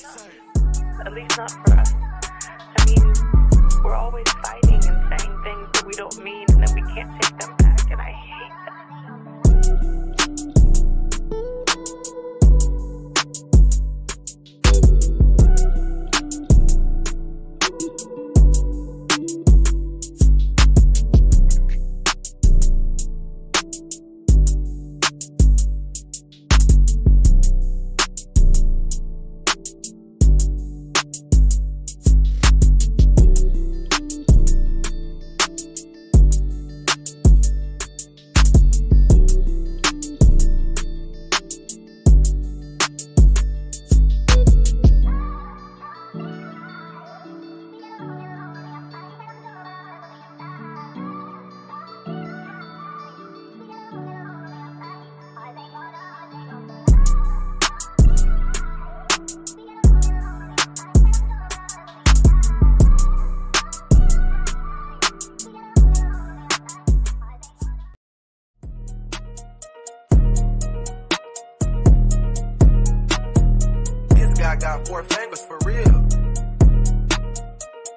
At least not for us. I mean, we're always fighting and saying things that we don't mean and that we can't take them back, and I hate that. Got 4 fingers for real.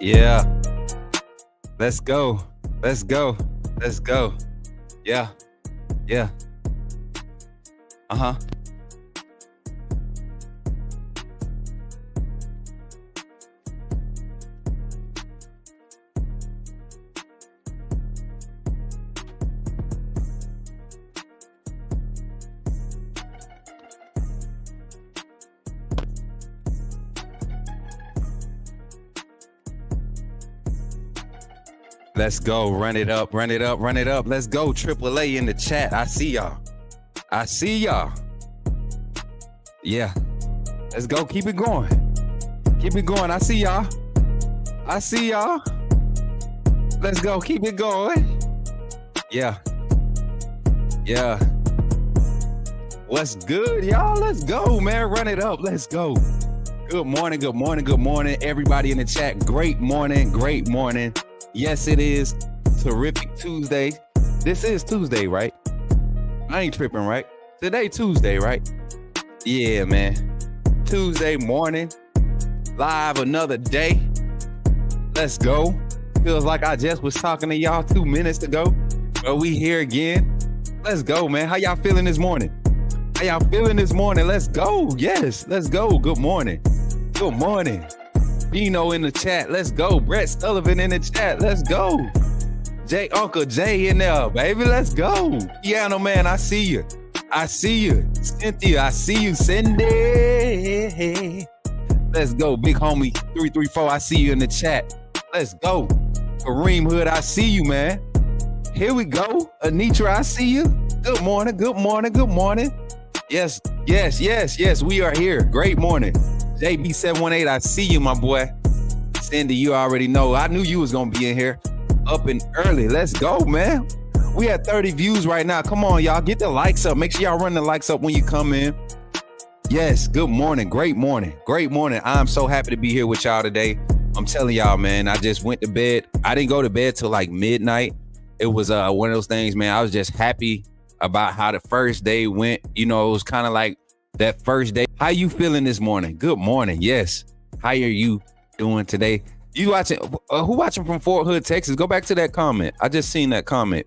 Yeah. Let's go. Let's go. Let's go. Yeah. Yeah. Uh-huh. Let's go. Run it up. Run it up. Run it up. Let's go. AAA in the chat. I see y'all. I see y'all. Yeah. Let's go. Keep it going. Keep it going. I see y'all. I see y'all. Let's go. Keep it going. Yeah. Yeah. What's good, y'all? Let's go, man. Run it up. Let's go. Good morning. Good morning. Good morning. Everybody in the chat. Great morning. Great morning. Yes, it is terrific Tuesday. This is Tuesday, right? I ain't tripping, right? Today, Tuesday, right? Yeah, man. Tuesday morning, live another day. Let's go. Feels like I just was talking to y'all 2 minutes ago, but we here again. Let's go, man. How y'all feeling this morning? How y'all feeling this morning? Let's go. Yes, let's go. Good morning. Good morning. Bino in the chat. Let's go. Brett Sullivan in the chat. Let's go. Uncle Jay in there, baby. Let's go. Piano man, I see you. I see you. Cynthia, I see you. Cindy. Let's go. Big homie 334, I see you in the chat. Let's go. Kareem Hood, I see you, man. Here we go. Anitra, I see you. Good morning. Good morning. Good morning. Yes, yes, yes, yes. We are here. Great morning. JB718, I see you, my boy. Cindy, you already know. I knew you was going to be in here up and early. Let's go, man. We at 30 views right now. Come on, y'all. Get the likes up. Make sure y'all run the likes up when you come in. Yes, good morning. Great morning. Great morning. I'm so happy to be here with y'all today. I'm telling y'all, man, I just went to bed. I didn't go to bed till like midnight. It was one of those things, man. I was just happy about how the first day went. You know, it was kind of like that first day. How you feeling this morning? Good morning. Yes. How are you doing today? You watching? Who watching from Fort Hood, Texas? Go back to that comment. I just seen that comment.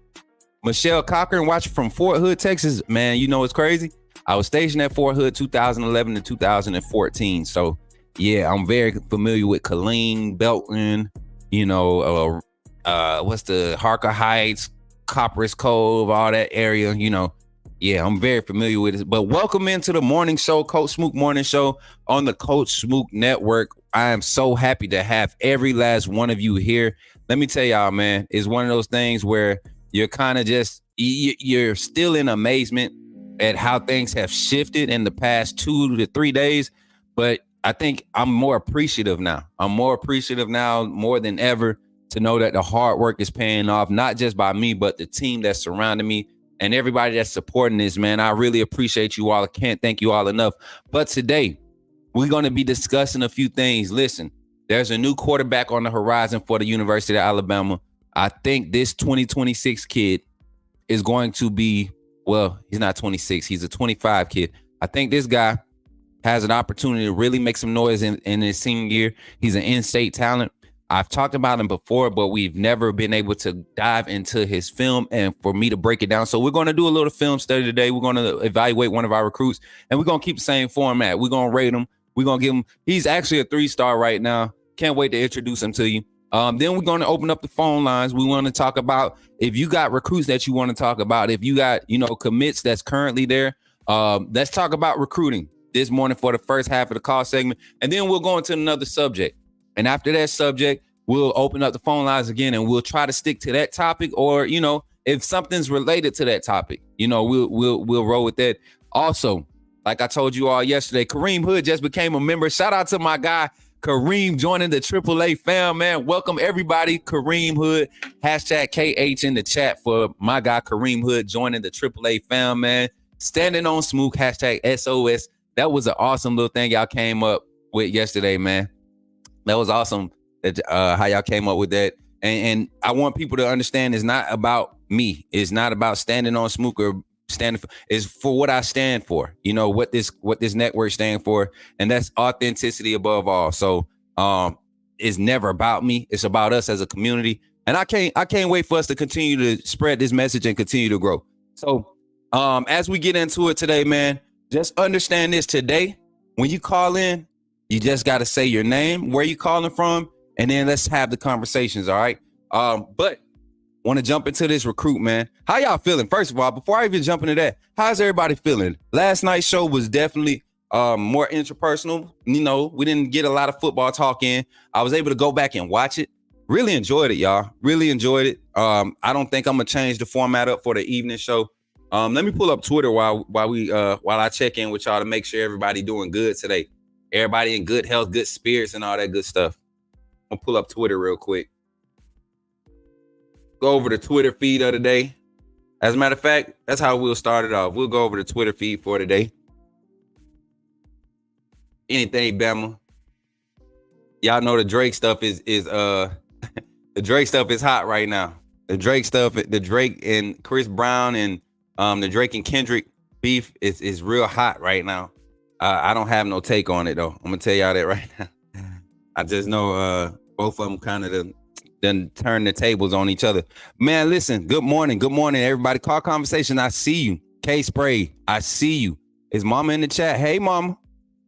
Michelle Cochran watching from Fort Hood, Texas. Man, you know it's crazy. I was stationed at Fort Hood 2011 to 2014. So yeah, I'm very familiar with Killeen, Belton. You know, what's the Harker Heights, Copperas Cove, all that area. You know. Yeah, I'm very familiar with it. But welcome into the morning show, Coach Smook Morning Show on the Coach Smook Network. I am so happy to have every last one of you here. Let me tell y'all, man, it's one of those things where you're kind of just, you're still in amazement at how things have shifted in the past 2 to 3 days. But I think I'm more appreciative now. I'm more appreciative now more than ever to know that the hard work is paying off, not just by me, but the team that's surrounding me. And everybody that's supporting this, man, I really appreciate you all. I can't thank you all enough. But today, we're going to be discussing a few things. Listen, there's a new quarterback on the horizon for the University of Alabama. I think this 2026 kid is going to be, well, he's not 26. He's a 25 kid. I think this guy has an opportunity to really make some noise in his senior year. He's an in-state talent. I've talked about him before, but we've never been able to dive into his film and for me to break it down. So we're going to do a little film study today. We're going to evaluate one of our recruits, and we're going to keep the same format. We're going to rate him. We're going to give him, he's actually a 3-star right now. Can't wait to introduce him to you. Then we're going to open up the phone lines. We want to talk about if you got recruits that you want to talk about, if you got, commits that's currently there. Let's talk about recruiting this morning for the first half of the call segment, and then we'll go into another subject. And after that subject, we'll open up the phone lines again, and we'll try to stick to that topic. Or, if something's related to that topic, we'll roll with that. Also, like I told you all yesterday, Kareem Hood just became a member. Shout out to my guy, Kareem, joining the AAA fam, man. Welcome, everybody. Kareem Hood, hashtag KH in the chat for my guy, Kareem Hood, joining the AAA fam, man. Standing on Smook, hashtag SOS. That was an awesome little thing y'all came up with yesterday, man. That was awesome how y'all came up with that. And I want people to understand it's not about me. It's not about standing on Smook or standing for, it's for what I stand for. What this network stands for, and that's authenticity above all. So it's never about me. It's about us as a community. And I can't wait for us to continue to spread this message and continue to grow. So as we get into it today, man, just understand this today. When you call in, you just got to say your name, where you calling from, and then let's have the conversations, all right? But want to jump into this recruit, man. How y'all feeling? First of all, before I even jump into that, how's everybody feeling? Last night's show was definitely more interpersonal. We didn't get a lot of football talk in. I was able to go back and watch it. Really enjoyed it, y'all. Really enjoyed it. I don't think I'm going to change the format up for the evening show. Let me pull up Twitter while I check in with y'all to make sure everybody doing good today. Everybody in good health, good spirits, and all that good stuff. I'm gonna pull up Twitter real quick. Go over the Twitter feed of the day. As a matter of fact, that's how we'll start it off. We'll go over the Twitter feed for today. Anything Bama. Y'all know the Drake stuff is the Drake stuff is hot right now. The Drake and Chris Brown and the Drake and Kendrick beef is real hot right now. I don't have no take on it though. I'm gonna tell y'all that right now. I just know both of them kind of then turn the tables on each other. Man, listen, good morning, everybody. Call conversation. I see you. K Spray, I see you. Is Mama in the chat? Hey, Mama.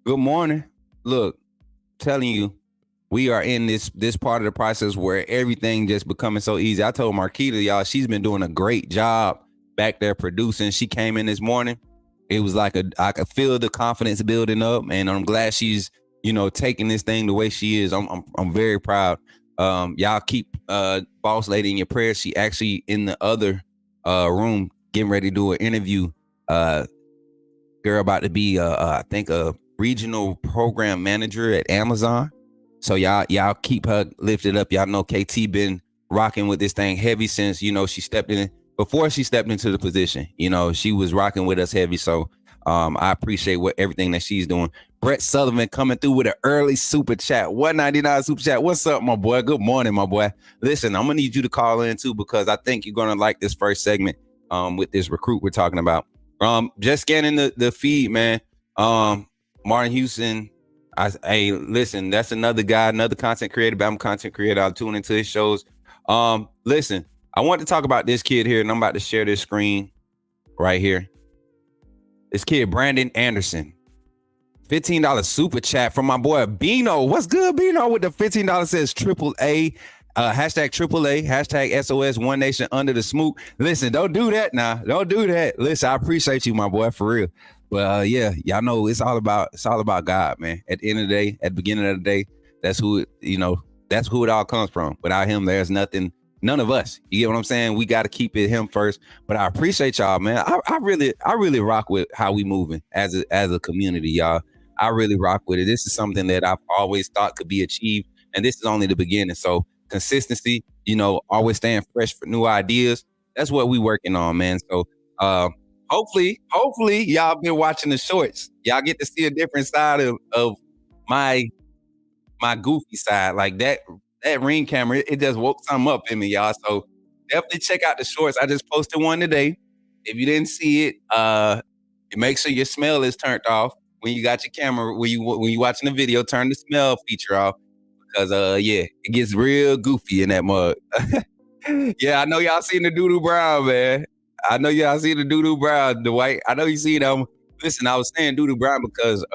Good morning. Look, telling you, we are in this part of the process where everything just becoming so easy. I told Marquita, y'all, she's been doing a great job back there producing. She came in this morning. It was like I could feel the confidence building up, and I'm glad she's, taking this thing the way she is. I'm very proud. Y'all keep Boss Lady in your prayers. She actually in the other room getting ready to do an interview. Girl about to be I think a regional program manager at Amazon. So y'all keep her lifted up. Y'all know KT been rocking with this thing heavy since she stepped in. Before she stepped into the position, she was rocking with us heavy. So I appreciate everything that she's doing. Brett Sullivan coming through with an early super chat, $1.99 super chat. What's up, my boy? Good morning, my boy. Listen, I'm gonna need you to call in too because I think you're gonna like this first segment with this recruit we're talking about. Just scanning the feed, man. Martin Houston. Hey, listen, that's another guy, another content creator, Bama content creator. I'll tune into his shows. Listen. I want to talk about this kid here, and I'm about to share this screen right here. This kid, Brandon Anderson. $15 super chat from my boy Bino. What's good, Bino? With the $15 says AAA, hashtag AAA, hashtag SOS, One Nation under the Smook. Listen, don't do that now. Don't do that. Listen, I appreciate you, my boy, for real. But yeah, y'all know it's all about God, man. At the end of the day, at the beginning of the day, that's who it all comes from. Without him, there's nothing. None of us. You get what I'm saying? We got to keep it him first. But I appreciate y'all, man. I really rock with how we moving as a community, y'all. I really rock with it. This is something that I've always thought could be achieved, and this is only the beginning. So consistency, always staying fresh for new ideas. That's what we working on, man. So hopefully y'all been watching the shorts. Y'all get to see a different side of my goofy side. Like that Ring camera, it just woke something up in me, y'all. So definitely check out the shorts. I just posted one today. If you didn't see it, make sure your smell is turned off. when you got your camera, when you watching the video, turn the smell feature off because yeah, it gets real goofy in that mug. Yeah, I know y'all seen the doo-doo brown, man. I know y'all seen the doo-doo brown, the white. I know you seen them. Listen, I was saying doo-doo brown because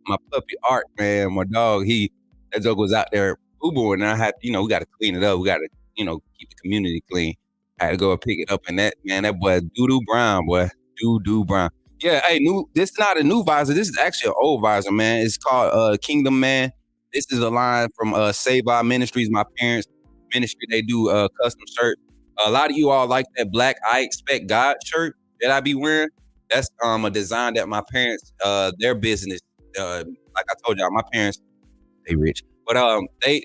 my puppy Art, man, my dog, that dog was out there boo-booing, and I had, we got to clean it up. We got to, keep the community clean. I had to go and pick it up, and that boy, doo-doo brown, boy, doo-doo brown. Yeah, hey, this is not a new visor. This is actually an old visor, man. It's called Kingdom Man. This is a line from Save Our Ministries, my parents' ministry. They do custom shirts. A lot of you all like that black I Expect God shirt that I be wearing. That's a design that my parents, their business, like I told y'all, my parents, they rich. But they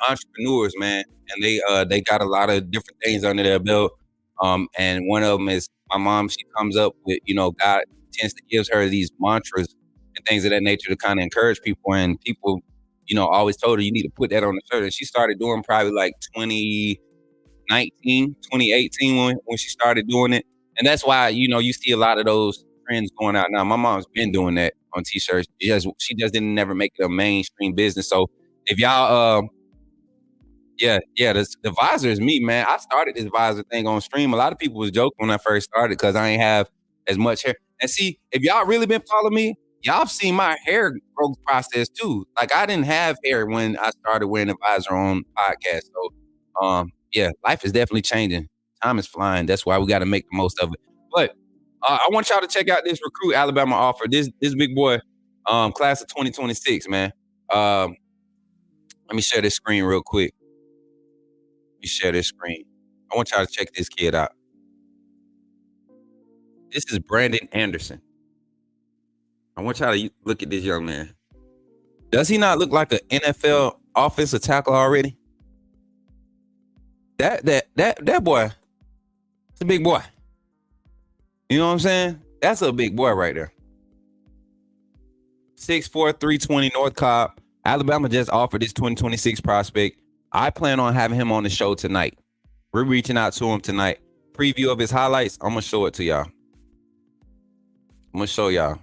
entrepreneurs, man, and they got a lot of different things under their belt. And one of them is my mom. She comes up with, God tends to give her these mantras and things of that nature to kind of encourage people. And people, always told her you need to put that on the shirt. And she started doing probably like 2018 when she started doing it. And that's why, you see a lot of those trends going out now. My mom's been doing that on t-shirts. She just didn't never make it a mainstream business. So if y'all, the visor is me, man. I started this visor thing on stream. A lot of people was joking when I first started because I ain't have as much hair. And see, if y'all really been following me, y'all seen my hair growth process too. Like I didn't have hair when I started wearing the visor on podcast. So, life is definitely changing. Time is flying. That's why we got to make the most of it. But I want y'all to check out this recruit Alabama offer. This big boy, class of 2026, man. Let me share this screen real quick. I want y'all to check this kid out. This is Brandon Anderson. I want y'all to look at this young man. Does he not look like an NFL offensive tackle already? That boy, it's a big boy. You know what I'm saying? That's a big boy right there. 6'4", 320 North Cobb. Alabama just offered this 2026 prospect. I plan on having him on the show tonight. We're reaching out to him tonight. Preview of his highlights. I'm going to show it to y'all. I'm going to show y'all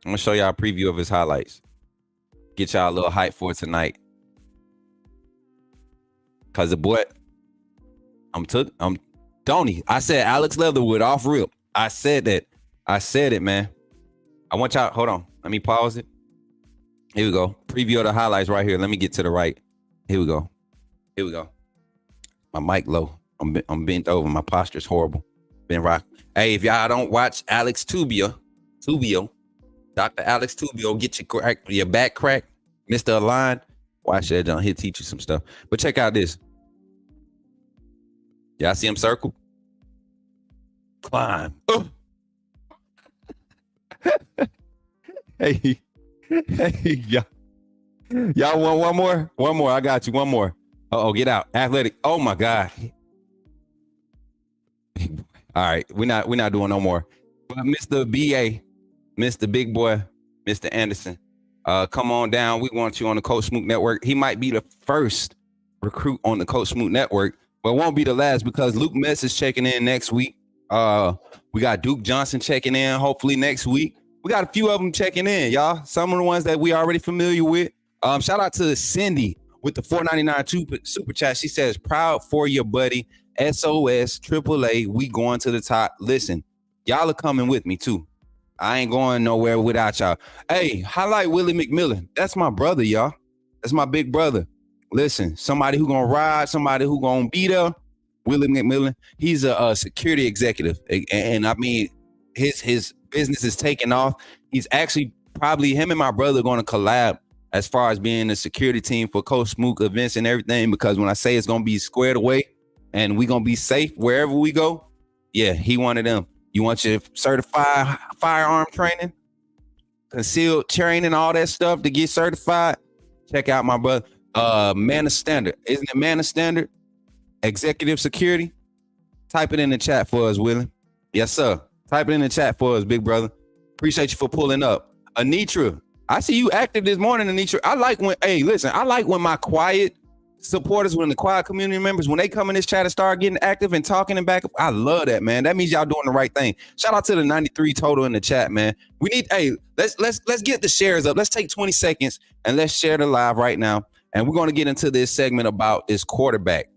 a preview of his highlights. Get y'all a little hype for tonight. Cause the boy, Tony. I said Alex Leatherwood off rip. I said that. I said it, man. I want y'all, hold on. Let me pause it. Here we go. Preview of the highlights right here. Let me get to the right. Here we go. My mic low. I'm bent over. My posture's horrible. Been rock. Hey, if y'all don't watch Alex Tubio, Dr. Alex Tubio, get your back crack, Mr. Align. Watch that, John. He'll teach you some stuff. But check out this. Y'all see him circle? Climb. Oh. Hey, y'all want one more? One more. I got you. One more. Uh-oh, get out. Athletic. Oh my God. All right, we're not doing no more. But Mr. BA, Mr. Big Boy, Mr. Anderson, come on down. We want you on the Coach Smook Network. He might be the first recruit on the Coach Smook Network, but won't be the last because Luke Metz is checking in next week. We got Duke Johnson checking in hopefully next week. We got a few of them checking in, y'all. Some of the ones that we already familiar with. Shout out to Cindy with the $4.99 super chat. She says, proud for your buddy. SOS, AAA, we going to the top. Listen, y'all are coming with me too. I ain't going nowhere without y'all. Hey, highlight Willie McMillan. That's my brother, y'all. That's my big brother. Listen, somebody who gonna ride, somebody who gonna be there. Willie McMillan, he's a security executive. And I mean, his business is taking off. He's actually probably him and my brother going to collab as far as being the security team for Coach Smook events and everything. Because when I say it's going to be squared away and we going to be safe wherever we go, yeah, he one of them. You want your certified firearm training, concealed training, all that stuff to get certified? Check out my brother. Man of Standard. Isn't it Man of Standard? Executive Security? Type it in the chat for us, Willie. Yes, sir. Type it in the chat for us, big brother. Appreciate you for pulling up. Anitra, I see you active this morning, Anitra. I like when my quiet supporters, when the quiet community members, when they come in this chat and start getting active and talking and back, I love that, man. That means y'all doing the right thing. Shout out to the 93 total in the chat, man. We need, hey, let's get the shares up. Let's take 20 seconds and let's share the live right now. And we're going to get into this segment about this quarterback.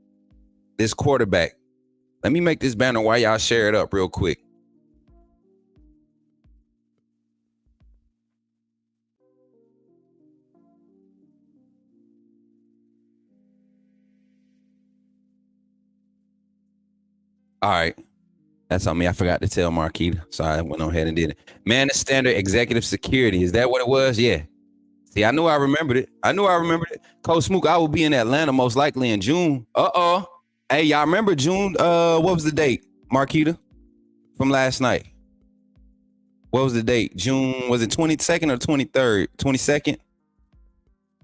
Let me make this banner while y'all share it up real quick. All right. That's on me. I forgot to tell Marquita. So I went on ahead and did it. Man, the standard executive security. Is that what it was? Yeah. See, I knew I remembered it. Coach Smook, I will be in Atlanta most likely in June. Hey, y'all remember June? What was the date, Marquita, from last night? What was the date? June, was it 22nd or 23rd? 22nd?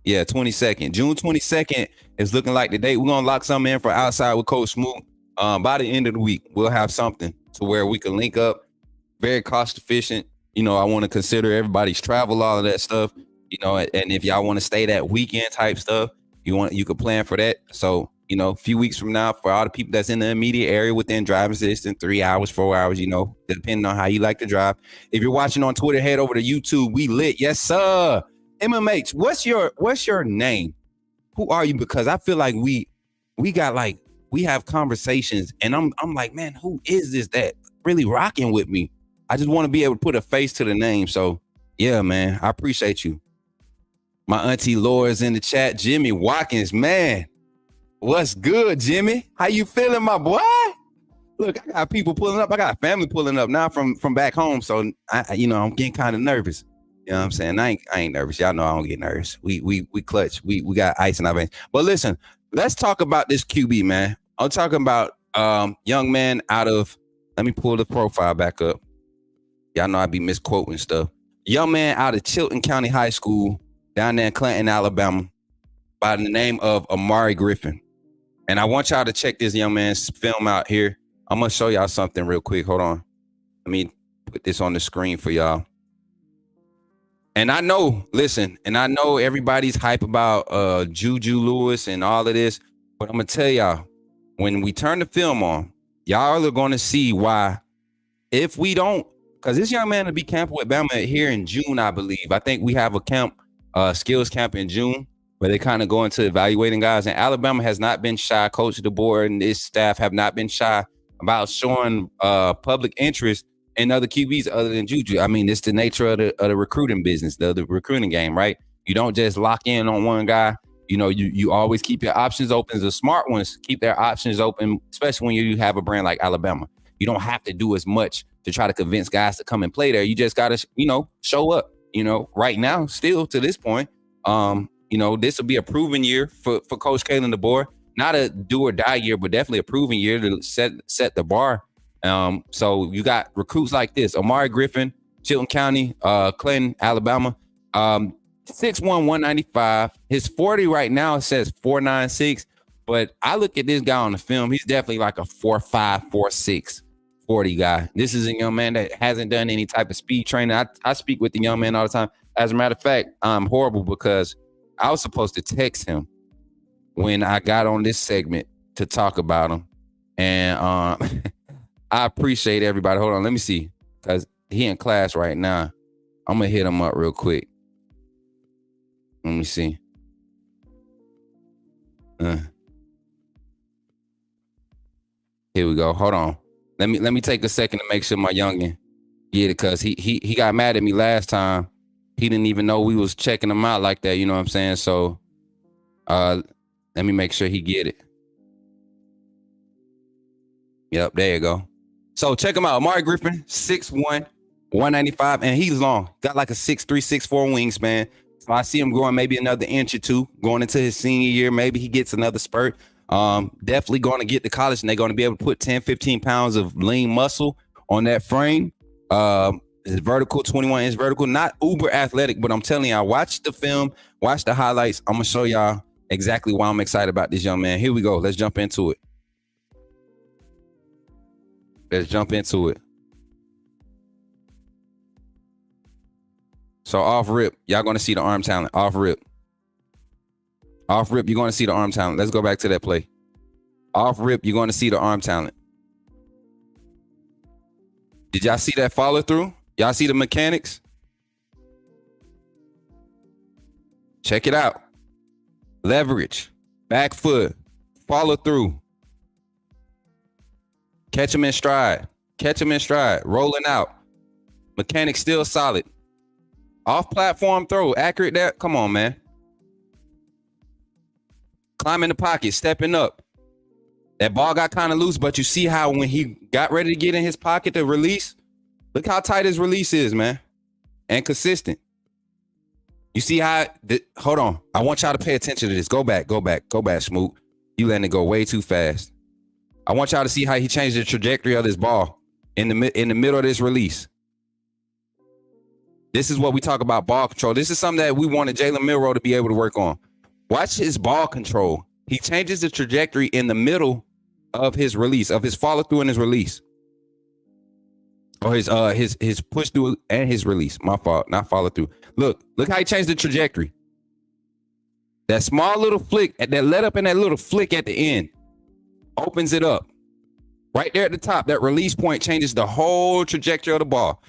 Yeah, 22nd. June 22nd is looking like the date. We're going to lock something in for outside with Coach Smook. By the end of the week, we'll have something to where we can link up. Very cost efficient. You know, I want to consider everybody's travel, all of that stuff. You know, and if y'all want to stay that weekend type stuff, you could plan for that. So, you know, a few weeks from now, for all the people that's in the immediate area within driving distance, 3 hours, 4 hours, you know, depending on how you like to drive. If you're watching on Twitter, head over to YouTube. We lit. Yes, sir. MMH, what's your name? Who are you? Because I feel like we have conversations and I'm like, man, who is this that really rocking with me? I just want to be able to put a face to the name. So yeah, man, I appreciate you. My auntie Laura's in the chat. Jimmy Watkins, man. What's good, Jimmy? How you feeling, my boy? Look, I got people pulling up. I got family pulling up now from back home. So I'm getting kind of nervous. You know what I'm saying? I ain't nervous. Y'all know I don't get nervous. We clutch. We got ice in our veins. But listen, let's talk about this QB, man. I'm talking about young man out of, let me pull the profile back up. Y'all know I be misquoting stuff. Young man out of Chilton County High School down there in Clinton, Alabama, by the name of Amari Griffin. And I want y'all to check this young man's film out here. I'm going to show y'all something real quick. Hold on. Let me put this on the screen for y'all. And I know, everybody's hype about Juju Lewis and all of this, but I'm going to tell y'all, when we turn the film on, y'all are going to see why, if we don't, because this young man will be camping with Bama here in June, I believe. I think we have a camp, skills camp in June, where they kind of go into evaluating guys. And Alabama has not been shy. Coach DeBoer and his staff have not been shy about showing public interest in other QBs other than Juju. I mean, it's the nature of the recruiting business, the recruiting game, right? You don't just lock in on one guy. You know, you always keep your options open. The smart ones keep their options open, especially when you have a brand like Alabama. You don't have to do as much to try to convince guys to come and play there. You just got to, show up. Right now, still to this point, this will be a proven year for Coach Kalen DeBoer. Not a do or die year, but definitely a proven year to set the bar. So you got recruits like this: Amari Griffin, Chilton County, Clinton, Alabama, 6'1", 195. His 40 right now says 4.96, but I look at this guy on the film. He's definitely like a 4.5, 4.6, 40 guy. This is a young man that hasn't done any type of speed training. I speak with the young man all the time. As a matter of fact, I'm horrible because I was supposed to text him when I got on this segment to talk about him. And I appreciate everybody. Hold on, let me see. Because he in class right now. I'm going to hit him up real quick. Let me see. Here we go. Hold on. Let me take a second to make sure my youngin get it, because he got mad at me last time. He didn't even know we was checking him out like that. You know what I'm saying? So let me make sure he get it. Yep, there you go. So check him out. Amari Griffin, 6'1", 195, and he's long. Got like a 6'3", 6'4 wingspan. So I see him growing maybe another inch or two going into his senior year. Maybe he gets another spurt. Definitely going to get to college, and they're going to be able to put 10, 15 pounds of lean muscle on that frame. His vertical, 21-inch vertical, not uber athletic, but I'm telling y'all, watch the film, watch the highlights. I'm going to show y'all exactly why I'm excited about this young man. Here we go. Let's jump into it. So off rip, y'all going to see the arm talent. Off rip. Off rip, you're going to see the arm talent. Let's go back to that play. Off rip, you're going to see the arm talent. Did y'all see that follow through? Y'all see the mechanics? Check it out. Leverage, back foot, follow through. Catch him in stride. Catch him in stride. Rolling out. Mechanics still solid. Off platform throw. Accurate there. Come on, man. Climb in the pocket. Stepping up. That ball got kind of loose, but you see how when he got ready to get in his pocket to release, look how tight his release is, man. And consistent. You see how, hold on. I want y'all to pay attention to this. Go back, Smook. You letting it go way too fast. I want y'all to see how he changed the trajectory of this ball in the middle of this release. This is what we talk about ball control. This is something that we wanted Jalen Milroe to be able to work on. Watch his ball control. He changes the trajectory in the middle of his release, of his follow through and his release. Or his push through and his release. My fault, not follow through. Look how he changed the trajectory. That small little flick, that let up in that little flick at the end, opens it up. Right there at the top, that release point changes the whole trajectory of the ball.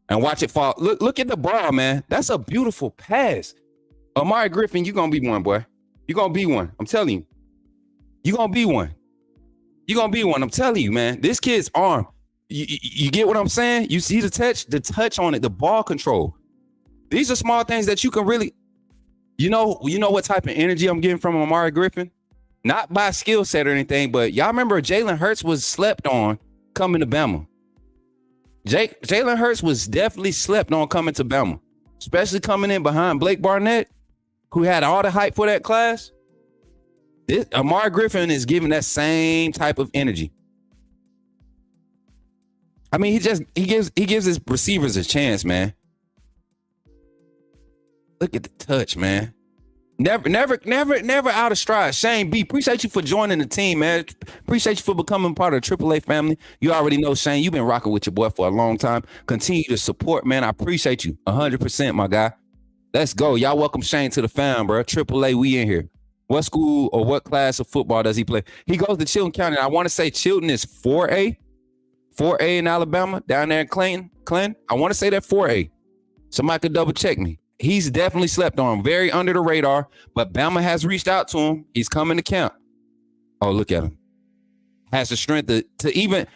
And watch it fall. Look at the ball, man. That's a beautiful pass. Amari Griffin, you're going to be one, boy. You're going to be one. I'm telling you. You're going to be one. You're going to be one. I'm telling you, man. This kid's arm. You get what I'm saying? You see the touch on it, the ball control. These are small things that you can really, you know what type of energy I'm getting from Amari Griffin? Not by skill set or anything, but y'all remember Jalen Hurts was slept on coming to Bama. Jalen Hurts was definitely slept on coming to Bama, especially coming in behind Blake Barnett, who had all the hype for that class. Amari Griffin is giving that same type of energy. I mean, he gives his receivers a chance, man. Look at the touch, man. Never out of stride. Shane B, appreciate you for joining the team, man. Appreciate you for becoming part of the AAA family. You already know, Shane, you've been rocking with your boy for a long time. Continue to support, man. I appreciate you 100%, my guy. Let's go. Y'all welcome Shane to the fam, bro. AAA, we in here. What school or what class of football does he play? He goes to Chilton County. I want to say Chilton is 4A. 4A in Alabama, down there in Clinton. I want to say that 4A. Somebody could double check me. He's definitely slept on, very under the radar, but Bama has reached out to him. He's coming to camp. Oh, look at him. Has the strength to even,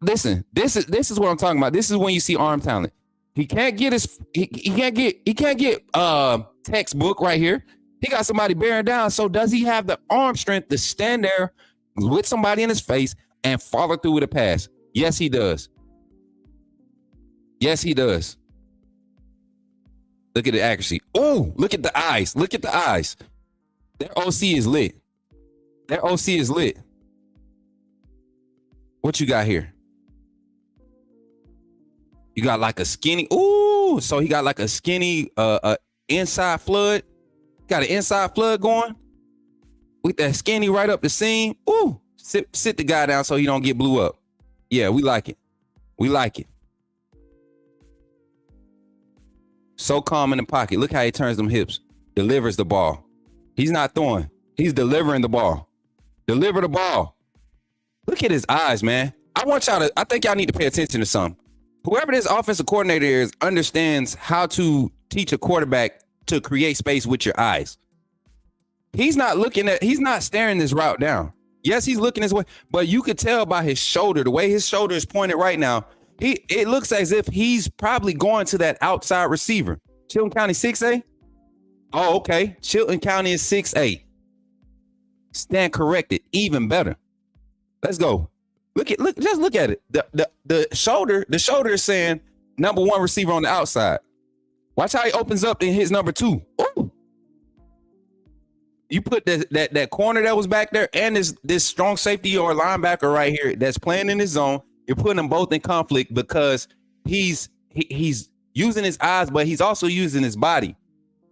listen, this is what I'm talking about. This is when you see arm talent. He can't get textbook right here. He got somebody bearing down. So does he have the arm strength to stand there with somebody in his face and follow through with a pass? Yes, he does. Yes, he does. Look at the accuracy. Oh, look at the eyes. Look at the eyes. Their OC is lit. Their OC is lit. What you got here? You got like a skinny. Ooh, so he got like a skinny inside flood. Got an inside flood going with that skinny right up the seam. Ooh, sit the guy down so he don't get blew up. Yeah, we like it. We like it. So calm in the pocket. Look how he turns them hips. Delivers the ball. He's not throwing. He's delivering the ball. Deliver the ball. Look at his eyes, man. I think y'all need to pay attention to something. Whoever this offensive coordinator is understands how to teach a quarterback to create space with your eyes. He's not staring this route down. Yes, he's looking his way, but you could tell by his shoulder, the way his shoulder is pointed right now, it looks as if he's probably going to that outside receiver. Chilton County 6A? Oh, okay. Chilton County is 6A. Stand corrected, even better. Let's go. Just look at it. The shoulder is saying number one receiver on the outside. Watch how he opens up and hits number two. Ooh. You put that corner that was back there and this strong safety or linebacker right here that's playing in his zone. You're putting them both in conflict because he's using his eyes, but he's also using his body,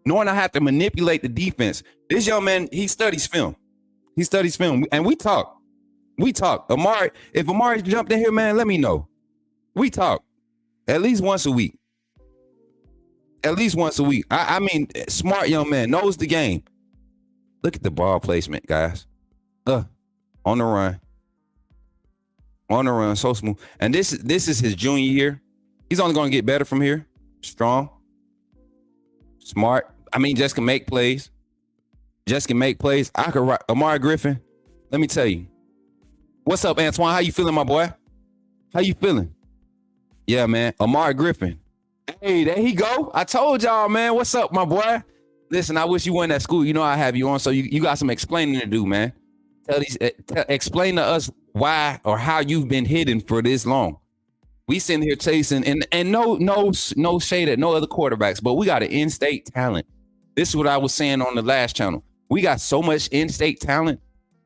knowing I have to manipulate the defense. This young man, he studies film. He studies film, and we talk. Amari, if Amari jumped in here, man, let me know. We talk at least once a week. At least once a week. I mean, smart young man, knows the game. Look at the ball placement, guys. On the run. On the run, so smooth. And this is his junior year. He's only going to get better from here. Strong. Smart. I mean, just can make plays. Just can make plays. I could write Amari Griffin. Let me tell you. What's up, Antoine? How you feeling, my boy? How you feeling? Yeah, man. Amari Griffin. Hey, there he go. I told y'all, man. What's up, my boy? Listen, I wish you weren't at school. You know I have you on, so you got some explaining to do, man. Explain to us why or how you've been hidden for this long. We sitting here chasing, and no shade at no other quarterbacks, but we got an in-state talent. This is what I was saying on the last channel. We got so much in-state talent.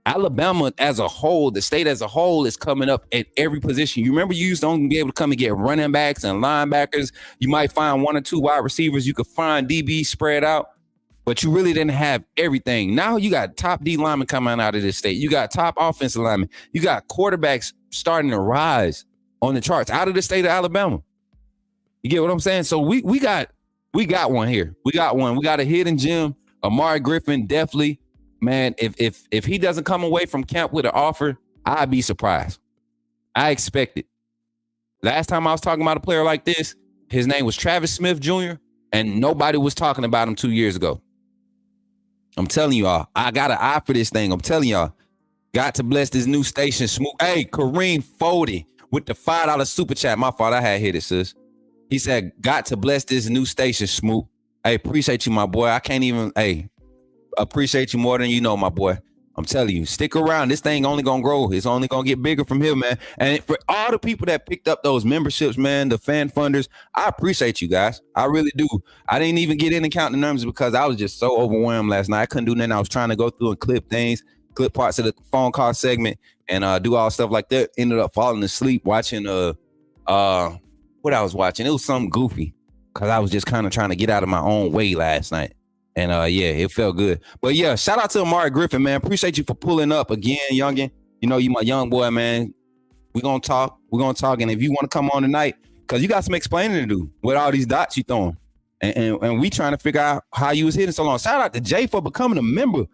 Alabama as a whole, the state as a whole is coming up at every position. You remember you used to only be able to come and get running backs and linebackers. You might find one or two wide receivers. You could find DB spread out, but you really didn't have everything. Now you got top D linemen coming out of this state. You got top offensive linemen. You got quarterbacks starting to rise on the charts out of the state of Alabama. You get what I'm saying? So we got one here. We got one. We got a hidden gem. Amari Griffin, definitely. Man, if he doesn't come away from camp with an offer, I'd be surprised. I expect it. Last time I was talking about a player like this, his name was Travis Smith Jr., and nobody was talking about him 2 years ago. I'm telling y'all, I got an eye for this thing. I'm telling y'all, got to bless this new station. Smook. Hey, Kareem Fody with the $5 super chat. My fault, I had hit it, sis. He said, got to bless this new station, Smook. Hey, appreciate you, my boy. I can't even, appreciate you more than you know, my boy. I'm telling you, stick around. This thing only gonna grow. It's only gonna get bigger from here, man. And for all the people that picked up those memberships, man, the fan funders, I appreciate you guys. I really do. I didn't even get in and count the numbers because I was just so overwhelmed last night. I couldn't do nothing. I was trying to go through and clip things, clip parts of the phone call segment, and do all stuff like that. Ended up falling asleep watching what I was watching. It was something goofy because I was just kind of trying to get out of my own way last night. And yeah, it felt good. But yeah, shout out to Amari Griffin, man. Appreciate you for pulling up again, youngin. You know, you my young boy, man. We're gonna talk. And if you want to come on tonight, because you got some explaining to do with all these dots you throwing. And we trying to figure out how you was hitting so long. Shout out to Jay for becoming a member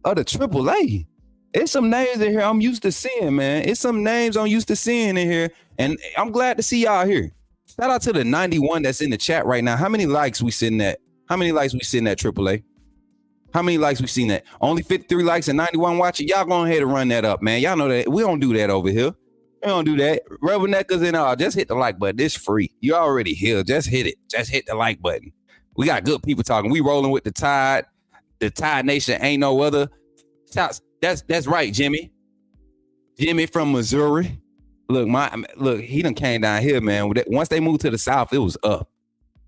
of the AAA. It's some names in here I'm used to seeing, man. It's some names I'm used to seeing in here. And I'm glad to see y'all here. Shout out to the 91 that's in the chat right now. How many likes we sitting at? How many likes we sitting at AAA? How many likes we seen that? Only 53 likes and 91 watching. Y'all go ahead and run that up, man. Y'all know that we don't do that over here. We don't do that. Rubberneckers and all. Just hit the like button. It's free. You already here. Just hit it. Just hit the like button. We got good people talking. We rolling with the Tide. The Tide Nation ain't no other. That's right, Jimmy. Jimmy from Missouri. Look, he done came down here, man. Once they moved to the South, it was up.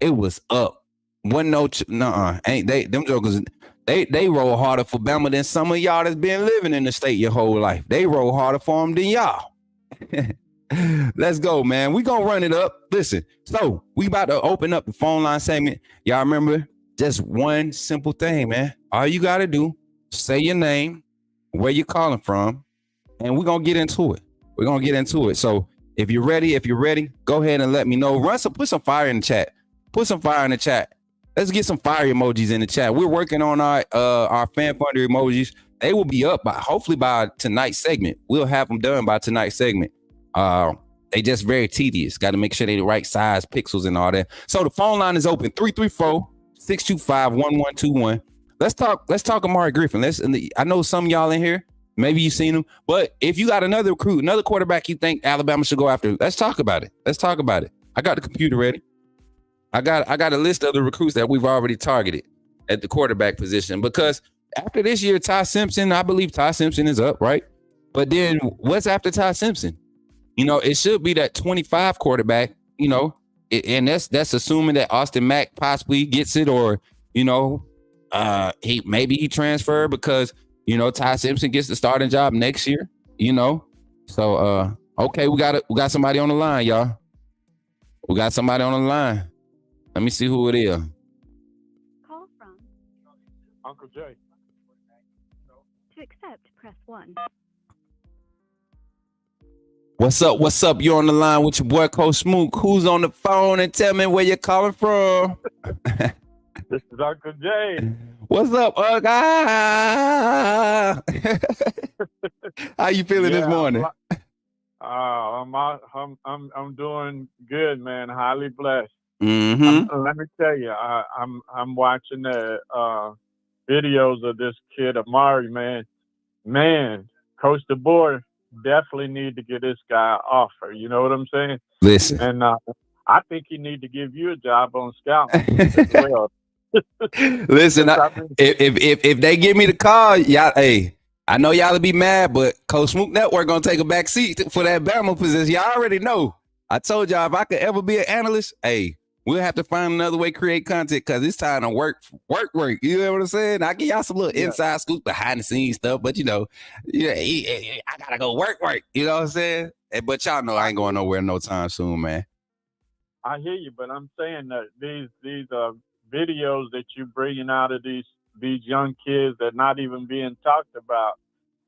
It was up. Ain't they? Them jokers. They roll harder for Bama than some of y'all that's been living in the state your whole life. They roll harder for them than y'all. Let's go, man. We gonna run it up. Listen, so we about to open up the phone line segment. Y'all remember just one simple thing, man. All you gotta do, say your name, where you calling from, and we're gonna get into it. We're gonna get into it. So if you're ready, go ahead and let me know. Put some fire in the chat. Put some fire in the chat. Let's get some fire emojis in the chat. We're working on our fan funder emojis. They will be up hopefully by tonight's segment. We'll have them done by tonight's segment. They just very tedious. Got to make sure they the right size, pixels, and all that. So the phone line is open: 334-625-1121. Let's talk Amari Griffin. I know some of y'all in here. Maybe you've seen him, but if you got another recruit, another quarterback you think Alabama should go after, let's talk about it. I got the computer ready. I got a list of the recruits that we've already targeted at the quarterback position, because after this year, Ty Simpson, I believe Ty Simpson is up, right? But then what's after Ty Simpson? You know, it should be that 25 quarterback, you know, and that's assuming that Austin Mack possibly gets it, or, you know, he transferred because, you know, Ty Simpson gets the starting job next year, you know. So okay, we got somebody on the line, y'all. We got somebody on the line. Let me see who it is. Call from Uncle Jay. To accept, press 1. What's up? You're on the line with your boy, Coach Smook. Who's on the phone, and tell me where you're calling from? This is Uncle Jay. What's up, guy? How you feeling this Yeah, morning? I'm doing good, man. Highly blessed. Mm-hmm. Let me tell you, I'm watching the videos of this kid Amari, man. Man, Coach DeBoer definitely need to get this guy an offer. You know what I'm saying? Listen. And I think he need to give you a job on scouting as well. Listen, 'Cause I mean, if they give me the call, y'all, hey, I know y'all will be mad, but Coach Smook Network gonna take a back seat for that Bama position. Y'all already know. I told y'all if I could ever be an analyst, hey, we'll have to find another way to create content because it's time to work. You know what I'm saying? I give y'all some little yeah, inside scoop, behind the scenes stuff, but yeah, I gotta go work. You know what I'm saying? But y'all know I I ain't going nowhere no time soon, man. I hear you, but I'm saying that these videos that you bringing out of these young kids that not even being talked about,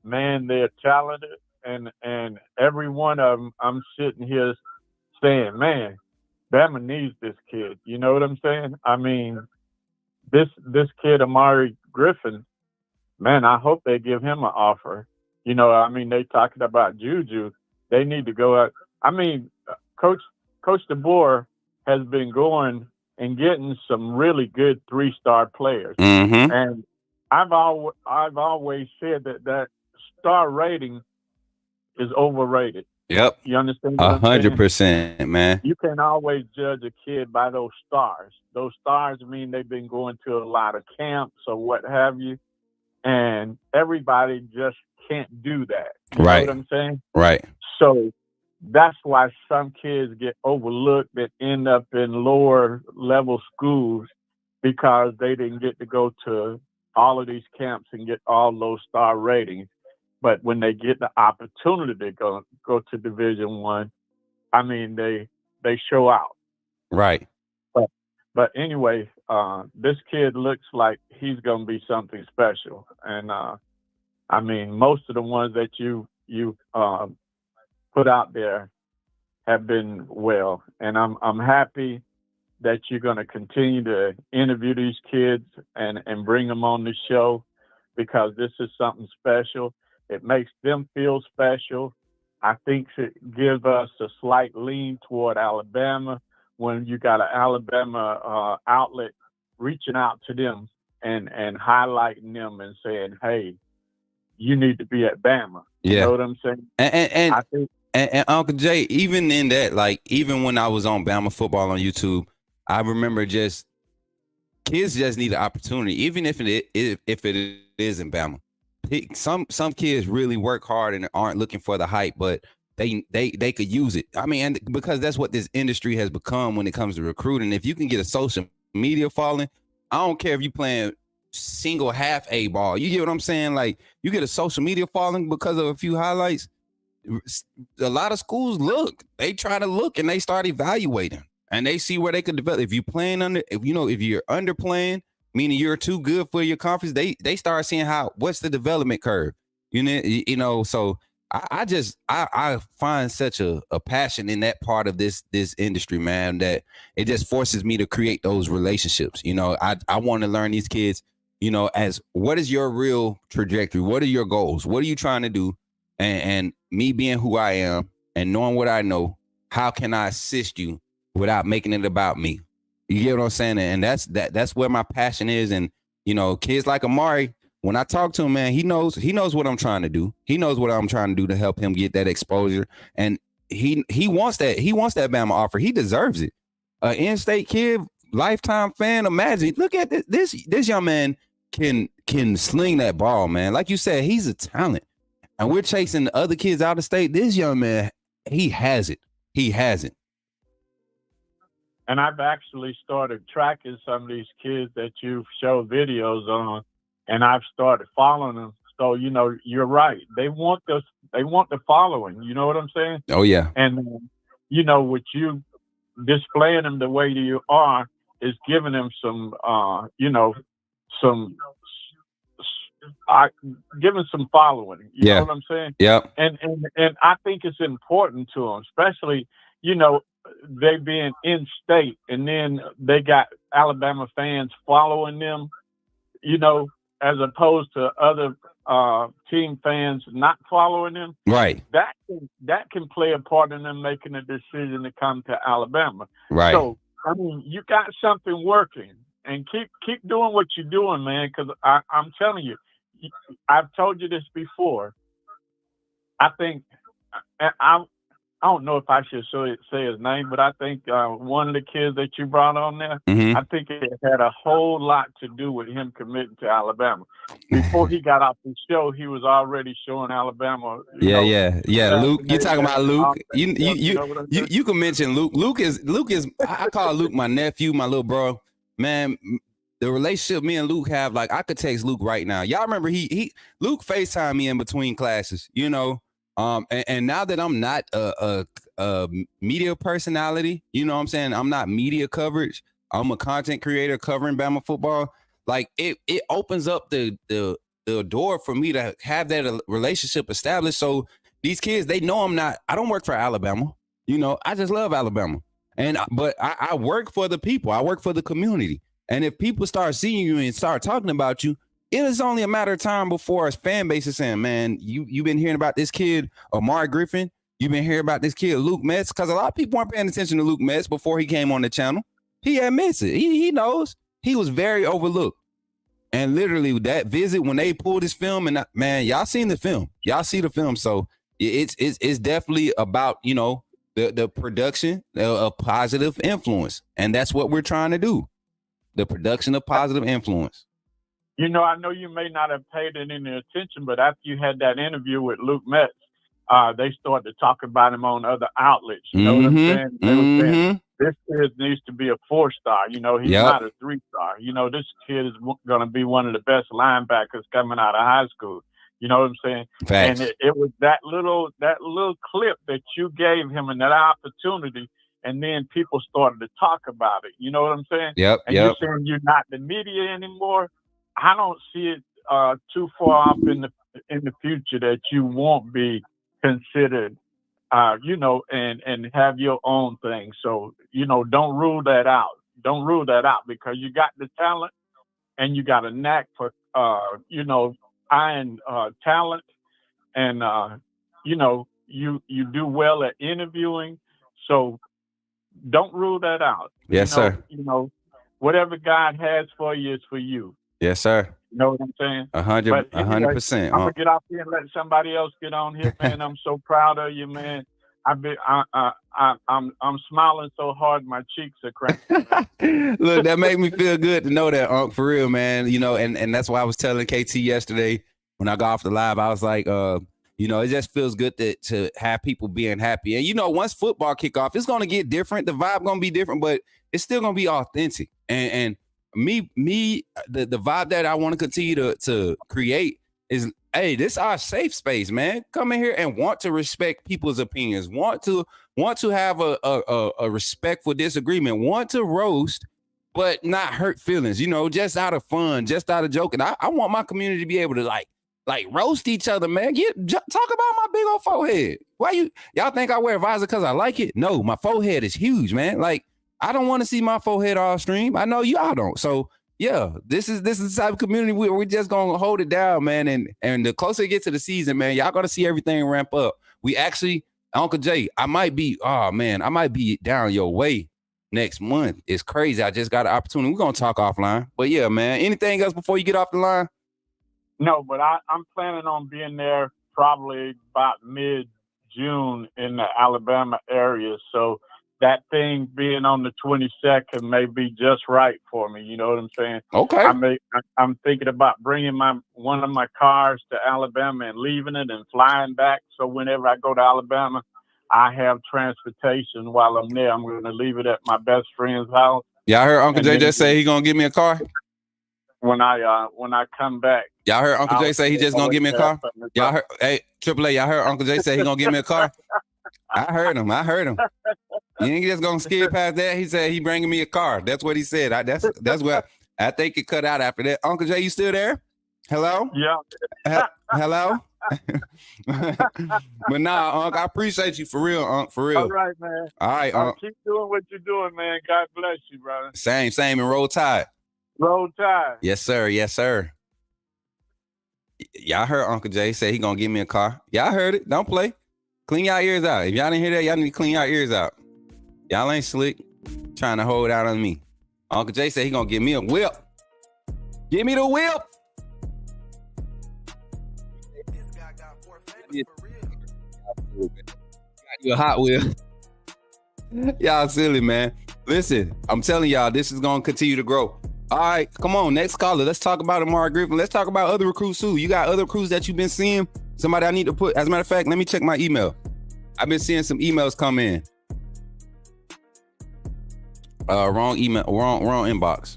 man, they're talented, and every one of them, I'm sitting here saying, man, Bama needs this kid. You know what I'm saying? I mean, this kid Amari Griffin, man, I hope they give him an offer. You know, I mean, they talking about Juju. They need to go out. I mean, Coach DeBoer has been going and getting some really good 3-star players, Mm-hmm. and I've always said that star rating is overrated. Yep. You understand what I'm saying? 100%, man. You can always judge a kid by those stars. Those stars mean they've been going to a lot of camps or what have you, and everybody just can't do that. You know Right. what I'm saying? Right. So that's why some kids get overlooked that end up in lower level schools because they didn't get to go to all of these camps and get all those star ratings. But when they get the opportunity to go to Division 1, I mean they show out. Right. But anyway, this kid looks like he's gonna be something special. And I mean, most of the ones that you put out there have been well, and I'm happy that you're going to continue to interview these kids and bring them on the show because this is something special. It makes them feel special. I think it gives us a slight lean toward Alabama when you got an Alabama outlet reaching out to them and highlighting them and saying, "Hey, you need to be at Bama." You Yeah. know what I'm saying? And I think Uncle Jay, even in that, like, even when I was on Bama football on YouTube, I remember just kids just need an opportunity, even if it is in Bama. Some kids really work hard and aren't looking for the hype, but they could use it. I mean, and because that's what this industry has become when it comes to recruiting. If you can get a social media following, I don't care if you playing single half A ball. You get what I'm saying? Like, you get a social media following because of a few highlights. A lot of schools they try to look and they start evaluating and they see where they could develop. If if you're underplaying, meaning you're too good for your conference, they start seeing what's the development curve. So I find such a passion in that part of this industry, man, that it just forces me to create those relationships. I want to learn these kids, as what is your real trajectory? What are your goals? What are you trying to do? And me being who I am and knowing what I know, how can I assist you without making it about me? You get what I'm saying? And that's where my passion is. And kids like Amari, when I talk to him, man, he knows what I'm trying to do. He knows what I'm trying to do to help him get that exposure. And he wants that. He wants that Bama offer. He deserves it. An in-state kid, lifetime fan. Imagine, look at this young man can sling that ball, man. Like you said, he's a talent. And we're chasing the other kids out of state. This young man, he has it. He has it. and I've actually started tracking some of these kids that you show videos on, and I've started following them. So you're right. They want this. They want the following. You know what I'm saying? Oh yeah. And with you displaying them the way you are is giving them some, some giving some following. You know what I'm saying? Yeah. And I think it's important to them, especially they being in state, and then they got Alabama fans following them. you know, as opposed to other team fans not following him, Right. that can play a part in them making a decision to come to Alabama. Right. So I mean, you got something working, and keep doing what you're doing, man. Because I'm telling you, I've told you this before. I think I don't know if I should say his name, but I think one of the kids that you brought on there, I think it had a whole lot to do with him committing to Alabama. Before he got off the show, he was already showing Alabama. Yeah. Luke, you talking about Luke? You You can mention Luke. Luke is. I call Luke my nephew, my little bro. Man, the relationship me and Luke have, like, I could text Luke right now. Y'all remember Luke FaceTime me in between classes, and now that I'm not a media personality, you know what I'm saying? I'm not media coverage. I'm a content creator covering Bama football. Like, it opens up the door for me to have that relationship established. So these kids, they know I don't work for Alabama. I just love Alabama. But I work for the people. I work for the community. And if people start seeing you and start talking about you, it is only a matter of time before a fan base is saying, man, you've been hearing about this kid, Amari Griffin. You've been hearing about this kid, Luke Metz, because a lot of people weren't paying attention to Luke Metz before he came on the channel. He admits it. He knows. He was very overlooked. And literally that visit, when they pulled his film, and man, y'all seen the film. Y'all see the film. So it's definitely about, the production of positive influence. And that's what we're trying to do. The production of positive influence. I know you may not have paid it any attention, but after you had that interview with Luke Metz, they started to talk about him on other outlets. You know what I'm saying? They were saying, this kid needs to be a 4-star. He's not a 3-star. This kid is going to be one of the best linebackers coming out of high school. You know what I'm saying? Facts. And it was that little clip that you gave him and that opportunity. And then people started to talk about it. You know what I'm saying? Yep. And you're saying you're not the media anymore. I don't see it too far off in the future that you won't be considered, and have your own thing. So, don't rule that out. Don't rule that out, because you got the talent and you got a knack for, eyeing talent, and, you do well at interviewing. So don't rule that out. Yes, sir. Whatever God has for you is for you. Yes, sir. You know what I'm saying? 100%. I'm gonna get off here and let somebody else get on here, man. I'm so proud of you, man. I'm smiling so hard my cheeks are cramping. Look, that made me feel good to know that, Unc, for real, man. And that's why I was telling KT yesterday when I got off the live. I was like, it just feels good to have people being happy. And once football kick off, it's gonna get different. The vibe gonna be different, but it's still gonna be authentic. And the vibe that I want to continue to create is, hey, this is our safe space, man. Come in here and want to respect people's opinions, want to have a respectful disagreement, want to roast, but not hurt feelings, just out of fun, just out of joking. I want my community to be able to like roast each other, man. Talk about my big old forehead. Why y'all think I wear visor because I like it? No, my forehead is huge, man. Like, I don't want to see my forehead off stream. I know y'all don't. So yeah, this is the type of community we're just gonna hold it down, man. And the closer it gets to the season, man, y'all gonna see everything ramp up. We actually, Uncle Jay, I might be down your way next month. It's crazy. I just got an opportunity. We're gonna talk offline. But yeah, man. Anything else before you get off the line? No, but I'm planning on being there probably about mid-June in the Alabama area. So that thing being on the 22nd may be just right for me. You know what I'm saying? Okay. I'm thinking about bringing one of my cars to Alabama and leaving it and flying back. So whenever I go to Alabama, I have transportation while I'm there. I'm going to leave it at my best friend's house. Y'all heard Uncle Jay just say he going to give me a car? When I come back. Y'all heard Uncle Jay say he just going to give me a car? Y'all heard, hey, AAA, y'all heard Uncle Jay say he going to give me a car? I heard him. You ain't just gonna skip past that. He said he bringing me a car. That's what he said. That's what I think it cut out after that. Uncle Jay, you still there? Hello? Yeah. Hello? But nah, Unc, I appreciate you for real, Unc, for real. All right, man. All right, Unc. Keep doing what you're doing, man. God bless you, brother. Same, and roll tide. Roll Tide. Yes, sir. Yes, sir. Y'all heard Uncle Jay say he gonna give me a car. Y'all heard it. Don't play. Clean y'all ears out. If y'all didn't hear that, y'all need to clean y'all ears out. Y'all ain't slick. Trying to hold out on me. Uncle Jay said he gonna give me a whip. Give me the whip. This guy got 4 fingers for real. You a Hot Wheel. Y'all silly, man. Listen, I'm telling y'all, this is gonna continue to grow. All right, come on, next caller. Let's talk about Amari Griffin. Let's talk about other recruits too. You got other recruits that you've been seeing? Somebody I need to put. As a matter of fact, let me check my email. I've been seeing some emails come in. Wrong email, wrong inbox.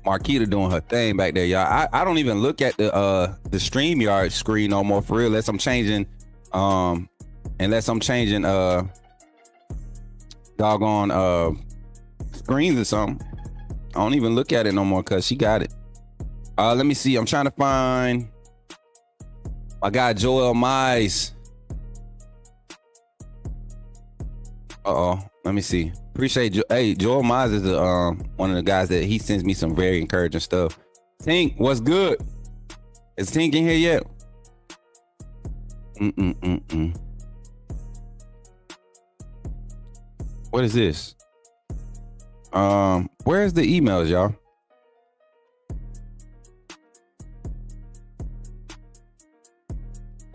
Marquita doing her thing back there, y'all. I don't even look at the StreamYard screen no more for real, unless I'm changing doggone screens or something. I don't even look at it no more because she got it. Let me see. I'm trying to find my guy Joel Mize. Let me see. Appreciate you. Hey, Joel Mize is one of the guys that he sends me some very encouraging stuff. Tink, what's good? Is Tink in here yet? What is this? Where's the emails, y'all?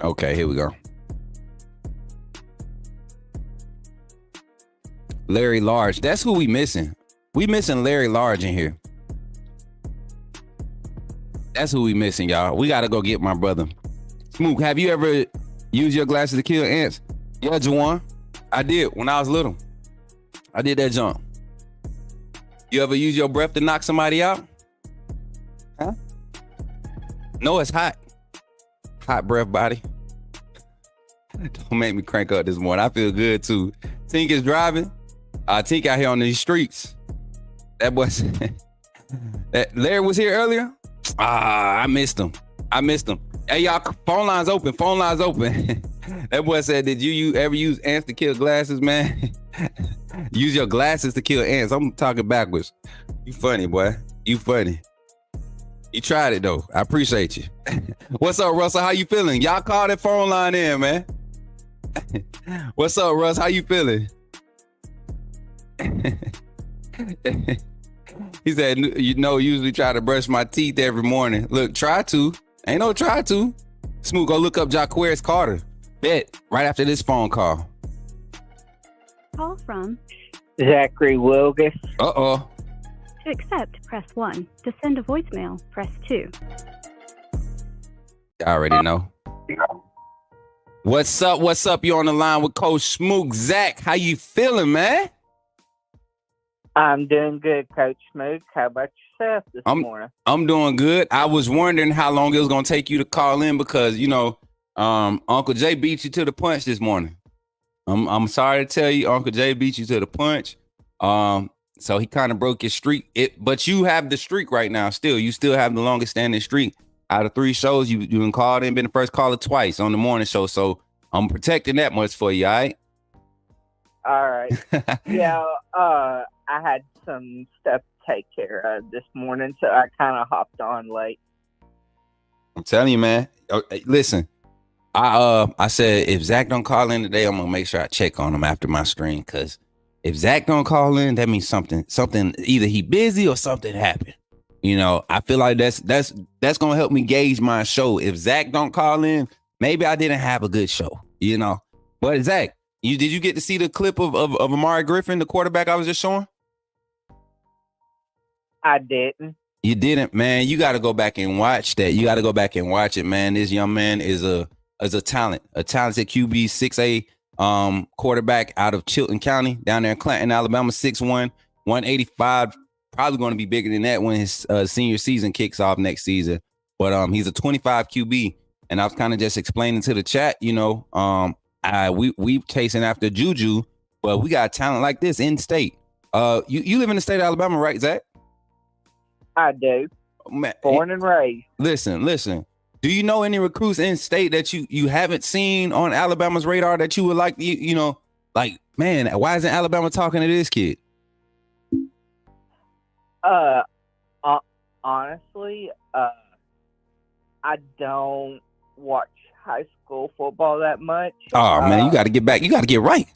Okay, here we go. Larry Large. That's who we missing. We missing Larry Large in here. That's who we missing, y'all. We gotta go get my brother. Smook, have you ever used your glasses to kill ants? Yeah, Juwan. I did when I was little. I did that jump. You ever use your breath to knock somebody out? Huh? No, it's hot. Hot breath body. Don't make me crank up this morning. I feel good too. Tink is driving. Tink out here on these streets. That boy said, that Larry was here earlier. I missed him. Hey, y'all, phone lines open. That boy said, did you ever use ants to kill glasses, man? Use your glasses to kill ants. I'm talking backwards. You funny, boy. You funny. You tried it, though. I appreciate you. What's up, Russell? How you feeling? Y'all call that phone line in, man. What's up, Russ? How you feeling? He said, usually try to brush my teeth every morning. Look, try to. Ain't no try to. Smook, go look up Jaquarius Carter. Bet, right after this phone call. Call from Zachary Wilgus. Uh-oh. to accept, press 1. To send a voicemail, press 2. I already know. What's up? You on the line with Coach Smook. Zach, how you feeling, man? I'm doing good, Coach Smook. How about yourself this morning? I'm doing good. I was wondering how long it was going to take you to call in because, Uncle Jay beat you to the punch this morning. I'm sorry to tell you, Uncle Jay beat you to the punch. So he kind of broke your streak. But you have the streak right now still. You still have the longest standing streak. Out of 3 shows, you've been called in, been the first caller twice on the morning show. So I'm protecting that much for you, all right? All right. Yeah, I had some stuff to take care of this morning, so I kind of hopped on late. I'm telling you, man. Listen, I said if Zach don't call in today, I'm gonna make sure I check on him after my stream. Because if Zach don't call in, that means something either he busy or something happened. I feel like that's gonna help me gauge my show. If Zach don't call in, maybe I didn't have a good show. But Zach, did you get to see the clip of Amari Griffin, the quarterback I was just showing? I didn't. You didn't, man. You got to go back and watch that. You got to go back and watch it, man. This young man is a talented QB, 6'8", quarterback out of Chilton County down there in Clanton, Alabama, 6'1", 185. Probably going to be bigger than that when his senior season kicks off next season. But he's a 25 QB, and I was kind of just explaining to the chat, we chasing after Juju, but we got talent like this in state. You live in the state of Alabama, right, Zach? I do. Man, born and raised. Listen. Do you know any recruits in state that you haven't seen on Alabama's radar that you would like, man, why isn't Alabama talking to this kid? Uh, honestly, I don't watch high school football that much. Oh man, you got to get back. You got to get right.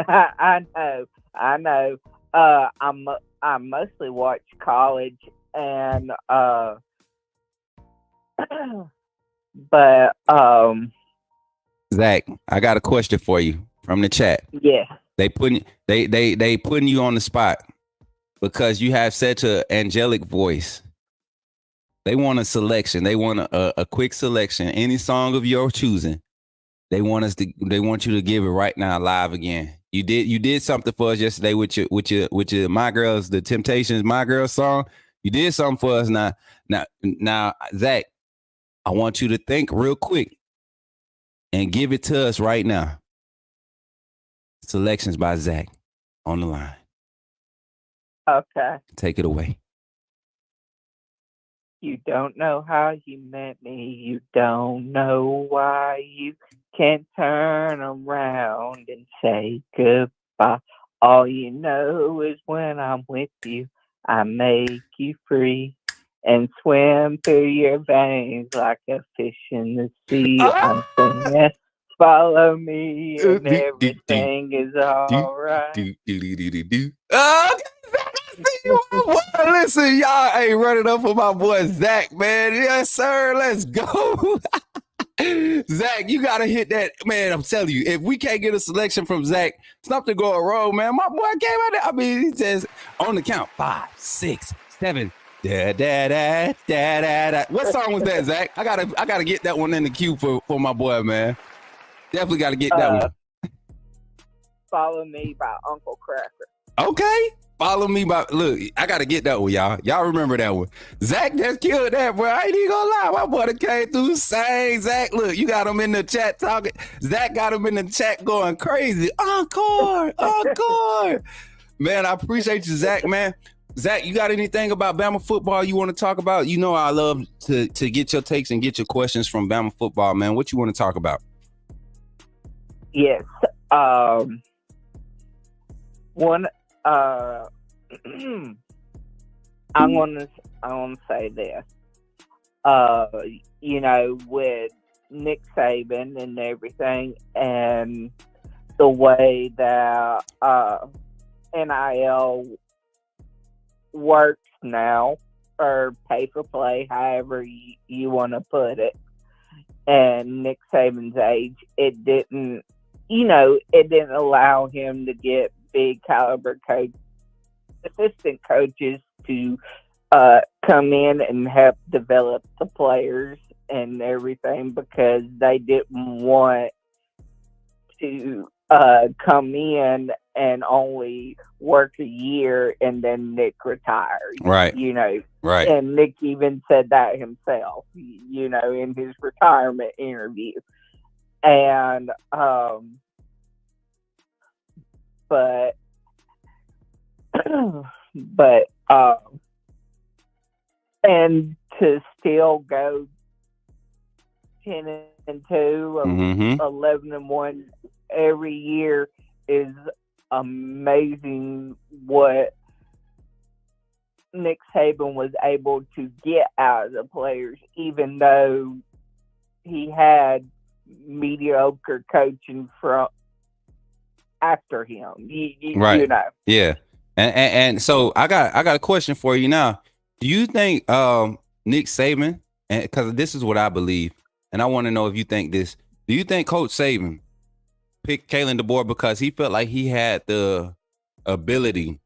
I know. I mostly watch college and but Zach, I got a question for you from the chat. yeah. They putting you on the spot because you have such an angelic voice. They want a selection. They want a quick selection. Any song of your choosing. They want you to give it right now live again. You did something for us yesterday with your My Girls, the Temptations My Girls song. You did something for us now, Zach. I want you to think real quick and give it to us right now. Selections by Zach on the line. Okay. Take it away. You don't know how you met me. You don't know why you can't turn around and say goodbye. All you know is when I'm with you, I make you free and swim through your veins like a fish in the sea. I'm singing, follow me, and everything is all right. Listen, y'all ain't running up for my boy Zach, man. Yes, sir. Let's go. Zach, you gotta hit that, man. I'm telling you, if we can't get a selection from Zach, something going wrong, man. My boy came out there. I mean, he says on the count 5, 6, 7. Da, da, da, da, da, da. What song was that, Zach? I gotta get that one in the queue for my boy, man. Definitely gotta get that one. Follow Me by Uncle Cracker. Okay. Follow Me by, look, I got to get that one, y'all. Y'all remember that one. Zach just killed that, bro. I ain't even gonna lie. My boy came through saying, Zach, look, you got him in the chat talking. Zach got him in the chat going crazy. Encore, encore. Man, I appreciate you, Zach, man. Zach, you got anything about Bama football you want to talk about? You know I love to get your takes and get your questions from Bama football, man. What you want to talk about? Yes. One I'm gonna say this. You know, with Nick Saban and everything, and the way that NIL works now, or pay for play, however you want to put it. And Nick Saban's age, it didn't allow him to get big caliber assistant coaches to come in and help develop the players and everything, because they didn't want to come in and only work a year and then Nick retired. Right. You know. Right. And Nick even said that himself, you know, in his retirement interview. And and to still go 10-2, 11-1 every year is amazing. What Nick Saban was able to get out of the players, even though he had mediocre coaching from after him. Right. You know. Yeah. And so I got a question for you now. Do you think Nick Saban, and because this is what I believe, and I want to know if you think this, do you think Coach Saban picked Kalen DeBoer because he felt like he had the ability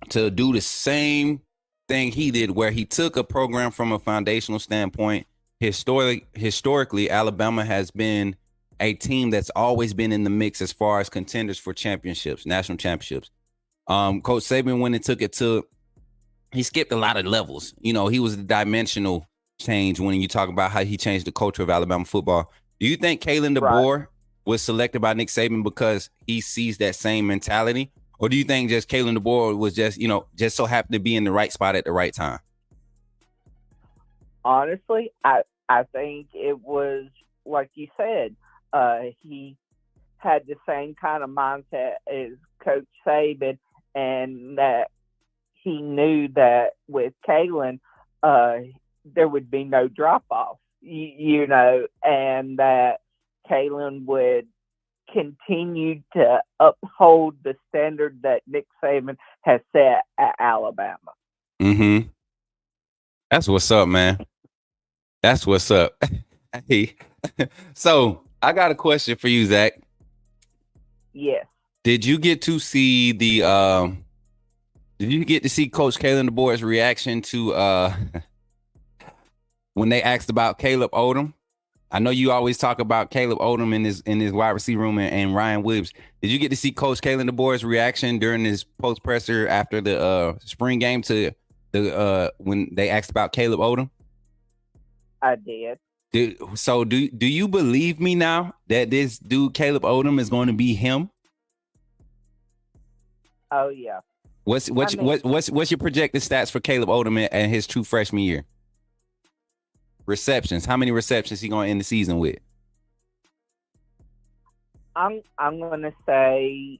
to do the same thing he did, where he took a program from a foundational standpoint? Historically, Alabama has been a team that's always been in the mix as far as contenders for championships, national championships. Coach Saban went and took it to, he skipped a lot of levels. You know, he was the dimensional change when you talk about how he changed the culture of Alabama football. Do you think Kalen DeBoer was selected by Nick Saban because he sees that same mentality? Or do you think just Kalen DeBoer was just so happened to be in the right spot at the right time? Honestly, I think it was, like you said, he had the same kind of mindset as Coach Saban, and that he knew that with Kalen, there would be no drop off, and that Kalen would continue to uphold the standard that Nick Saban has set at Alabama. Mm-hmm. That's what's up, man. That's what's up. Hey, so I got a question for you, Zach. Yes. Did you get to see Coach Kalen DeBoer's reaction to when they asked about Caleb Odom? I know you always talk about Caleb Odom in his wide receiver room and Ryan Williams. Did you get to see Coach Kalen DeBoer's reaction during his post presser after the spring game to the when they asked about Caleb Odom? I did. So do you believe me now that this dude Caleb Odom is going to be him? Oh yeah. What's your projected stats for Caleb Odom and his true freshman year? Receptions. How many receptions he going to end the season with? I'm going to say,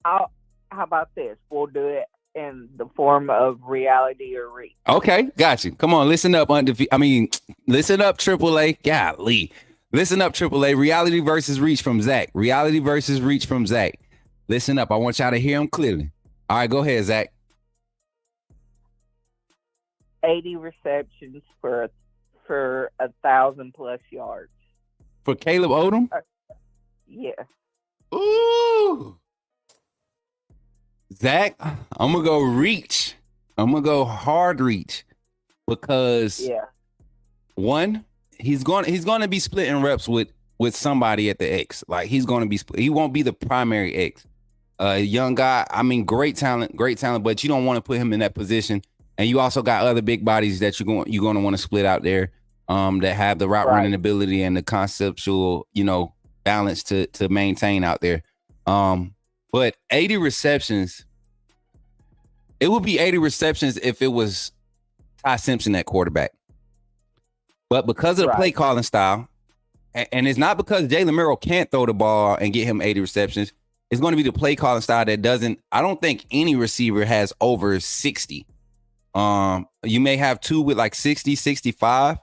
how about this? We'll do it in the form of reality or reach. Okay, got you. Come on, listen up, listen up, AAA. Golly. Listen up, AAA. Reality versus reach from Zach. Reality versus reach from Zach. Listen up. I want y'all to hear him clearly. All right, go ahead, Zach. 80 receptions for 1,000+ yards. For Caleb Odom? Yes. Ooh. Zach, I'm gonna go reach. I'm gonna go hard reach because one, he's gonna be splitting reps with somebody at the X. Like he won't be the primary X. Young guy, great talent, but you don't want to put him in that position. And you also got other big bodies that you're going to want to split out there that have the route running ability and the conceptual, balance to maintain out there. But 80 receptions, it would be 80 receptions if it was Ty Simpson at quarterback. But because of the play calling style, and it's not because Jalen Merrill can't throw the ball and get him 80 receptions, it's going to be the play calling style that I don't think any receiver has over 60. You may have two with like 60, 65,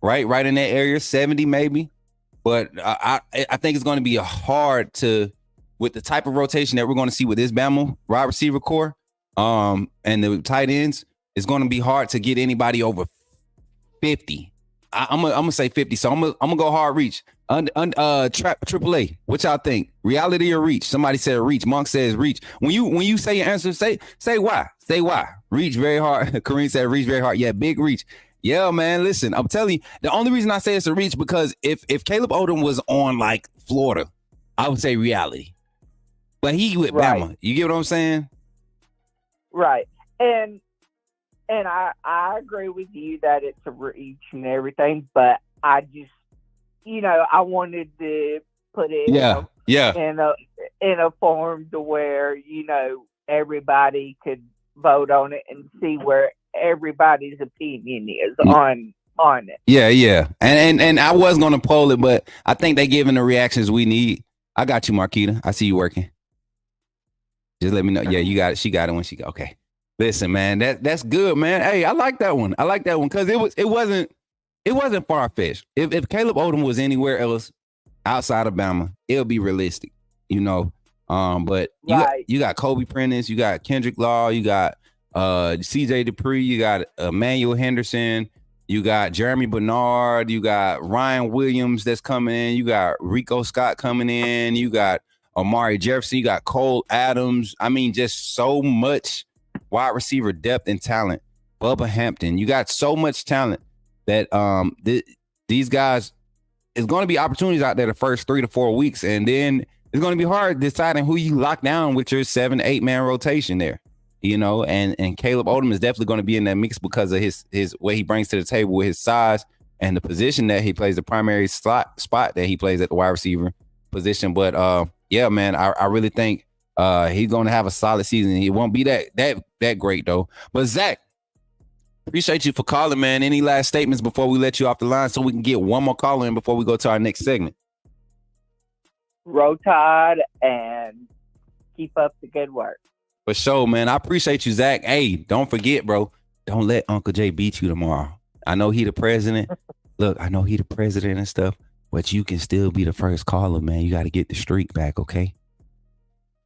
right in that area, 70 maybe. But I think it's going to be hard with the type of rotation that we're going to see with this Bama wide receiver core, and the tight ends, it's going to be hard to get anybody over 50. I'm gonna say 50. So I'm gonna go hard reach. AAA. What y'all think? Reality or reach? Somebody said reach. Monk says reach. When you say your answer, say why. Say why. Reach very hard. Kareem said reach very hard. Yeah, big reach. Yeah, man. Listen, I'm telling you, the only reason I say it's a reach because if Caleb Odom was on like Florida, I would say reality. But he with Bama. You get what I'm saying? Right. And I agree with you that it's a reach and everything, but I just, I wanted to put it in a form to where, everybody could vote on it and see where everybody's opinion is on it. Yeah. And I was going to poll it, but I think they giving the reactions we need. I got you, Marquita. I see you working. Just let me know. Yeah, you got it. She got it when she got okay. Listen, man, that's good, man. Hey, I like that one. Because it wasn't far fetched. If Caleb Odom was anywhere else outside of Bama, it'll be realistic, But you got Kobe Prentice, you got Kendrick Law, you got C.J. Dupree, you got Emmanuel Henderson, you got Jeremy Bernard, you got Ryan Williams that's coming in, you got Rico Scott coming in, you got Amari Jefferson, you got Cole Adams. Just so much wide receiver depth and talent. Bubba Hampton, you got so much talent that these guys, it's going to be opportunities out there the first 3 to 4 weeks, and then it's going to be hard deciding who you lock down with your 7-8 man rotation there, and Caleb Odom is definitely going to be in that mix because of his what he brings to the table with his size and the position that he plays, the primary spot that he plays at the wide receiver position. But yeah, man, I really think he's going to have a solid season. He won't be that great though. But Zach, appreciate you for calling, man. Any last statements before we let you off the line so we can get one more caller in before we go to our next segment? Roll Tide and keep up the good work. For sure, man. I appreciate you, Zach. Hey, don't forget, bro. Don't let Uncle Jay beat you tomorrow. I know he the president. Look, I know he the president and stuff, but you can still be the first caller, man. You got to get the streak back, okay?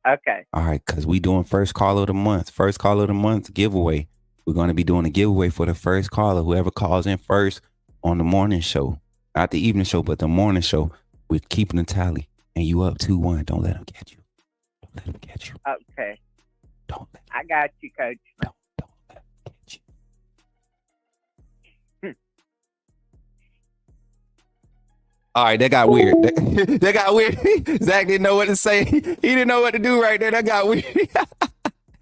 Okay. All right, because we doing first caller of the month. First caller of the month giveaway. We're going to be doing a giveaway for the first caller. Whoever calls in first on the morning show. Not the evening show, but the morning show. We're keeping the tally. And you up 2-1. Don't let them catch you. Don't let them catch you. Okay. Don't let them. I got you, Coach. Don't let them catch you. All right, that got weird. That got weird. Zach didn't know what to say. He didn't know what to do right there. That got weird.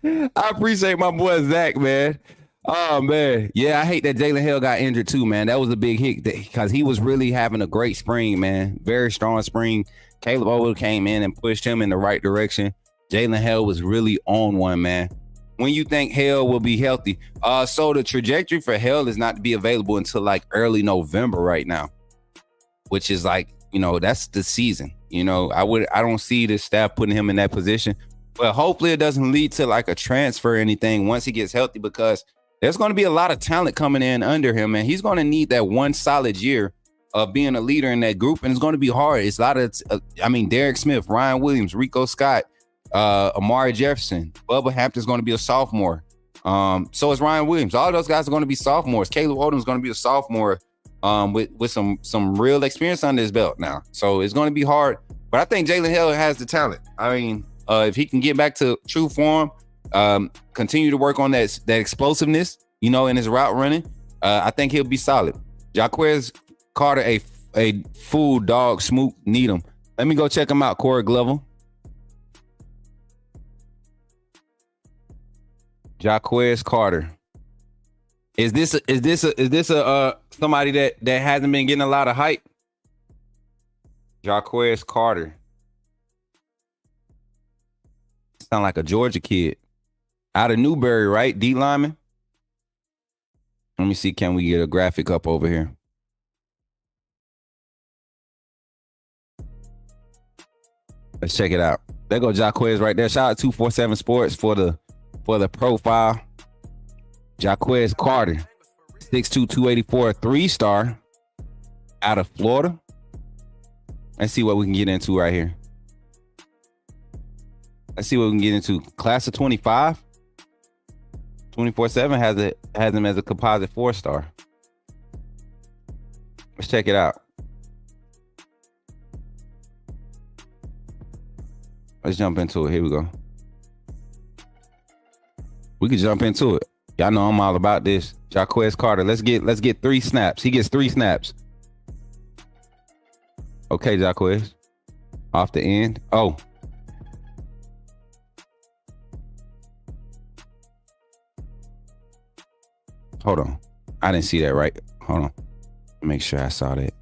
I appreciate my boy Zach, man. Oh, man. Yeah, I hate that Jalen Hill got injured too, man. That was a big hit because he was really having a great spring, man. Very strong spring. Caleb Ogle came in and pushed him in the right direction. Jalen Hill was really on one, man. When you think Hill will be healthy? So the trajectory for Hill is not to be available until like early November right now, which is like, you know, that's the season. You know, I don't see the staff putting him in that position, but hopefully it doesn't lead to like a transfer or anything once he gets healthy, because there's going to be a lot of talent coming in under him, and he's going to need that one solid year of being a leader in that group, and it's going to be hard. It's a lot of, Derek Smith, Ryan Williams, Rico Scott, Amari Jefferson, Bubba Hampton's going to be a sophomore. So is Ryan Williams. All those guys are going to be sophomores. Caleb Odom's going to be a sophomore with some real experience under his belt now. So it's going to be hard, but I think Jalen Hill has the talent. I mean, if he can get back to true form, continue to work on that explosiveness, you know, in his route running, I think he'll be solid. Jaquez Carter, a fool dog, Smook, need him. Let me go check him out, Corey Glover. Jaquez Carter. Is this a somebody that hasn't been getting a lot of hype? Jaquez Carter. Sound like a Georgia kid. Out of Newberry, right? D lineman. Let me see, can we get a graphic up over here? Let's check it out. There go Jaquez right there. Shout out 247 Sports for the profile. Jaquez Carter, 6'2", 284, 3-star out of Florida. Let's see what we can get into right here. Let's see what we can get into. Class of 25. 24/7 has him as a composite 4-star. Let's check it out. Let's jump into it. Here we go. We can jump into it. Y'all know I'm all about this. Jaquez Carter. Let's get 3 snaps. He gets 3 snaps. Okay, Jaquez. Off the end. Oh. Hold on. I didn't see that right. Hold on. Make sure I saw that.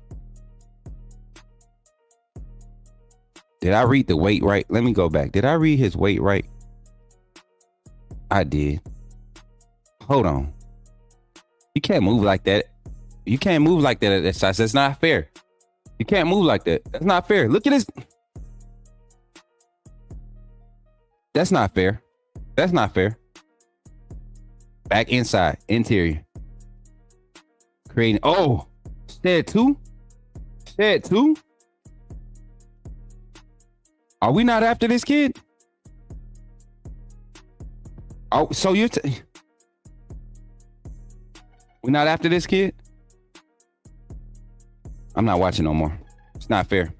Did I read the weight right? Let me go back. Did I read his weight right? I did. Hold on. You can't move like that. You can't move like that at that size. That's not fair. You can't move like that. That's not fair. Look at this. That's not fair. That's not fair. Back inside. Interior. Creating. Oh. Shed 2? Shed 2? Are we not after this kid? Oh, so you're we're not after this kid? I'm not watching no more. It's not fair.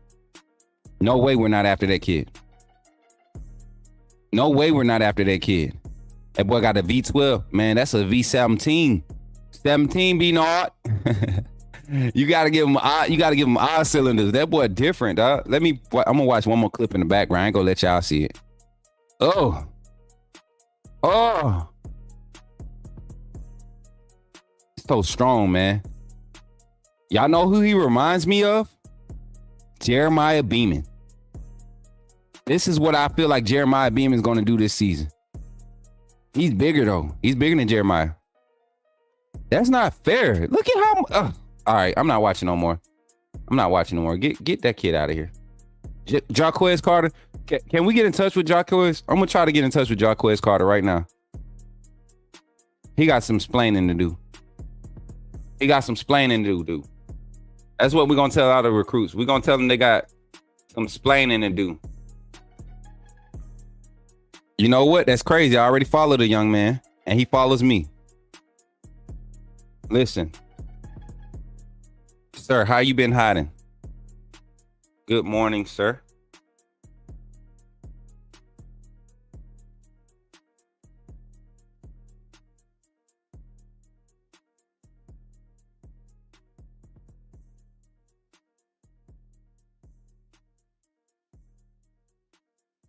No way we're not after that kid. No way we're not after that kid. That boy got a V12. Man, that's a V17. 17 be not. You gotta give him all cylinders. That boy different, dog. I'm gonna watch one more clip in the background. I ain't gonna let y'all see it. Oh. So strong, man. Y'all know who he reminds me of? Jeremiah Beeman. This is what I feel like Jeremiah Beeman is going to do this season. He's bigger, though. He's bigger than Jeremiah. That's not fair. Look at how... all right, I'm not watching no more. Get that kid out of here. Jaquez Carter, Can we get in touch with Jaquez? I'm gonna try to get in touch with Jaquez Carter right now. He got some splaining to do. That's what we're gonna tell all the recruits. We're gonna tell them they got some splaining to do. You know what? That's crazy. I already followed a young man, and he follows me. Listen, sir, how you been hiding? Good morning, sir.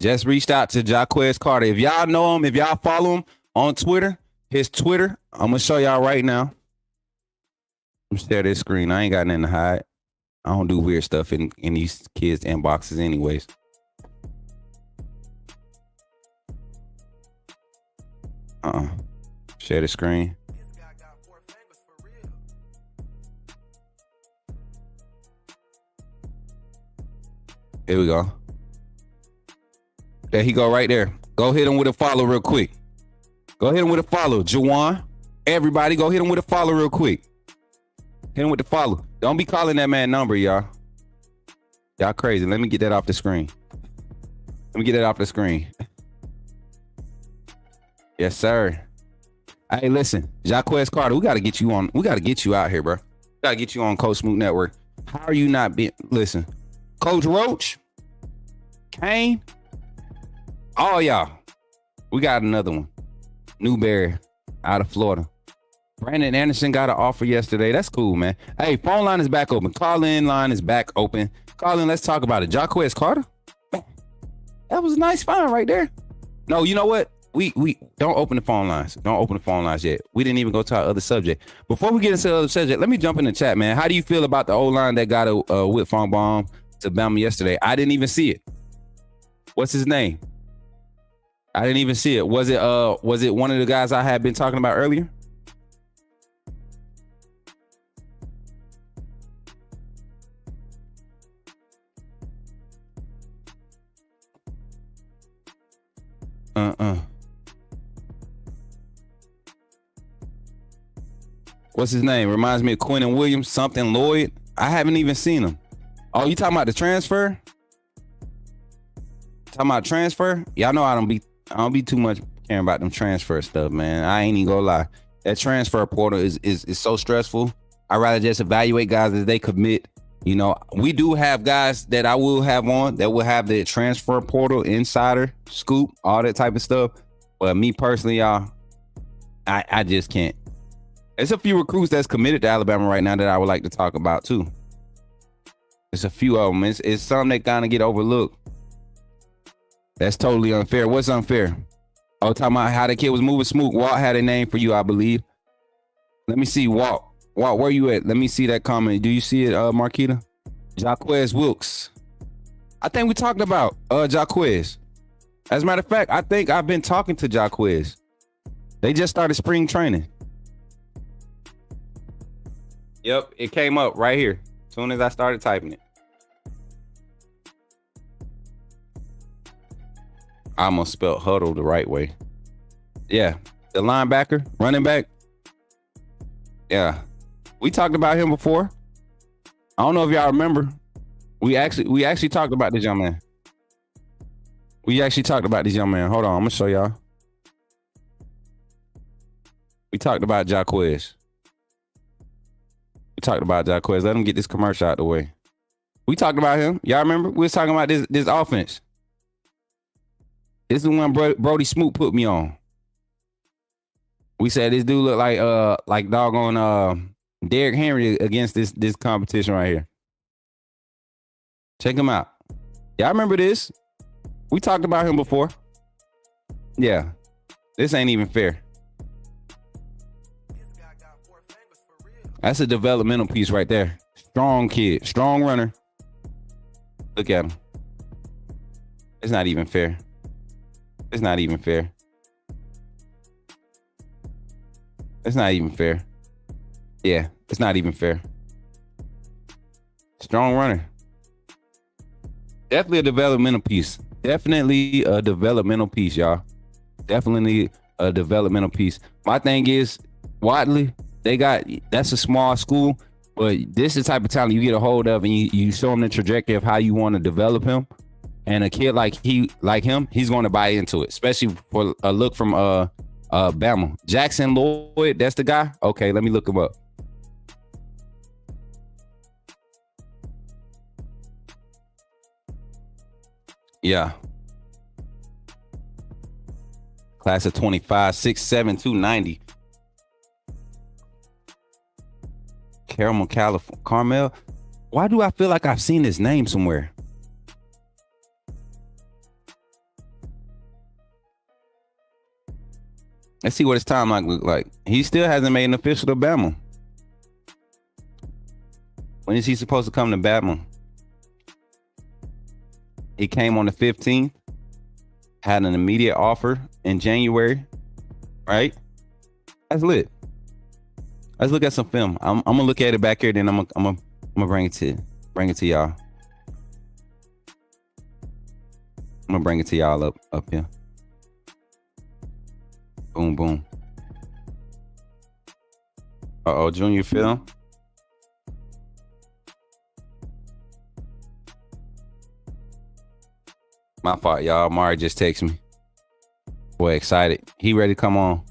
Just reached out to Jaquez Carter. If y'all know him, if y'all follow him on Twitter, his Twitter, I'm gonna show y'all right now. Let me share this screen. I ain't got nothing to hide. I don't do weird stuff in these kids' inboxes anyways. Share the screen. Here we go. There he go right there. Go hit him with a follow real quick. Go hit him with a follow. Jawan, everybody go hit him with a follow real quick. Hit him with the follow. Don't be calling that man number, y'all. Y'all crazy. Let me get that off the screen. Yes, sir. Hey, listen, Jaquez Carter, we got to get you on. We got to get you out here, bro. We got to get you on Coach Smook Network. How are you not being? Listen, Coach Roach, Kane, all y'all. We got another one. Newberry out of Florida. Brandon Anderson got an offer yesterday. That's cool, man. Hey, phone line is back open. Call-in line is back open. Call in. Let's talk about it. Jaquez Carter. That was a nice find right there. No, you know what? We don't open the phone lines. Don't open the phone lines yet. We didn't even go to our other subject. Before we get into the other subject, let me jump in the chat, man. How do you feel about the O-line that got a whip fong bomb to Bama yesterday? I didn't even see it. What's his name? I didn't even see it. Was it one of the guys I had been talking about earlier? What's his name? Reminds me of Quentin Williams, something Lloyd. I haven't even seen him. Oh, you talking about the transfer? Talking about transfer? Y'all know I don't be too much caring about them transfer stuff, man. I ain't even gonna lie. That transfer portal is so stressful. I'd rather just evaluate guys as they commit. You know, we do have guys that I will have on that will have the transfer portal insider scoop, all that type of stuff. But me personally, y'all, I just can't. There's a few recruits that's committed to Alabama right now that I would like to talk about too. There's a few of them. It's some that kind of get overlooked. That's totally unfair. What's unfair? Oh, talking about how the kid was moving Smook. Walt had a name for you, I believe. Let me see, Walt. Walt, where you at? Let me see that comment. Do you see it, Marquita? Jaquez Wilkes. I think we talked about Jaquez. As a matter of fact, I think I've been talking to Jaquez. They just started spring training. Yep, it came up right here as soon as I started typing it. I almost spelled huddle the right way. Yeah, the linebacker, running back. Yeah, we talked about him before. I don't know if y'all remember. We actually talked about this young man. Hold on, I'm gonna show y'all. We talked about Jaquez. Let him get this commercial out the way. We talked about him. Y'all remember? We was talking about this offense. This is the one Brody Smook put me on. We said this dude look like doggone Derrick Henry against this competition right here. Check him out. Y'all remember this? We talked about him before. Yeah. This ain't even fair. That's a developmental piece right there. Strong kid, strong runner. Look at him. It's not even fair. Yeah, it's not even fair. Strong runner. Definitely a developmental piece. definitely a developmental piece, y'all. Definitely a developmental piece. My thing is, Watley, that's a small school, but this is the type of talent you get a hold of, and you show him the trajectory of how you want to develop him. And a kid like him, he's going to buy into it, especially for a look from Bama. Jackson Lloyd, that's the guy. Okay, let me look him up. Yeah. Class of 25, 6'7", 290. Carmel, California. Carmel. Why do I feel like I've seen his name somewhere? Let's see what his timeline look like. He still hasn't made an official to Bama. When is he supposed to come to Bama? He came on the 15th. Had an immediate offer in January. Right? That's lit. Let's look at some film. I'm gonna look at it back here, then I'm gonna bring it to y'all. I'm gonna bring it to y'all up here. Boom, boom. Uh-oh, junior film. My fault, y'all. Amari just texted me. Boy, excited. He ready to come on.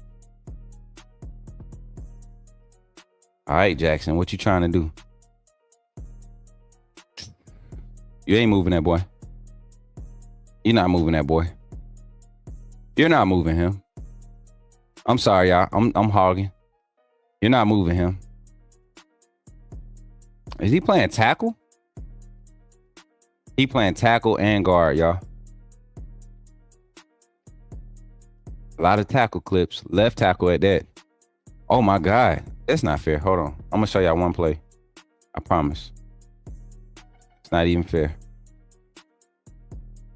All right, Jackson, what you trying to do? You ain't moving that boy. You're not moving that boy. You're not moving him. I'm sorry, y'all. I'm hogging. You're not moving him. Is he playing tackle? He playing tackle and guard, y'all. A lot of tackle clips. Left tackle at that. Oh my God. That's not fair. Hold on. I'm gonna show y'all one play. I promise. It's not even fair.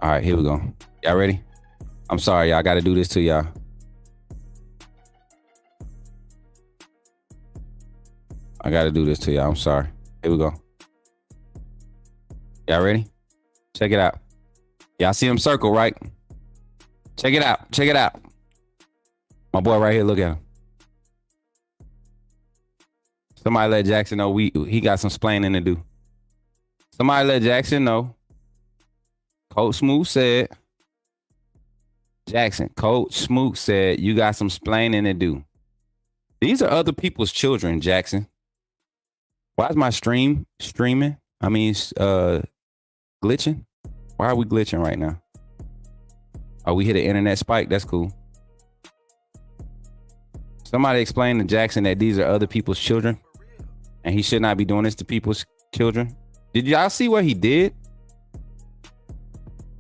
All right, here we go. Y'all ready? I'm sorry, y'all. I gotta do this to y'all. I gotta do this to y'all. I'm sorry. Here we go. Y'all ready? Check it out. Y'all see him circle, right? Check it out. Check it out. My boy right here, look at him. Somebody let Jackson know he got some splaining to do. Somebody let Jackson know. Coach Smook said, Coach Smook said, you got some splaining to do. These are other people's children, Jackson. Why is my streaming? Glitching? Why are we glitching right now? Oh, we hit an internet spike. That's cool. Somebody explain to Jackson that these are other people's children and he should not be doing this to people's children. Did y'all see what he did?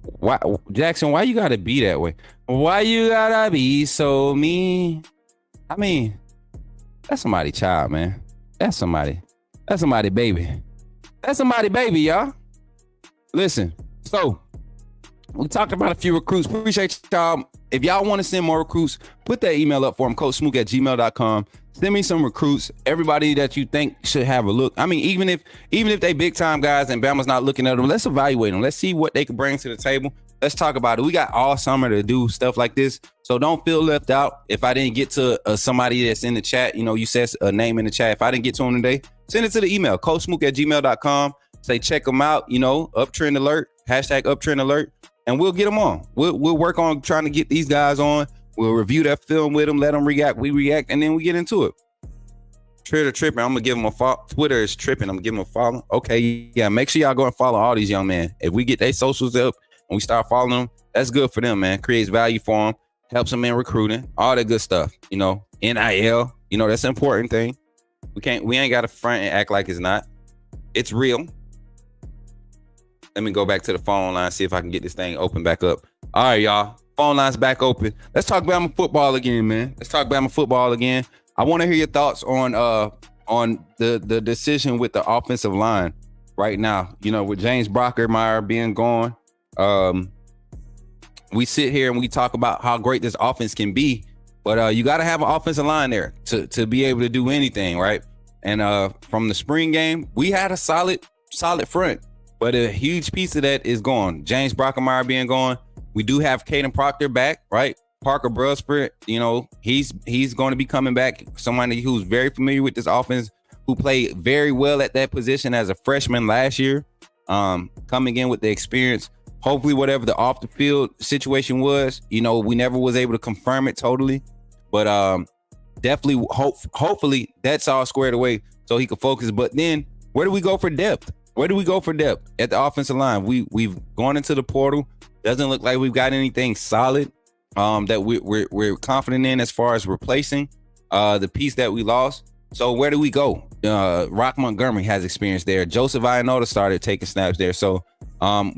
Why, Jackson, why you gotta be that way? Why you gotta be so mean? I mean, that's somebody's child, man. That's somebody baby. That's somebody baby, y'all. Listen, so we talked about a few recruits. Appreciate y'all. If y'all want to send more recruits, put that email up for them, coachsmook@gmail.com. Send me some recruits. Everybody that you think should have a look. I mean, even if they big time guys and Bama's not looking at them, let's evaluate them. Let's see what they can bring to the table. Let's talk about it. We got all summer to do stuff like this. So don't feel left out. If I didn't get to somebody that's in the chat, you said a name in the chat. If I didn't get to them today, send it to the email, coachsmook@gmail.com. Say, check them out, uptrend alert, #uptrend alert, and we'll get them on. We'll work on trying to get these guys on. We'll review that film with them, let them react, we react, and then we get into it. Twitter tripping, I'm gonna give them a follow. Twitter is tripping, I'm gonna give them a follow. Okay, yeah, make sure y'all go and follow all these young men. If we get their socials up and we start following them, that's good for them, man. Creates value for them, helps them in recruiting, all that good stuff. NIL, that's an important thing. We ain't got to front and act like it's not. It's real. Let me go back to the phone line, see if I can get this thing open back up. All right, y'all. Phone line's back open. Let's talk Bama football again, man. I want to hear your thoughts on the decision with the offensive line right now. With James Brockermeyer being gone, we sit here and we talk about how great this offense can be, but you got to have an offensive line there to be able to do anything, right? And from the spring game, we had a solid front. But a huge piece of that is gone. James Brockermeyer being gone. We do have Caden Proctor back, right? Parker Brusford, he's going to be coming back. Somebody who's very familiar with this offense, who played very well at that position as a freshman last year, coming in with the experience. Hopefully, whatever the off the field situation was, we never was able to confirm it totally, but definitely, hopefully, that's all squared away so he could focus. But then, where do we go for depth? Where do we go for depth at the offensive line? We've gone into the portal. Doesn't look like we've got anything solid that we're confident in as far as replacing the piece that we lost. So where do we go? Rock Montgomery has experience there. Joseph Ionota started taking snaps there. So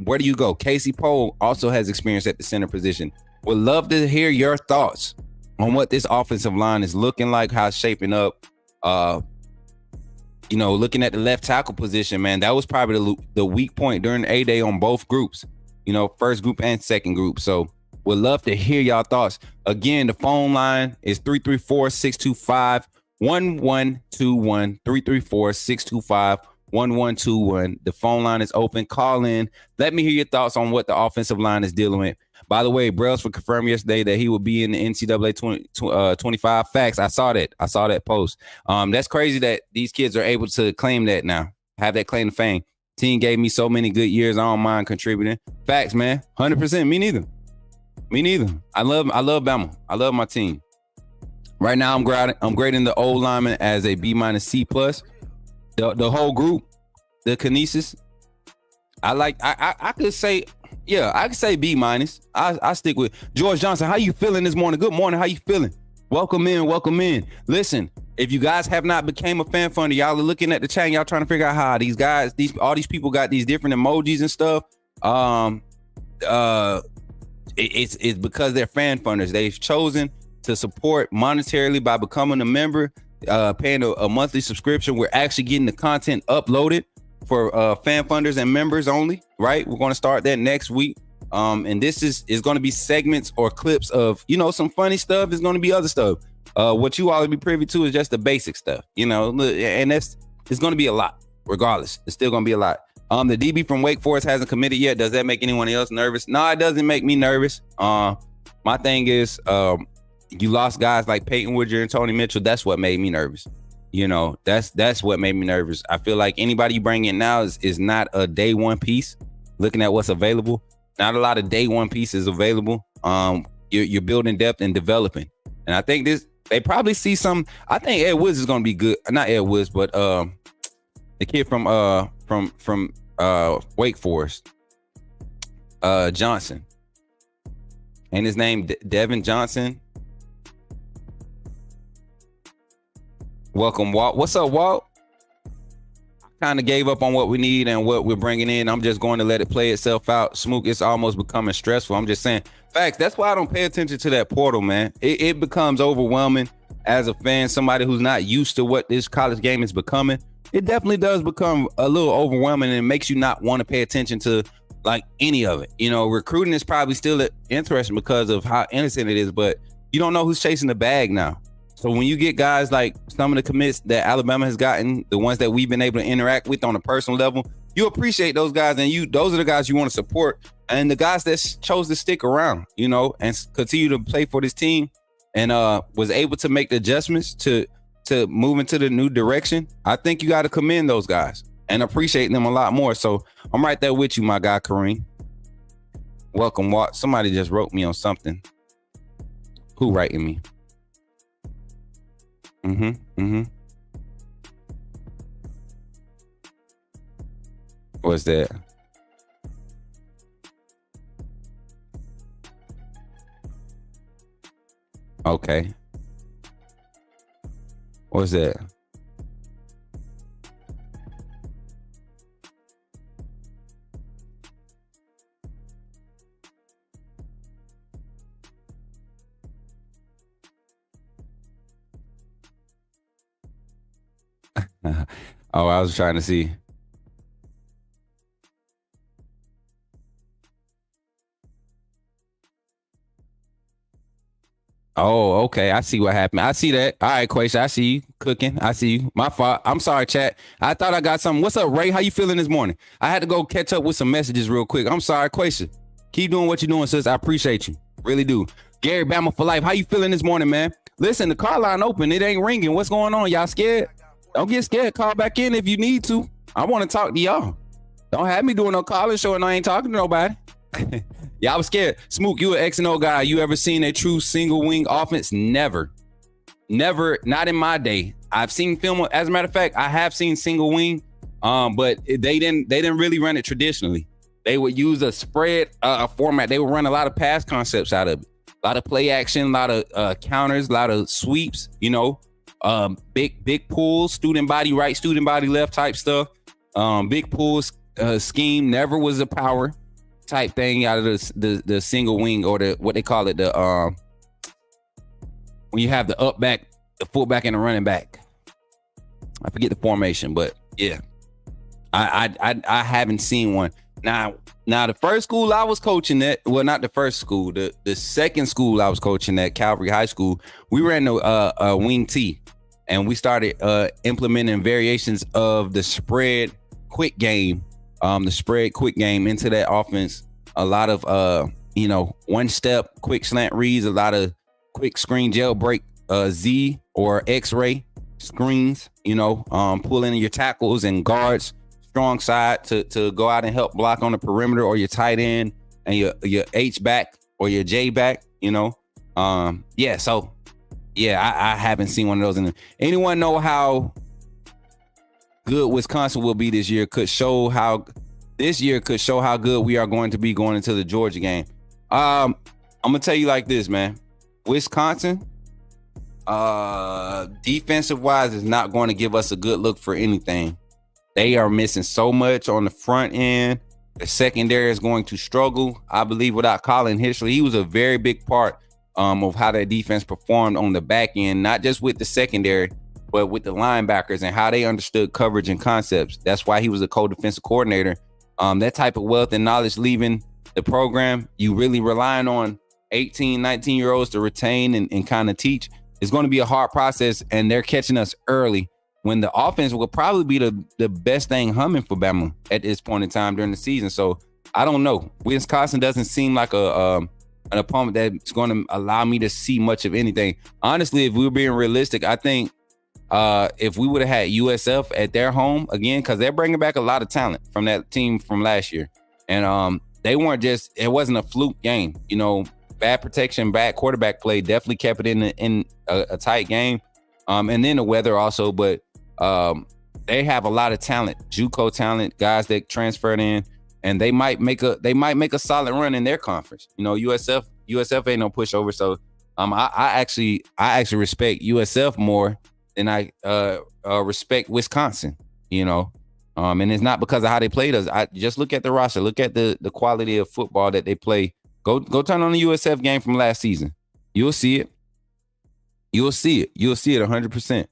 where do you go? Casey Poe also has experience at the center position. Would love to hear your thoughts on what this offensive line is looking like, how it's shaping up. Looking at the left tackle position, man, that was probably the weak point during the A-Day on both groups, first group and second group. So would love to hear y'all thoughts. Again, the phone line is 334-625-1121, 334-625-1121. The phone line is open. Call in. Let me hear your thoughts on what the offensive line is dealing with. By the way, Brailsford confirmed yesterday that he will be in the NCAA 25 facts. I saw that post. That's crazy that these kids are able to claim that now, have that claim to fame. Team gave me so many good years. I don't mind contributing. Facts, man. 100%. Me neither. I love Bama. I love my team. Right now, I'm grading the old lineman as a B- C+. The whole group, the Kinesis, I could say, I could say B-. I stick with George Johnson. How you feeling this morning? Good morning. How you feeling? Welcome in. Listen, if you guys have not became a fan funder, y'all are looking at the chat, y'all trying to figure out how all these people got these different emojis and stuff. It's because they're fan funders. They've chosen to support monetarily by becoming a member, paying a monthly subscription. We're actually getting the content uploaded for fan funders and members only, right? We're going to start that next week. And this is going to be segments or clips of, some funny stuff. There's going to be other stuff. What you all will be privy to is just the basic stuff, and it's going to be a lot. Regardless, it's still going to be a lot. The DB from Wake Forest hasn't committed yet. Does that make anyone else nervous? No, it doesn't make me nervous. My thing is, you lost guys like Peyton Woodger and Tony Mitchell. That's what made me nervous. That's what made me nervous. I feel like anybody you bring in now is not a day one piece. Looking at what's available, not a lot of day one pieces available. You're building depth and developing. And I think they probably see some. I think Ed Woods is going to be good. Not Ed Woods, but the kid from Wake Forest, Johnson, and his name Devin Johnson. Welcome, Walt. What's up, Walt? Kind of gave up on what we need and what we're bringing in. I'm just going to let it play itself out. Smook, it's almost becoming stressful. I'm just saying facts. That's why I don't pay attention to that portal, man. It becomes overwhelming as a fan, somebody who's not used to what this college game is becoming. It definitely does become a little overwhelming, and it makes you not want to pay attention to like any of it. Recruiting is probably still interesting because of how innocent it is, but you don't know who's chasing the bag now. So when you get guys like some of the commits that Alabama has gotten, the ones that we've been able to interact with on a personal level, you appreciate those guys, and those are the guys you want to support, and the guys that chose to stick around, and continue to play for this team, and was able to make the adjustments to move into the new direction. I think you got to commend those guys and appreciate them a lot more. So I'm right there with you, my guy, Kareem. Welcome, Walt. Somebody just wrote me on something. Who writing me? What's that? Okay. What's that? Oh, I was trying to see. Oh, okay. I see what happened. I see that. All right, Quaisha. I see you cooking. I see you. My fault. I'm sorry, chat. I thought I got something. What's up, Ray? How you feeling this morning? I had to go catch up with some messages real quick. I'm sorry, Quaisha. Keep doing what you're doing, sis. I appreciate you. Really do. Gary Bama for life. How you feeling this morning, man? Listen, the car line open. It ain't ringing. What's going on? Y'all scared? Don't get scared. Call back in if you need to. I want to talk to y'all. Don't have me doing no calling show and I ain't talking to nobody. Y'all was scared. Smook, you an X and O guy. You ever seen a true single wing offense? Never. Not in my day. I've seen film. As a matter of fact, I have seen single wing, but they didn't really run it traditionally. They would use a spread format. They would run a lot of pass concepts out of it. A lot of play action, a lot of counters, a lot of sweeps, big pulls, student body right, student body left type stuff. Big pulls scheme never was a power type thing out of the single wing or what they call it, when you have the up back, the fullback and the running back. I forget the formation, but yeah, I haven't seen one. Now the first school I was coaching at, well, not the first school, the second school I was coaching at, Calvary High School, we ran a wing T, and we started implementing variations of the spread quick game, into that offense. A lot of one step quick slant reads, a lot of quick screen jailbreak Z or X-ray screens, pulling your tackles and guards strong side to go out and help block on the perimeter, or your tight end and your H back or your J back, I haven't seen one of those. Anyone know how good Wisconsin will be this year could show how good we are going to be going into the Georgia game. I'm gonna tell you like this, man. Wisconsin, defensive wise, is not going to give us a good look for anything. They are missing so much on the front end. The secondary is going to struggle, I believe, without Colin Hitchley. He was a very big part of how that defense performed on the back end, not just with the secondary, but with the linebackers and how they understood coverage and concepts. That's why he was a co-defensive coordinator. That type of wealth and knowledge leaving the program, you really relying on 18, 19-year-olds to retain and kind of teach. It's going to be a hard process, and they're catching us early when the offense will probably be the best thing humming for Bama at this point in time during the season. So I don't know. Wisconsin doesn't seem like an opponent that's going to allow me to see much of anything. Honestly, if we were being realistic, I think if we would have had USF at their home again, because they're bringing back a lot of talent from that team from last year. And they weren't just, it wasn't a fluke game. Bad protection, bad quarterback play definitely kept it in a tight game. And then the weather also, but they have a lot of talent, JUCO talent, guys that transferred in, and they might make a solid run in their conference. USF ain't no pushover. So I actually respect USF more than I respect Wisconsin, and it's not because of how they played us. I just look at the roster, look at the quality of football that they play. Go turn on the USF game from last season. You'll see it. You'll see it 100%.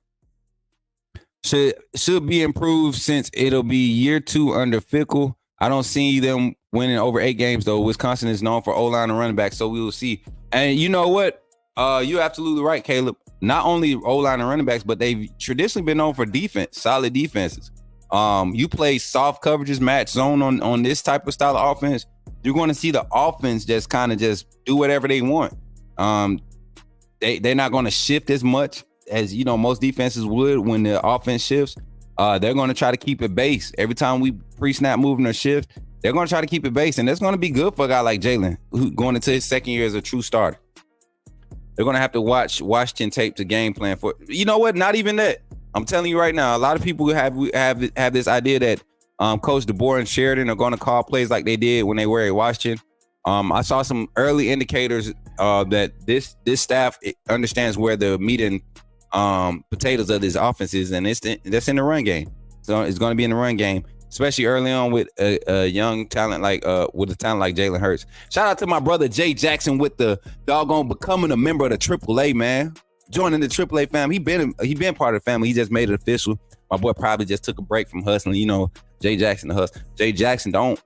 Should be improved since it'll be year 2 under Fickle. I don't see them winning over 8 games though. Wisconsin is known for O-line and running back, so we will see. And you know what? You're absolutely right, Caleb. Not only O-line and running backs, but they've traditionally been known for defense, solid defenses. You play soft coverages, match zone on this type of style of offense, you're going to see the offense just kind of just do whatever they want. They're not going to shift as much as most defenses would when the offense shifts. They're going to try to keep it base. Every time we pre-snap moving or shift, they're going to try to keep it base, and that's going to be good for a guy like Jalen, who going into his second year as a true starter. They're going to have to watch Washington tape to game plan for. You know what? Not even that. I'm telling you right now, a lot of people have this idea that Coach DeBoer and Sheridan are going to call plays like they did when they were at Washington. I saw some early indicators that this staff understands where the meat and potatoes of this offense is, and that's in the run game. So it's going to be in the run game, especially early on with a young talent like with a talent like Jalen Hurts. Shout out to my brother Jay Jackson with the doggone becoming a member of the AAA, man. Joining the AAA family. He been part of the family. He just made it official. My boy probably just took a break from hustling. Jay Jackson the hustle. Jay Jackson, don't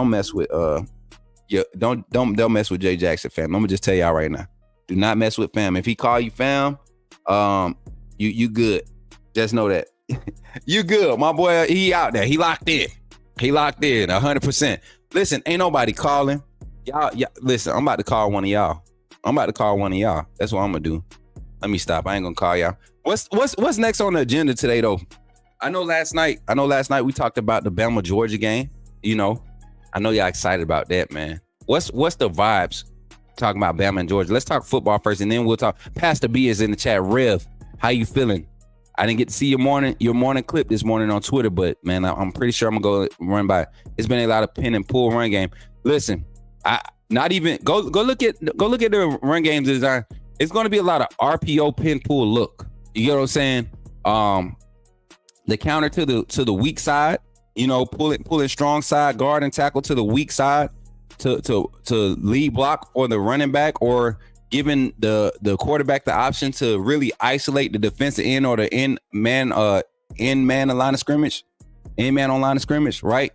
mess with don't mess with Jay Jackson, fam. I'm gonna just tell y'all right now. Do not mess with fam. If he call you fam, you good. Just know that. You good. My boy, he out there. He locked in. 100%. Listen, ain't nobody calling. Y'all, listen, I'm about to call one of y'all. That's what I'm gonna do. Let me stop. I ain't gonna call y'all. What's next on the agenda today, though? I know last night we talked about the Bama Georgia game. You know, I know y'all excited about that, man. What's the vibes talking about Bama and Georgia? Let's talk football first, and then we'll talk. Pastor B is in the chat. Rev, how you feeling? I didn't get to see your morning clip this morning on Twitter, but man, I'm pretty sure I'm gonna go run by. It's been a lot of pin and pull run game. Listen, not even go look at the run game design. It's going to be a lot of RPO pin pull look. You get what I'm saying? The counter to the weak side, you know, pulling strong side guard and tackle to the weak side to lead block for the running back, or giving the quarterback the option to really isolate the defensive end or the end man on line of scrimmage, right?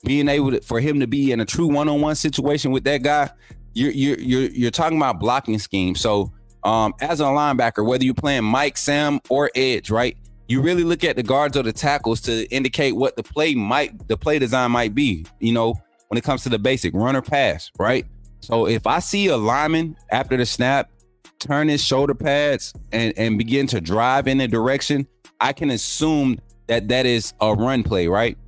Being able for him to be in a true one-on-one situation with that guy, you're talking about blocking scheme. So as a linebacker, whether you're playing Mike, Sam, or edge, right? You really look at the guards or the tackles to indicate what the play design might be, you know, when it comes to the basic run or pass, right? So if I see a lineman after the snap turn his shoulder pads and begin to drive in a direction, I can assume that is a run play, right?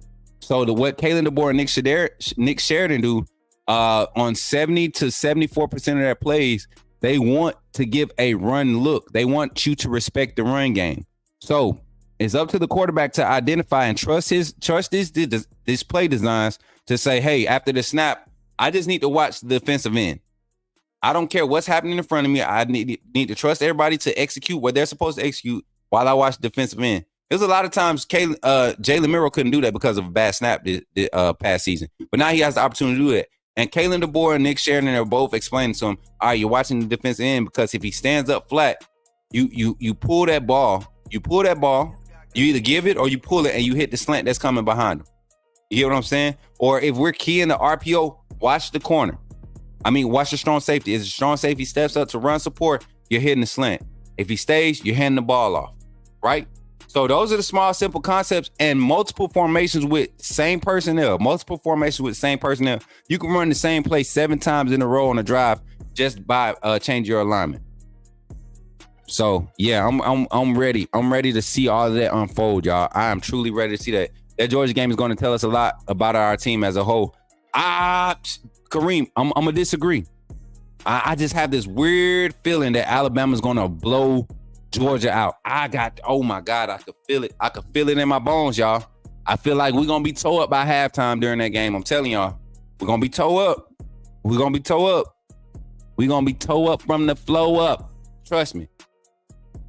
So what Kalen DeBoer and Nick Sheridan do on 70 to 74% of their plays, they want to give a run look. They want you to respect the run game. So it's up to the quarterback to identify and trust his play designs to say, hey, after the snap, I just need to watch the defensive end. I don't care what's happening in front of me. I need to trust everybody to execute what they're supposed to execute while I watch the defensive end. There's a lot of times Jalen Miro couldn't do that because of a bad snap past season. But now he has the opportunity to do it. And Kalen DeBoer and Nick Sheridan are both explaining to him, all right, you're watching the defensive end because if he stands up flat, you pull that ball. You pull that ball. You either give it or you pull it and you hit the slant that's coming behind him. You get what I'm saying? Or if we're keying the RPO, watch the corner. Watch the strong safety. If the strong safety steps up to run support, you're hitting the slant. If he stays, you're handing the ball off, right? So those are the small, simple concepts, and multiple formations with same personnel. You can run the same play 7 times in a row on a drive just by change your alignment. So yeah, I'm ready. I'm ready to see all of that unfold, y'all. I am truly ready to see that. That Georgia game is going to tell us a lot about our team as a whole. Kareem, I'm gonna disagree. I just have this weird feeling that Alabama's gonna blow Georgia out. Oh my God, I could feel it. I could feel it in my bones, y'all. I feel like we're gonna be toe up by halftime during that game. I'm telling y'all, we're gonna be toe up. We're gonna be toe up. We're gonna be toe up from the flow up. Trust me.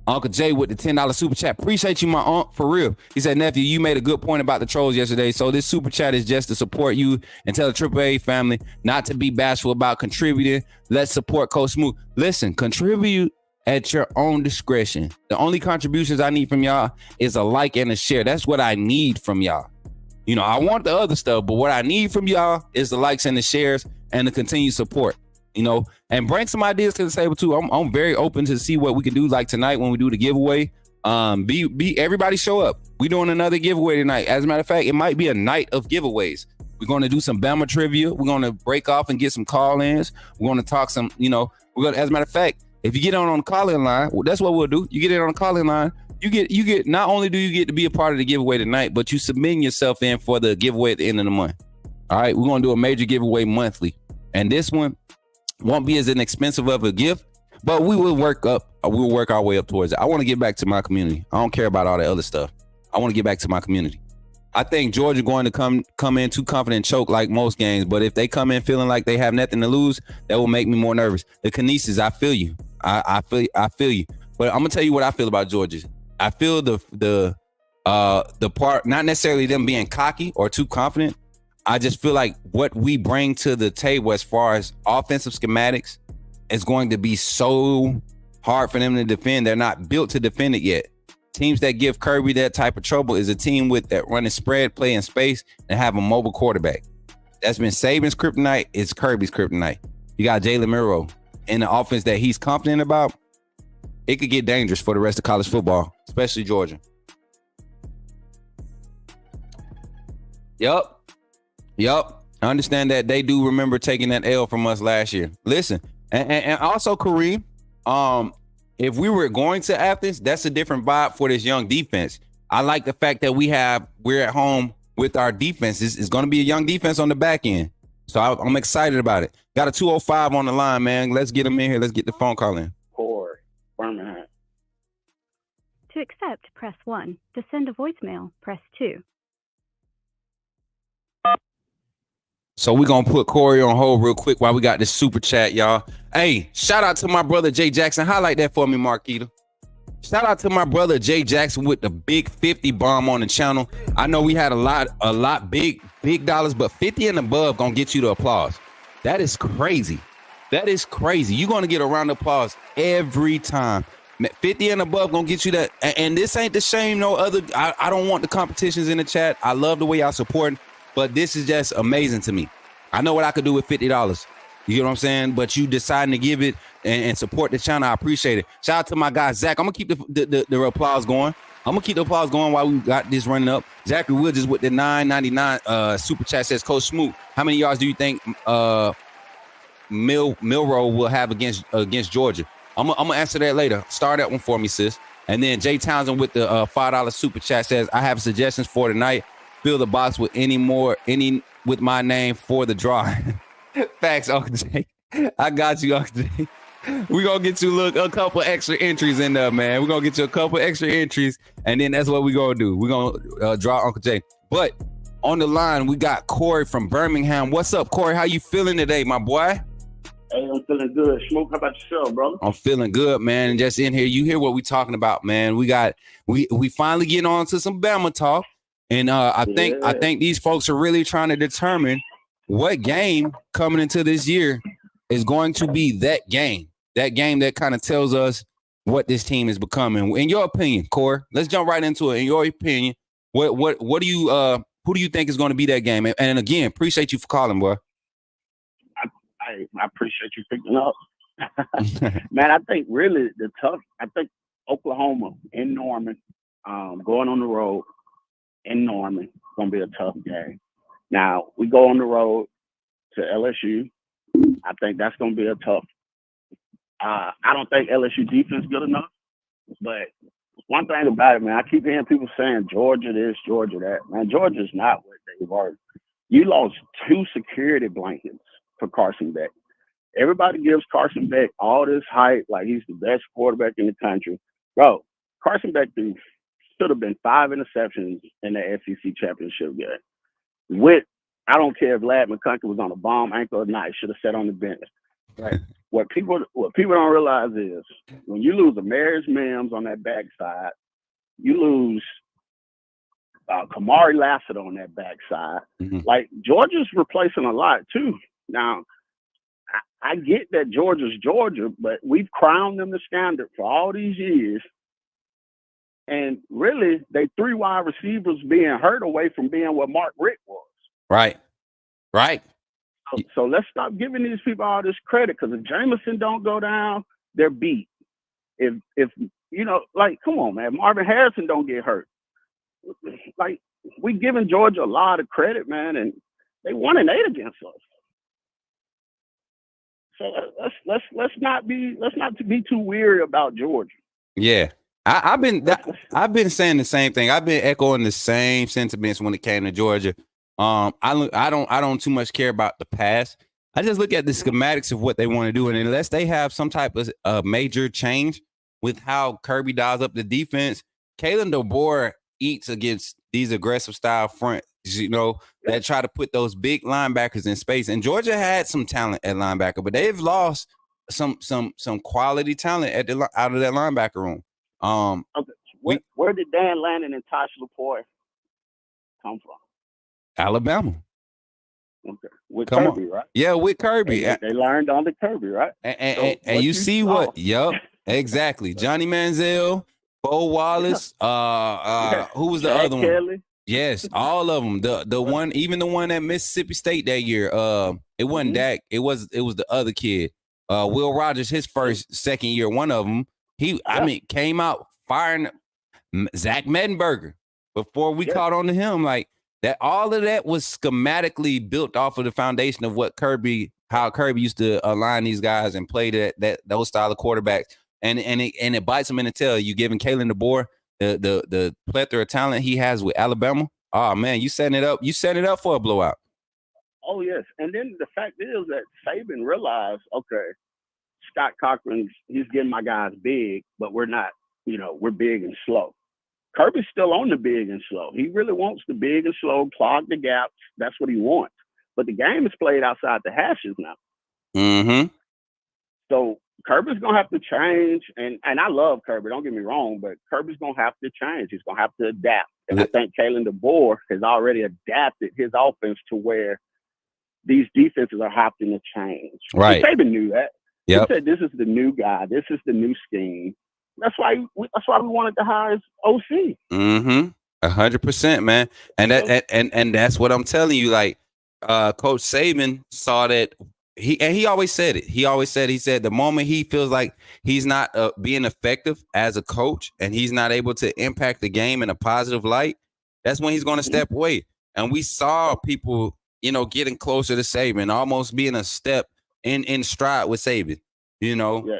Uncle Jay with the $10 super chat. Appreciate you, my aunt, for real. He said, nephew, you made a good point about the trolls yesterday. So this super chat is just to support you and tell the AAA family not to be bashful about contributing. Let's support Coach Smook. Listen, contribute at your own discretion. The only contributions I need from y'all is a like and a share. That's what I need from y'all. You know, I want the other stuff, but what I need from y'all is the likes and the shares and the continued support. You know, and bring some ideas to the table too. I'm very open to see what we can do, like tonight when we do the giveaway. Everybody show up. We're doing another giveaway tonight. As a matter of fact, it might be a night of giveaways. We're going to do some Bama trivia. We're going to break off and get some call-ins. We're going to talk some, as a matter of fact, if you get on the call-in line, that's what we'll do. You get it on the call-in line. You get, not only do you get to be a part of the giveaway tonight, but you submitting yourself in for the giveaway at the end of the month. All right. We're going to do a major giveaway monthly. And this one won't be as inexpensive of a gift, but we will work our way up towards it. I want to get back to my community. I don't care about all the other stuff. I want to get back to my community. I think Georgia going to come in too confident and choke like most games, but if they come in feeling like they have nothing to lose, that will make me more nervous. The Kinesis, I feel you. I feel you. But I'm gonna tell you what I feel about Georgia. I feel the part, not necessarily them being cocky or too confident. I just feel like what we bring to the table as far as offensive schematics is going to be so hard for them to defend. They're not built to defend it yet. Teams that give Kirby that type of trouble is a team with that running spread, play in space, and have a mobile quarterback. That's been Saban's kryptonite. It's Kirby's kryptonite. You got Jalen Miro in the offense that he's confident about. It could get dangerous for the rest of college football, especially Georgia. Yup. I understand that they do remember taking that L from us last year. Listen, and also Kareem, if we were going to Athens, that's a different vibe for this young defense. I like the fact that we're at home with our defense. It's going to be a young defense on the back end. So I'm excited about it. Got a 205 on the line, man. Let's get him in here. Let's get the phone call in. Or Birmingham. To accept, press 1. To send a voicemail, press 2. So we're going to put Corey on hold real quick while we got this super chat, y'all. Hey, shout out to my brother, Jay Jackson. Highlight that for me, Marquita. Shout out to my brother, Jay Jackson, with the big 50 bomb on the channel. I know we had a lot big dollars, but 50 and above going to get you the applause. That is crazy. That is crazy. You're going to get a round of applause every time. 50 and above going to get you that. And this ain't the shame, no other. I don't want the competitions in the chat. I love the way y'all support, but this is just amazing to me. I know what I could do with $50. You know what I'm saying? But you deciding to give it and support the channel, I appreciate it. Shout out to my guy, Zach. I'm going to keep the applause going. I'm going to keep the applause going while we got this running up. Zachary Woods is with the $9.99 super chat, says, Coach Smook, how many yards do you think Milroe will have against Georgia? I'm going to answer that later. Start that one for me, sis. And then Jay Townsend with the $5 super chat says, I have suggestions for tonight. Fill the box with any with my name for the draw. Facts, Uncle Jay. I got you, Uncle Jay. We're going to get you a couple extra entries in there, man. We're going to get you a couple extra entries, and then that's what we're going to do. We're going to draw Uncle Jay. But on the line, we got Corey from Birmingham. What's up, Corey? How you feeling today, my boy? Hey, I'm feeling good. Smoke, how about yourself, brother? I'm feeling good, man. And just in here, you hear what we talking about, man. We finally get on to some Bama talk. And I think these folks are really trying to determine what game coming into this year is going to be that game that kind of tells us what this team is becoming. In your opinion, Corey, let's jump right into it. In your opinion, what do you who do you think is going to be that game? And again, appreciate you for calling, boy. I appreciate you picking up. Man, I think really I think Oklahoma in Norman, going on the road in Norman, going to be a tough game. Now, we go on the road to LSU. I think that's going to be a tough. I don't think LSU defense good enough. But one thing about it, man, I keep hearing people saying Georgia this, Georgia that. Man, Georgia's not what they were. You lost 2 security blankets for Carson Beck. Everybody gives Carson Beck all this hype, like he's the best quarterback in the country. Bro, Carson Beck should have been 5 interceptions in the SEC championship game. I don't care if Lad McConkey was on a bomb ankle or not, he should have sat on the bench. Right. What people don't realize is when you lose Amaris Mims on that backside, you lose Kamari Lassiter on that backside. Mm-hmm. Like Georgia's replacing a lot too. Now, I get that Georgia's Georgia, but we've crowned them the standard for all these years. And really, they 3 wide receivers being hurt away from being what Mark Richt was. Right. So let's stop giving these people all this credit, because if Jameson don't go down, they're beat. If you know, like, come on, man, Marvin Harrison don't get hurt. Like, we giving Georgia a lot of credit, man, and they 1-8 against us. So let's not be too weary about Georgia. Yeah. I've been saying the same thing. I've been echoing the same sentiments when it came to Georgia. I don't too much care about the past. I just look at the schematics of what they want to do, and unless they have some type of major change with how Kirby dials up the defense, Kalen DeBoer eats against these aggressive style fronts, you know, that try to put those big linebackers in space. And Georgia had some talent at linebacker, but they've lost some quality talent out of that linebacker room. Okay. Where did Dan Lannon and Tosh Lapointe come from? Alabama. Okay. With Kirby, right? Yeah, with Kirby. They learned on the Kirby, right? And you see what? Yep, exactly. Johnny Manziel, Bo Wallace. Who was the other one? Yes, all of them. The one, even the one at Mississippi State that year. It wasn't Dak. It was the other kid. Will Rogers, his second year. One of them. Came out firing Zach Mettenberger before we caught on to him. Like, That all of that was schematically built off of the foundation of what how Kirby used to align these guys and play those style of quarterbacks. And it bites him in the tail. You giving Kalen DeBoer the plethora of talent he has with Alabama. Oh man, you setting it up. You setting it up for a blowout. Oh yes, and then the fact is that Saban realized, okay, Scott Cochran's he's getting my guys big, but we're not. We're big and slow. Kirby's still on the big and slow. He really wants the big and slow, clog the gaps. That's what he wants. But the game is played outside the hashes now. Mm-hmm. So Kirby's gonna have to change, and I love Kirby. Don't get me wrong, but Kirby's gonna have to change. He's gonna have to adapt. And I think Kalen DeBoer has already adapted his offense to where these defenses are having to change. Right. Saban knew that. Yep. He said, "This is the new guy. This is the new scheme." That's why we wanted to hire his OC. 100%, man. And and that's what I'm telling you. Like, Coach Saban saw that. He always said it. He said the moment he feels like he's not being effective as a coach and he's not able to impact the game in a positive light, that's when he's going to step away. And we saw people, getting closer to Saban, almost being a step in stride with Saban.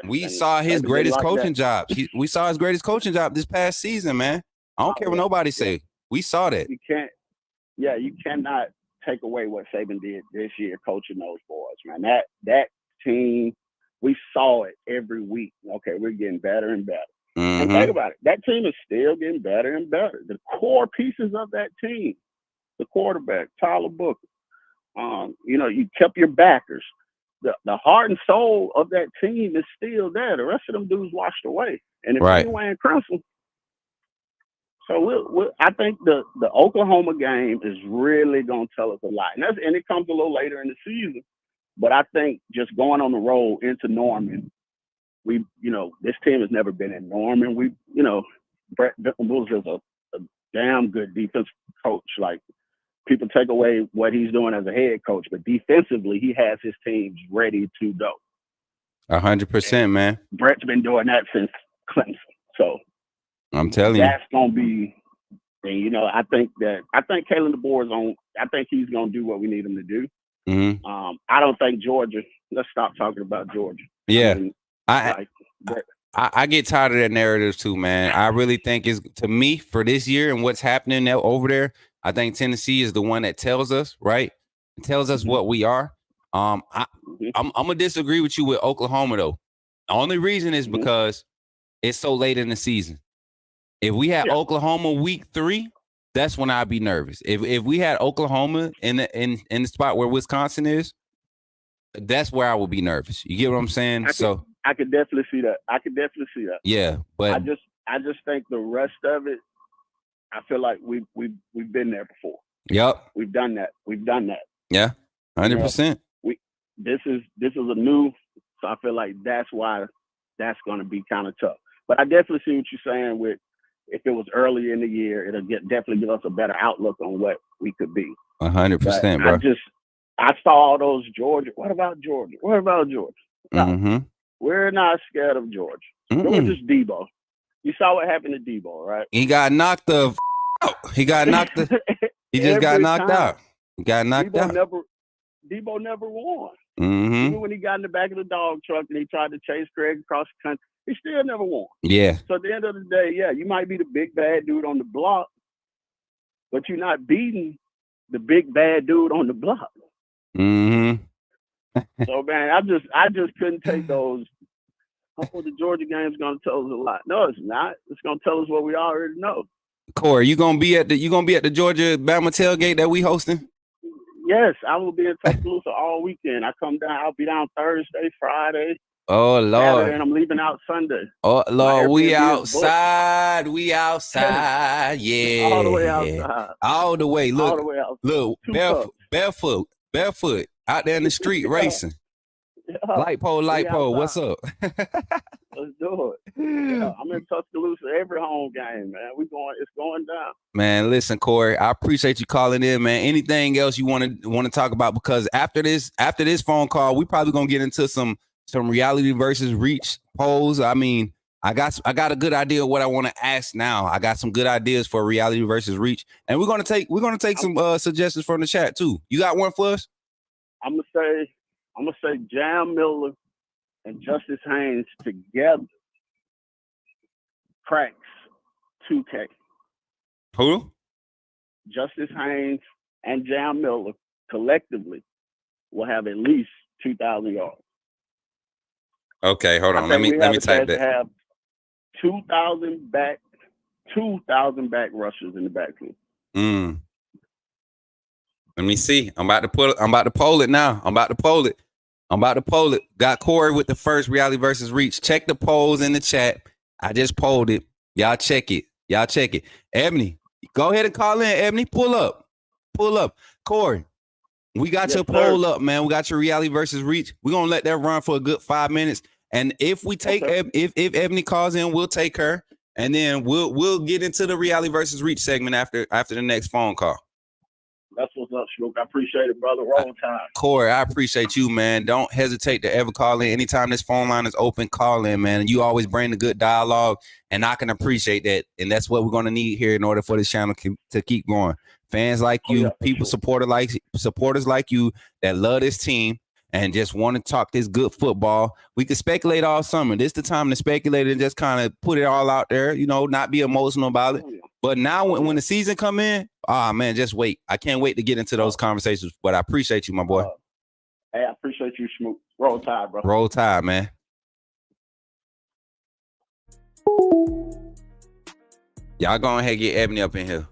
We saw his greatest coaching job. We saw his greatest coaching job this past season, man. I don't care what nobody say. We saw that. You cannot take away what Saban did this year coaching those boys, man. That team, we saw it every week. Okay, we're getting better and better. And think about it. That team is still getting better and better. The core pieces of that team, the quarterback, Tyler Booker, you kept your backers. The heart and soul of that team is still there. The rest of them dudes washed away. And if you ain't Crimson, so I think the Oklahoma game is really going to tell us a lot. And it comes a little later in the season. But I think just going on the road into Norman, this team has never been in Norman. Brett Venables is a damn good defensive coach. Like, people take away what he's doing as a head coach, but defensively, he has his teams ready to go. 100%, man. Brett's been doing that since Clemson. So I'm telling that's going to be, and I think Kalen DeBoer is on. I think he's going to do what we need him to do. I don't think Georgia. Let's stop talking about Georgia. Yeah, I get tired of that narrative too, man. I really think to me for this year and what's happening over there. I think Tennessee is the one that tells us, right? It tells us what we are. I'm gonna disagree with you with Oklahoma though. The only reason is because it's so late in the season. If we had Oklahoma week 3, that's when I'd be nervous. If we had Oklahoma in the spot where Wisconsin is, that's where I would be nervous. You get what I'm saying? I could definitely see that. Yeah, but I just think the rest of it, I feel like we've been there before. Yep. We've done that. Yeah. 100%. This is a new, so I feel like that's why that's going to be kind of tough. But I definitely see what you're saying with if it was early in the year, it'll definitely give us a better outlook on what we could be. 100%, bro. I saw all those Georgia. What about Georgia? No, we're not scared of Georgia. Georgia's Debo. You saw what happened to Debo, right? He got knocked out. He just got knocked out. He got knocked out. Debo never won. Mm-hmm. Even when he got in the back of the dog truck and he tried to chase Craig across the country, he still never won. Yeah. So at the end of the day, yeah, you might be the big bad dude on the block, but you're not beating the big bad dude on the block. Mm-hmm. So man, I just couldn't take those. I thought the Georgia game is going to tell us a lot. No, it's not. It's going to tell us what we already know. Corey, you gonna be at the Georgia Bama tailgate that we hosting? Yes, I will be in Tuscaloosa all weekend. I come down. I'll be down Thursday, Friday. Oh Lord! Saturday, and I'm leaving out Sunday. Oh Lord, we outside. We outside. Yeah, all the way outside. All the way. Look, all the way outside. Look, barefoot, out there in the street racing. Yeah. Light pole. What's up? Let's do it. Yeah, I'm in Tuscaloosa every home game, man. It's going down. Man, listen, Corey, I appreciate you calling in, man. Anything else you want to talk about? Because after this phone call, we probably gonna get into some reality versus reach polls. I mean, I got a good idea of what I want to ask now. I got some good ideas for reality versus reach, and we're gonna take some suggestions from the chat too. You got one for us? I'm gonna say Jam Miller and Justice Haynes together cracks 2K. Who? Justice Haynes and Jam Miller collectively will have at least 2,000 yards. Okay, hold on. Let me type that. Have 2,000 back rushers in the backfield. Let me see. I'm about to poll it now. I'm about to poll it. Got Corey with the first reality versus reach. Check the polls in the chat. I just polled it. Y'all check it. Ebony, go ahead and call in. Ebony, pull up. Corey, we got your poll up, man. We got your reality versus reach. We're gonna let that run for a good 5 minutes. And if we take if Ebony calls in, we'll take her, and then we'll get into the reality versus reach segment after the next phone call. That's what's up, Smook. I appreciate it, brother. Roll time. Corey, I appreciate you, man. Don't hesitate to ever call in. Anytime this phone line is open, call in, man. And you always bring the good dialogue, and I can appreciate that. And that's what we're going to need here in order for this channel to keep going. Fans like you, people, supporters like you that love this team and just want to talk this good football. We can speculate all summer. This is the time to speculate and just kind of put it all out there, not be emotional about it. But now when the season come in, man, just wait. I can't wait to get into those conversations. But I appreciate you, my boy. Hey, I appreciate you, Smook. Roll Tide, bro. Roll Tide, man. Y'all go ahead and get Ebony up in here.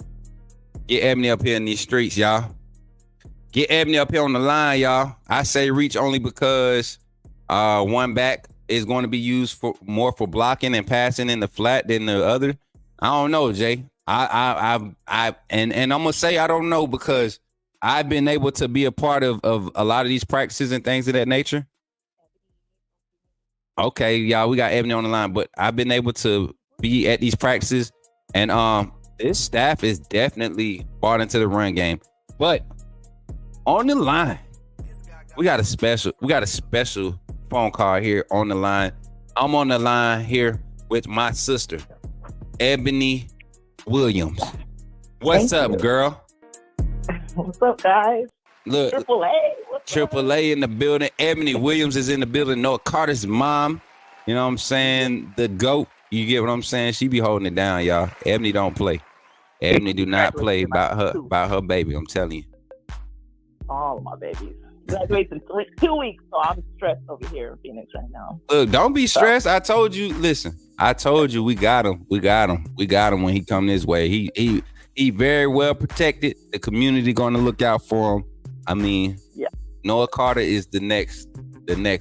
Get Ebony up here in these streets, y'all. Get Ebony up here on the line, y'all. I say reach only because one back is going to be used more for blocking and passing in the flat than the other. I don't know, Jay. And I'm gonna say I don't know because I've been able to be a part of a lot of these practices and things of that nature. Okay, y'all, we got Ebony on the line, but I've been able to be at these practices, and this staff is definitely bought into the run game. But on the line, we got a special phone call here on the line. I'm on the line here with my sister, Ebony Williams. What's up, girl? What's up, guys? Look, AAA in the building. Ebony Williams is in the building. Noah Carter's mom. You know what I'm saying? The GOAT. You get what I'm saying? She be holding it down, y'all. Ebony don't play. Ebony do not play about her baby. I'm telling you. All of my babies. Graduates in 2 weeks, so I'm stressed over here in Phoenix right now. Look, don't be stressed. I told you. Listen, I told you we got him. We got him when he come this way. He very well protected. The community going to look out for him. I mean, yeah. Noah Carter is the next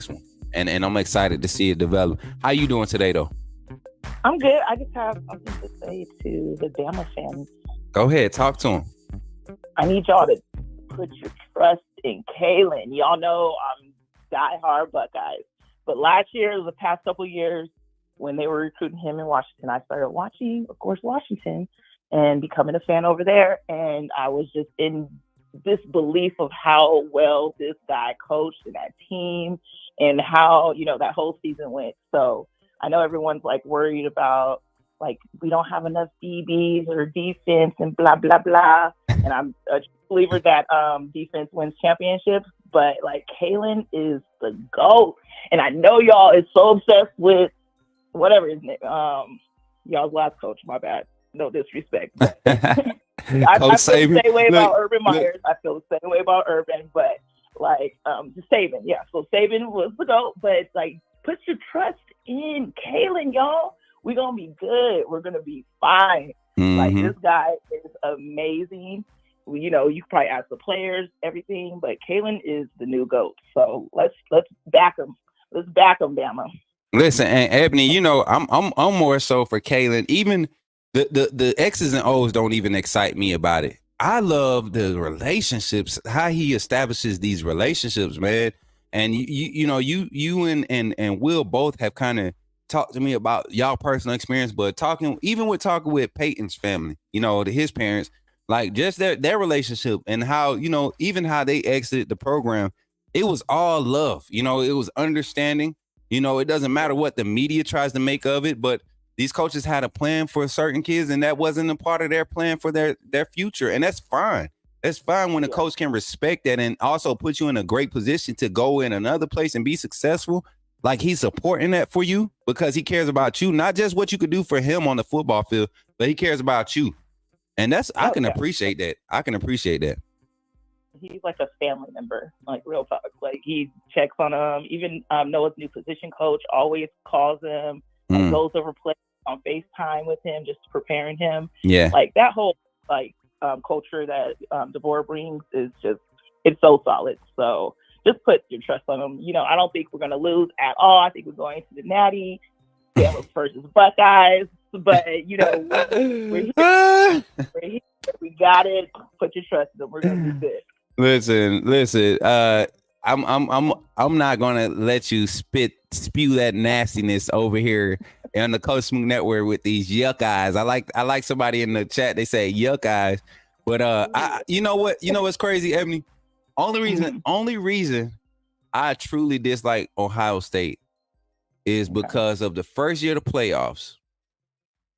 one, and I'm excited to see it develop. How you doing today, though? I'm good. I just have something to say to the Bama fans. Go ahead, talk to him. I need y'all to put your trust in Kalen. Y'all know I'm diehard Buckeyes, but last year, the past couple of years, when they were recruiting him in Washington, I started watching, of course, Washington, and becoming a fan over there. And I was just in disbelief of how well this guy coached and that team, and how that whole season went. So I know everyone's worried about we don't have enough DBs or defense and blah blah blah. And I'm a believer that defense wins championships, but Kalen is the GOAT. And I know y'all is so obsessed with whatever his name, y'all's last coach. My bad, no disrespect. I feel the same way about Urban Myers. I feel the same way about Urban, but Saban, yeah. So Saban was the GOAT, but put your trust in Kalen, y'all. We're gonna be good. We're gonna be fine. Mm-hmm. This guy is amazing. You can probably ask the players everything, but Kalen is the new GOAT. So let's back him. Let's back him, Bama. Listen, and Ebony, I'm more so for Kalen. Even the X's and O's don't even excite me about it. I love the relationships, how he establishes these relationships, man. And you and Will both have kind of talked to me about y'all personal experience, but talking with Peyton's family, his parents, just their relationship and how, even how they exited the program, it was all love. It was understanding. It doesn't matter what the media tries to make of it, but these coaches had a plan for certain kids, and that wasn't a part of their plan for their future, and that's fine. That's fine when a coach can respect that and also put you in a great position to go in another place and be successful. Like, he's supporting that for you because he cares about you, not just what you could do for him on the football field, but he cares about you. And I can appreciate that. I can appreciate that. He's like a family member, like real talk. Like, he checks on him. Even Noah's new position coach always calls him and goes over plays on FaceTime with him, just preparing him. Yeah. Like, that whole culture that DeVore brings is it's so solid. So just put your trust on him. I don't think we're going to lose at all. I think we're going to the Natty. Bama versus Buckeyes. But, we're here. We got it. Put your trust in them. We're going to do good. Listen. I'm not gonna let you spew that nastiness over here on the Coach Smook Network with these yuck eyes. I like somebody in the chat. They say yuck eyes, but you know what's crazy, Ebony? Only reason I truly dislike Ohio State is because of the first year of the playoffs,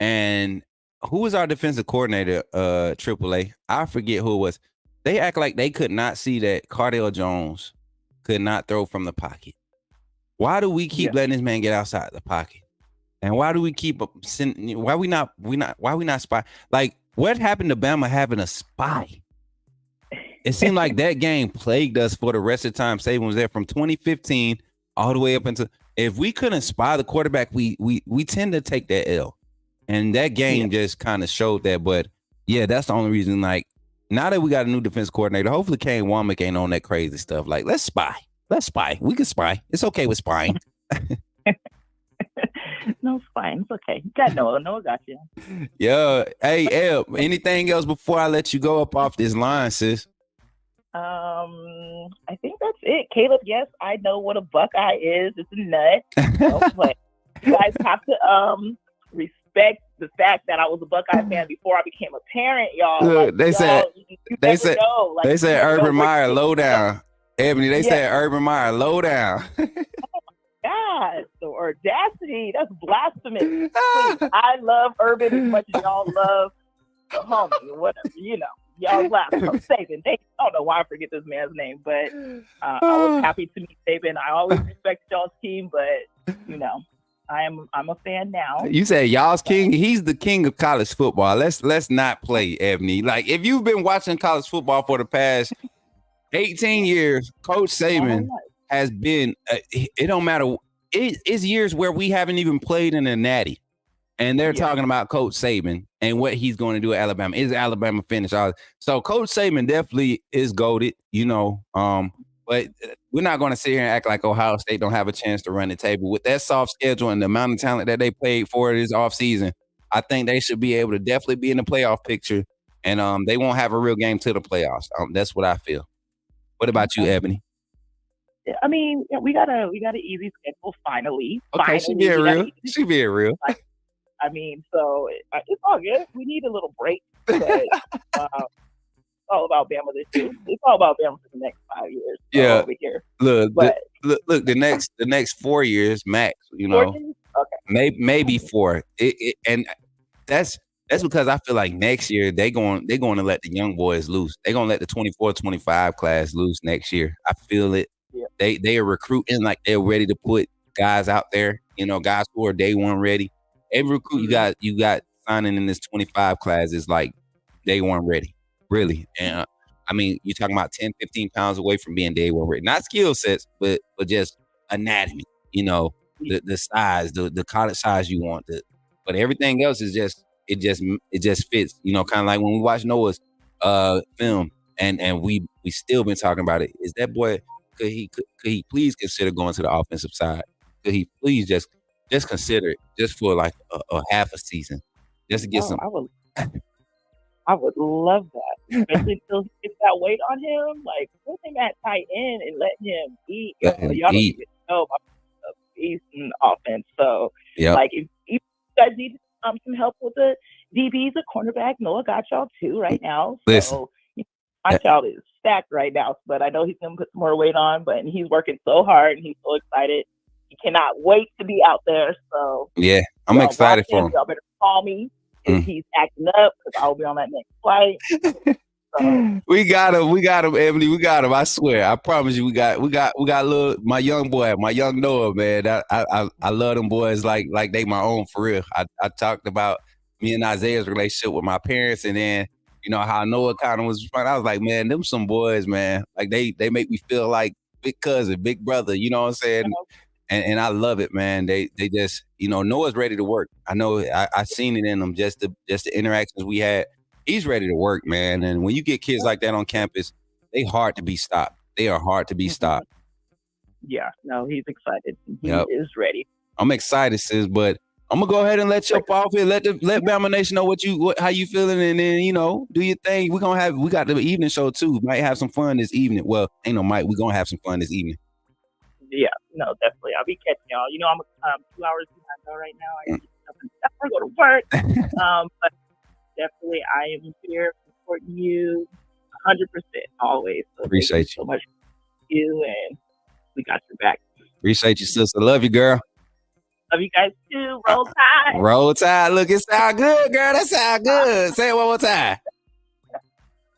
and who was our defensive coordinator? AAA. I forget who it was. They act like they could not see that Cardale Jones could not throw from the pocket. Why do we keep letting this man get outside the pocket? And why do we keep why we not spy? Like, what happened to Bama having a spy? It seemed like that game plagued us for the rest of the time Saban was there, from 2015 all the way up until, if we couldn't spy the quarterback, we tend to take that L. And that game just kind of showed that. But yeah, that's the only reason. Like, now that we got a new defense coordinator, hopefully Kane Womack ain't on that crazy stuff. Like, let's spy. We can spy. It's okay with spying. No spying. It's okay. Got Noah. Noah got you. Yeah. Hey, Eb, anything else before I let you go up off this line, sis? I think that's it. Caleb, yes, I know what a Buckeye is. It's a nut. But you guys have to respect the fact that I was a Buckeye fan before I became a parent, y'all. Look, they said Urban Meyer low down. Ebony, they said Urban Meyer low down. God, the audacity, that's blasphemous. Please, I love Urban as much as y'all love the homie or whatever, y'all laugh. I'm Saban. I don't know why I forget this man's name, but I was happy to meet Saban. I always respect y'all's team, but I'm a fan now. You say y'all's king? He's the king of college football. Let's not play, Ebony. Like, if you've been watching college football for the past 18 years, Coach Saban has been. It don't matter. It's years where we haven't even played in a natty, and they're talking about Coach Saban and what he's going to do at Alabama. Is Alabama finished? So Coach Saban definitely is goated, but we're not going to sit here and act like Ohio State don't have a chance to run the table. With that soft schedule and the amount of talent that they played for this offseason, I think they should be able to definitely be in the playoff picture, and they won't have a real game to the playoffs. That's what I feel. What about you, Ebony? I mean, we got an easy schedule finally. Okay, she being real. She being real. I mean, so it's all good. We need a little break. But, it's all about Bama this year. It's all about Bama for the next 5 years. Over here. Look, the next 4 years max. 4 years? Okay. Maybe 4. And that's because I feel like next year they're going to let the young boys loose. They're going to let the 24-25 class loose next year. I feel it. Yeah. They are recruiting like they're ready to put guys out there. Guys who are day one ready. Every recruit you got signing in this 25 class is like day one ready, really. And I mean, you're talking about 10, 15 pounds away from being day one ready. Not skill sets, but just anatomy. The size, the college size you want. But everything else is just it just fits. Kind of like when we watch Noah's film, and we still been talking about it. Is that boy? Could he please consider going to the offensive side? Could he please just consider it just for like a half a season, just to get some? I would love that, especially until he gets that weight on him. Like, put him at tight end and let him eat. Y'all don't even know about the beast in offense. So, like, if you guys need some help with the DBs, a cornerback, Noah got y'all too right now. So, my child is stacked right now, but I know he's going to put some more weight on. But he's working so hard and he's so excited. cannot wait to be out there. So yeah, I'm excited for him. Y'all better call me if he's acting up because I'll be on that next flight. So. We got him, Ebony. We got him. I swear. I promise you, we got little my young Noah, man. I love them boys like they my own for real. I talked about me and Isaiah's relationship with my parents, and then you know how Noah kind of was. I was like, man, them some boys, man. Like they make me feel like big cousin, big brother. You know what I'm saying? And I love it, man. They just, you know, Noah's ready to work. I know I seen it in them, just the interactions we had. He's ready to work, man. And when you get kids like that on campus, they hard to be stopped. They are hard to be stopped. Yeah, no, he's excited. He is ready. I'm excited, sis, but I'm gonna go ahead and let you up off here. Let Bama Nation know how you feeling, and then you know, do your thing. We got the evening show too. Might have some fun this evening. Well, ain't no might. We gonna have some fun this evening. Yeah, no, definitely. I'll be catching y'all. You know, I'm 2 hours behind right now. I get up and stuff. I go to work. But definitely, I am here supporting you 100% always. So appreciate you so much for you, and we got your back. Appreciate you, sister. Love you, girl. Love you guys too. Roll Tide. Roll Tide. Look, it sound good, girl. That sound good. Say it one more time.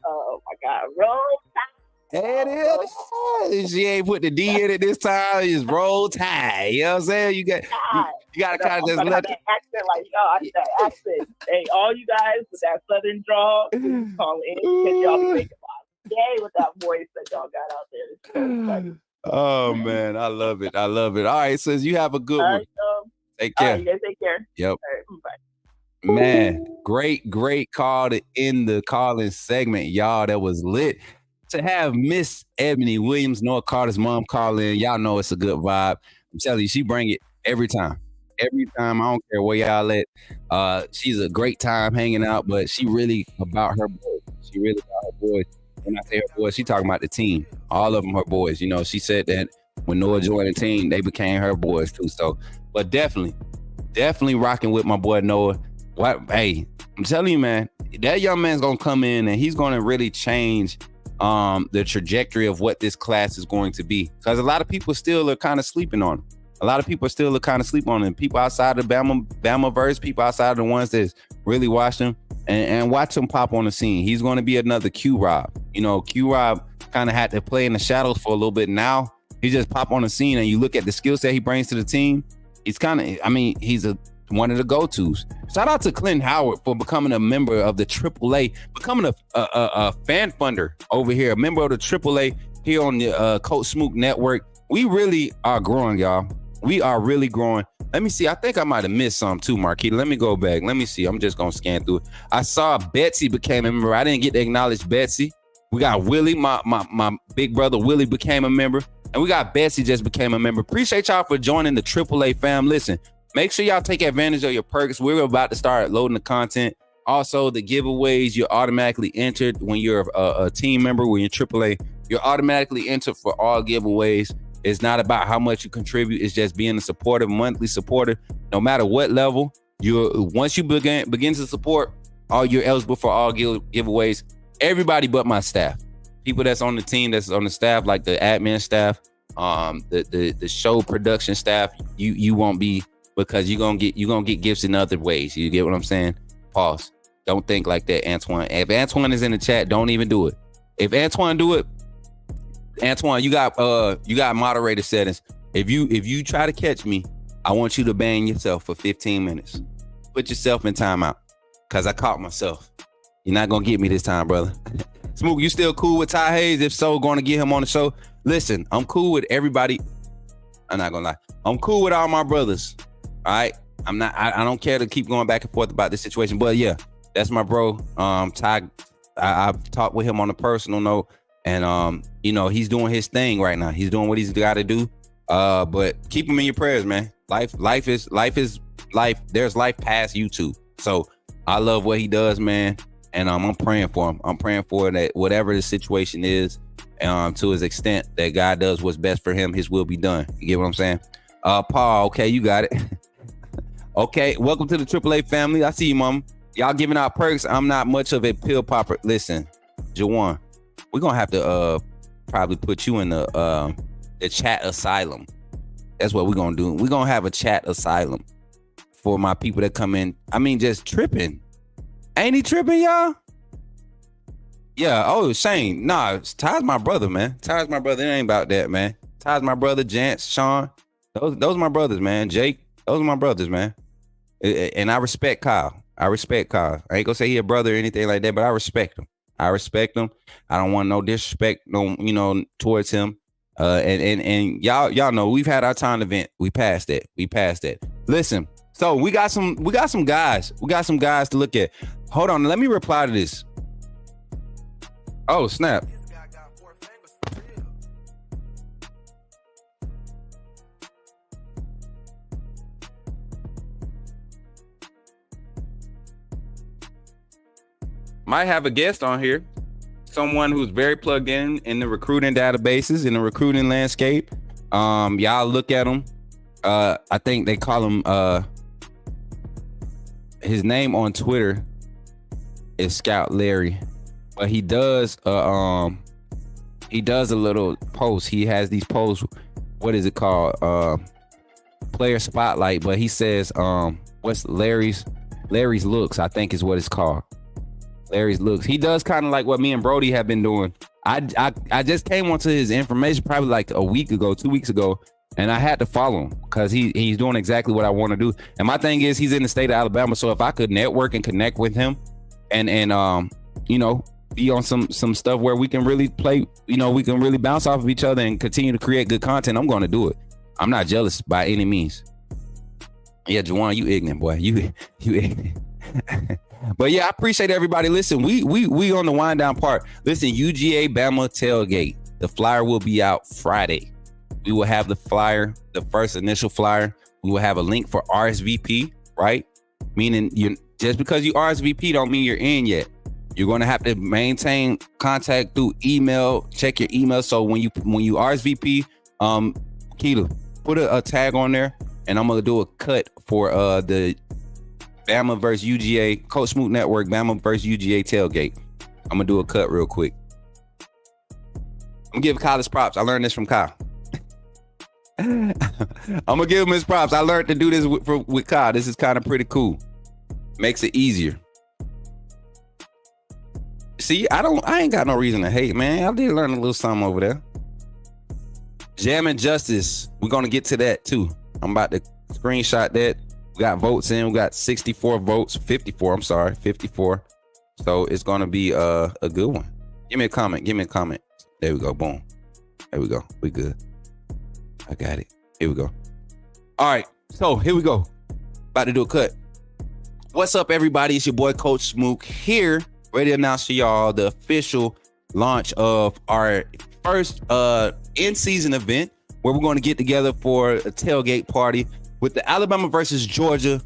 Oh my God, Roll Tide. There it is. She ain't put the D in it this time. It's Roll Tide. You know what I'm saying? You got to kind of just let that accent like that accent. Hey, all you guys with that southern drawl, call in. Get y'all make it yay with that voice that y'all got out there. Oh man, I love it. I love it. All right, sis, you have a good one. Take care. All right, you guys take care. Yep. All right, bye. Man, great call to end the calling segment, y'all. That was lit. To have Miss Ebony Williams, Noah Carter's mom, call in, y'all know it's a good vibe. I'm telling you, she bring it every time. Every time. I don't care where y'all at. She's a great time hanging out, but she really about her boys. She really about her boys. When I say her boys, she talking about the team. All of them her boys. You know, she said that when Noah joined the team, they became her boys too. So, but definitely rocking with my boy Noah. Hey, I'm telling you, man, that young man's gonna come in and he's gonna really change the trajectory of what this class is going to be. Because a lot of people still are kind of sleeping on him. A lot of people still are kind of sleeping on him. People outside of Bama verse, people outside of the ones that's really watched him and watch him pop on the scene. He's going to be another Q-Rob. You know, Q-Rob kind of had to play in the shadows for a little bit. Now he just pop on the scene and you look at the skill set he brings to the team. He's kind of, I mean, he's one of the go-tos. Shout out to Clint Howard for becoming a member of the AAA, becoming a fan funder over here, a member of the AAA here on the Coach Smook network. We really are growing, y'all. We are really growing. Let me see. I think I might have missed some too, Marquita. Let me go back. Let me see. I'm just going to scan through it. I saw Betsy became a member. I didn't get to acknowledge Betsy. We got Willie, my big brother Willie became a member. And we got Betsy just became a member. Appreciate y'all for joining the AAA fam. Listen, make sure y'all take advantage of your perks. We're about to start loading the content. Also, the giveaways, you're automatically entered when you're a team member, when you're AAA. You're automatically entered for all giveaways. It's not about how much you contribute. It's just being a supporter, monthly supporter. No matter what level, once you begin to support, you're eligible for all giveaways. Everybody but my staff. People that's on the team, that's on the staff, like the admin staff, the show production staff, you won't be, because you're gonna get gifts in other ways. You get what I'm saying? Pause. Don't think like that, Antoine. If Antoine is in the chat, don't even do it. If Antoine do it, Antoine, you got moderator settings. If you try to catch me, I want you to ban yourself for 15 minutes. Put yourself in timeout, because I caught myself. You're not gonna get me this time, brother. Smook, you still cool with Ty Hayes? If so, going to get him on the show. Listen, I'm cool with everybody. I'm not gonna lie. I'm cool with all my brothers. All right. I don't care to keep going back and forth about this situation, but yeah, that's my bro. Ty, I've talked with him on a personal note, and you know, he's doing his thing right now. He's doing what he's got to do. But keep him in your prayers, man. Life is life. There's life past YouTube. So I love what he does, man. And I'm praying for him. I'm praying for that whatever the situation is, to his extent that God does what's best for him, his will be done. You get what I'm saying? Paul, okay, you got it. Okay, welcome to the AAA family. I see you, mom. Y'all giving out perks. I'm not much of a pill popper. Listen, Jawan, we're gonna have to probably put you in the chat asylum. That's what we're gonna do. We're gonna have a chat asylum for my people that come in. I mean, just tripping. Ain't he tripping, y'all? Yeah. Oh, Shane. Nah, Ty's my brother, man. Ty's my brother. It ain't about that, man. Ty's my brother. Jance, Sean. Those are my brothers, man. Jake. Those are my brothers, man. And I respect Kyle. I ain't gonna say he a brother or anything like that, but I respect him. I don't want no disrespect, towards him. And y'all know we've had our time event. We passed that. Listen, so we got some guys. We got some guys to look at. Hold on, let me reply to this. Oh, snap. Might have a guest on here. Someone who's very plugged in the recruiting databases, in the recruiting landscape. Y'all look at him. I think they call him, his name on Twitter is Scout Larry, but he does a little post. He has these posts. What is it called? Player spotlight. But he says, what's Larry's looks, I think is what it's called. Larry's looks. He does kind of like what me and Brody have been doing. I just came onto his information probably like 2 weeks ago, and I had to follow him because he's doing exactly what I want to do. And my thing is, he's in the state of Alabama, so if I could network and connect with him, and be on some stuff where we can really play, we can really bounce off of each other and continue to create good content, I'm going to do it. I'm not jealous by any means. Yeah, Juwan, you ignorant, boy. You ignorant. But yeah, I appreciate everybody. Listen, we on the wind down part. Listen, UGA Bama Tailgate. The flyer will be out Friday. We will have the flyer, the first initial flyer. We will have a link for RSVP, right? Meaning just because you RSVP don't mean you're in yet. You're going to have to maintain contact through email. Check your email. So when you RSVP, Keita, put a tag on there, and I'm gonna do a cut for the Bama versus UGA, Coach Smook Network, Bama versus UGA tailgate. I'm gonna do a cut real quick. I'm gonna give Kyle his props. I learned this from Kyle. I'm gonna give him his props. I learned to do this with Kyle. This is kind of pretty cool. Makes it easier. See, I ain't got no reason to hate, man. I did learn a little something over there. Jam and Justice. We're gonna get to that too. I'm about to screenshot that. We got votes in. We got 64 votes. 54. So it's gonna be a good one. Give me a comment. There we go. Boom. There we go. We good. I got it. Here we go. All right. So here we go. About to do a cut. What's up, everybody? It's your boy Coach Smook here, ready to announce to y'all the official launch of our first in-season event where we're going to get together for a tailgate party with the Alabama versus Georgia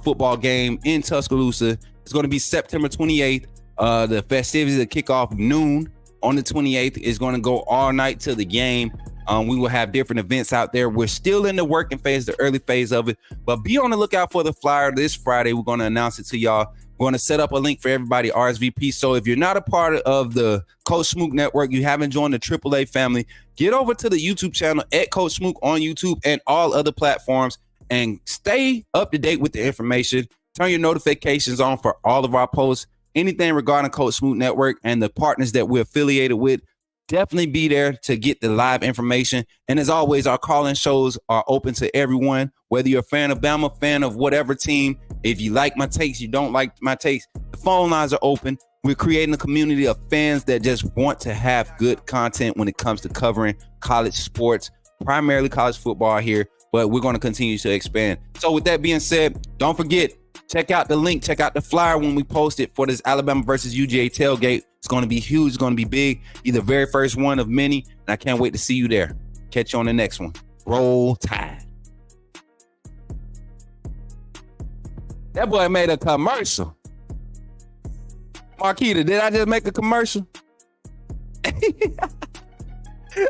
football game in Tuscaloosa. It's going to be September 28th. The festivities will kick off noon on the 28th. It's going to go all night till the game. We will have different events out there. We're still in the working phase, the early phase of it, but be on the lookout for the flyer this Friday. We're going to announce it to y'all. We're going to set up a link for everybody RSVP. So if you're not a part of the Coach Smook Network, you haven't joined the AAA family, get over to the YouTube channel at Coach Smook on YouTube and all other platforms and stay up to date with the information. Turn your notifications on for all of our posts, anything regarding Coach Smook Network and the partners that we're affiliated with. Definitely be there to get the live information. And as always, our call-in shows are open to everyone, whether you're a fan of Bama, fan of whatever team. If you like my takes, you don't like my takes, the phone lines are open. We're creating a community of fans that just want to have good content when it comes to covering college sports, primarily college football here, but we're going to continue to expand. So with that being said, don't forget, check out the link, check out the flyer when we post it for this Alabama versus UGA tailgate. It's going to be huge. It's going to be big. You're the very first one of many, and I can't wait to see you there. Catch you on the next one. Roll Tide. That boy made a commercial. Marquita, did I just make a commercial?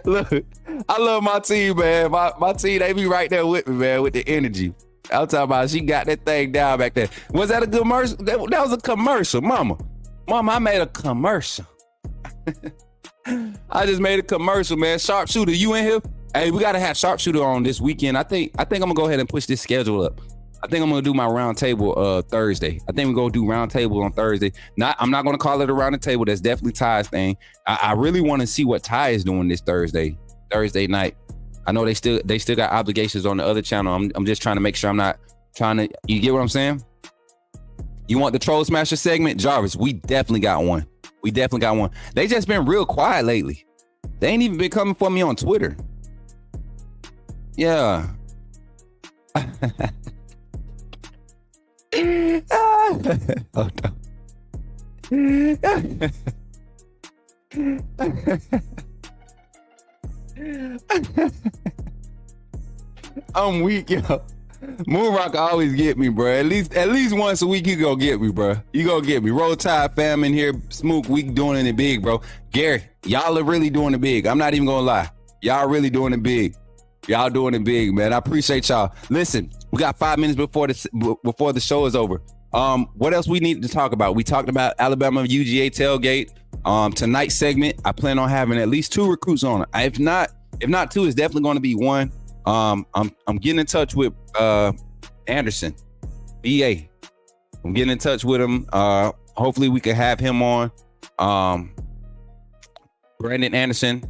Look, I love my team, man. My team, they be right there with me, man, with the energy. I'm talking about she got that thing down back there. Was that a good commercial? That was a commercial, Mama, I made a commercial. I just made a commercial, man. Sharpshooter, you in here? Hey, we gotta have sharpshooter on this weekend. I think I'm gonna go ahead and push this schedule up. I think I'm gonna do my round table Thursday. I think we're gonna do round table on Thursday. I'm not gonna call it a round the table. That's definitely Ty's thing. I really want to see what Ty is doing this Thursday night. I know they still got obligations on the other channel. I'm just trying to make sure I'm not trying to. You get what I'm saying? You want the Troll Smasher segment, Jarvis? We definitely got one. They just been real quiet lately. They ain't even been coming for me on Twitter. Yeah. Oh, no. I'm weak, yo. Moonrock always get me, bro. At least once a week you go get me, bro. You go get me. Roll Tide fam in here. Smook, we doing it big, bro. Gary, y'all are really doing it big. I'm not even gonna lie. Y'all really doing it big. Y'all doing it big, man. I appreciate y'all. Listen, we got 5 minutes before the show is over. What else we need to talk about? We talked about Alabama UGA tailgate. Tonight's segment, I plan on having at least 2 recruits on it. If not 2, it's definitely going to be 1. I'm getting in touch with Anderson, BA. I'm getting in touch with him. Hopefully we can have him on. Brandon Anderson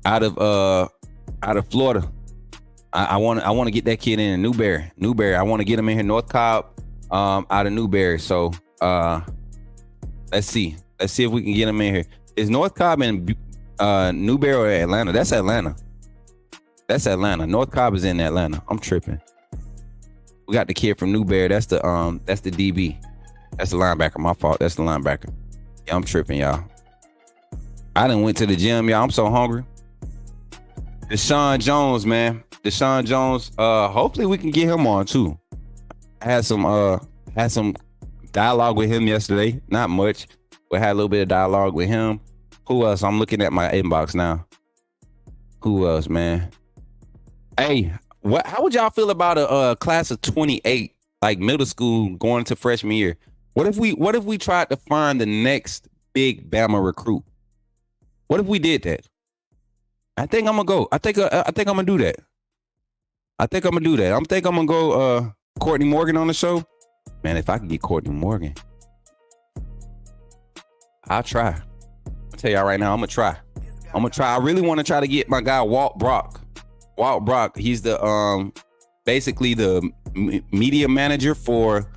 out of Florida. I want to get that kid in Newberry. I want to get him in here. North Cobb, out of Newberry. So let's see if we can get him in here. Is North Cobb in Newberry or Atlanta? That's Atlanta. North Cobb is in Atlanta. I'm tripping. We got the kid from Newberry. That's the DB. That's the linebacker. My fault. That's the linebacker. Yeah, I'm tripping, y'all. I done went to the gym, y'all. I'm so hungry. Deshaun Jones, man. Deshaun Jones. Hopefully we can get him on too. I had some dialogue with him yesterday. Not much, but had a little bit of dialogue with him. Who else? I'm looking at my inbox now. Who else, man? Hey, how would y'all feel about a class of 28, like middle school going to freshman year? What if we tried to find the next big Bama recruit? What if we did that? I think I'm gonna go. I think I'm gonna do that. I think I'm gonna go Courtney Morgan on the show. Man, if I can get Courtney Morgan, I'll try. I'll tell y'all right now, I'm gonna try. I really want to try to get my guy Walt Brock. He's the basically the media manager for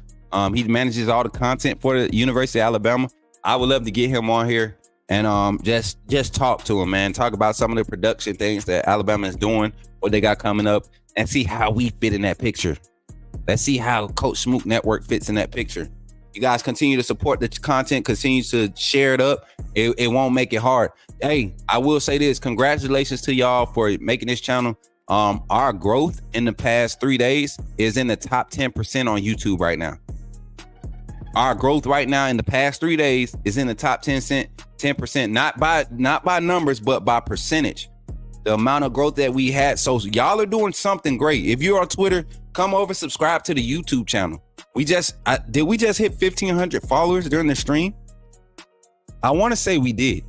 he manages all the content for the University of Alabama. I would love to get him on here and just talk to him, man. Talk about some of the production things that Alabama is doing, what they got coming up, and see how we fit in that picture. Let's see how Coach Smook Network fits in that picture. You guys continue to support the content, continue to share it up. It won't make it hard. Hey, I will say this. Congratulations to y'all for making this channel. Our growth in the past 3 days is in the top 10% on YouTube right now. Our growth right now in the past 3 days is in the top 10%, not by numbers, but by percentage. The amount of growth that we had. So y'all are doing something great. If you're on Twitter, come over, subscribe to the YouTube channel. Did we just hit 1,500 followers during the stream? I want to say we did.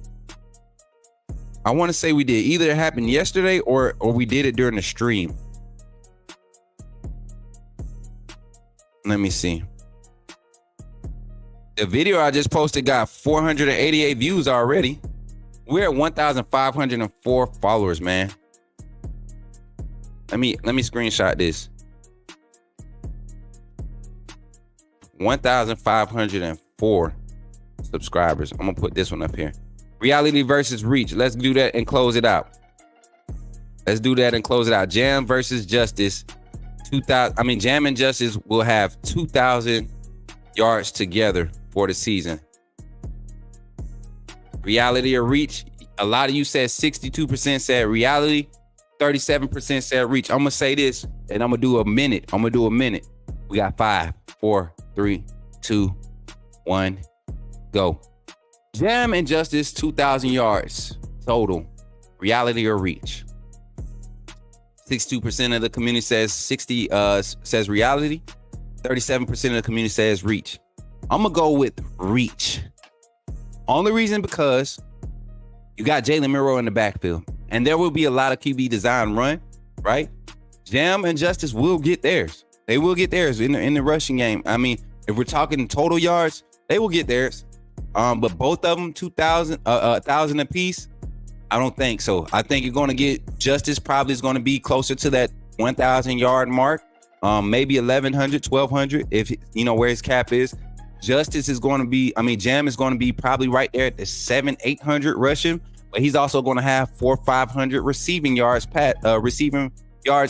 Either it happened yesterday or we did it during the stream. Let me see. The video I just posted got 488 views already. We're at 1,504 followers, man. Let me screenshot this. 1,504 subscribers. I'm gonna put this one up here. Reality versus reach. Let's do that and close it out. Jam versus Justice. Jam and Justice will have 2,000 yards together for the season. Reality or reach. A lot of you said 62% said reality, 37% said reach. I'm gonna say this and I'm gonna do a minute. We got 5, 4, 3, 2, 1, go. Jam and Justice, 2,000 yards total. Reality or reach. 62% of the community says reality. 37% of the community says reach. I'm gonna go with reach. Only reason because you got Jalen Monroe in the backfield, and there will be a lot of QB design run. right? Jam and Justice will get theirs. They will get theirs in the rushing game. I mean, if we're talking total yards, they will get theirs. But both of them 1,000 apiece. I don't think so. I think you're going to get Justice probably is going to be closer to that 1,000 yard mark. Maybe 1,100, 1,200 if you know where his cap is. Justice is going to be, Jam is going to be probably right there at the 700-800 rushing, but he's also going to have 400-500 receiving yards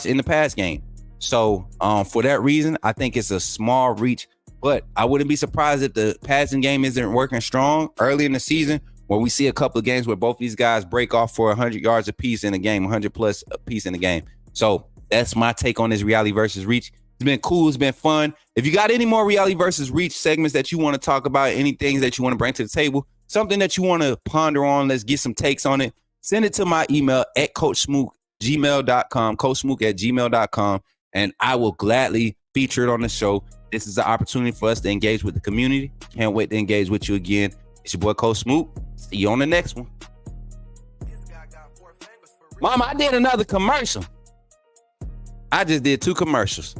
in the pass game. So for that reason, I think it's a small reach, but I wouldn't be surprised if the passing game isn't working strong early in the season, where we see a couple of games where both these guys break off for 100 yards a piece in a game, 100 plus a piece in a game. So that's my take on this reality versus reach. It's been cool. It's been fun. If you got any more reality versus reach segments that you want to talk about, any things that you want to bring to the table, something that you want to ponder on, let's get some takes on it, send it to my email at coachsmook@gmail.com, coachsmook@gmail.com, and I will gladly feature it on the show. This is the opportunity for us to engage with the community. Can't wait to engage with you again. It's your boy, Coach Smook. See you on the next one. Mama, I did another commercial. I just did 2 commercials.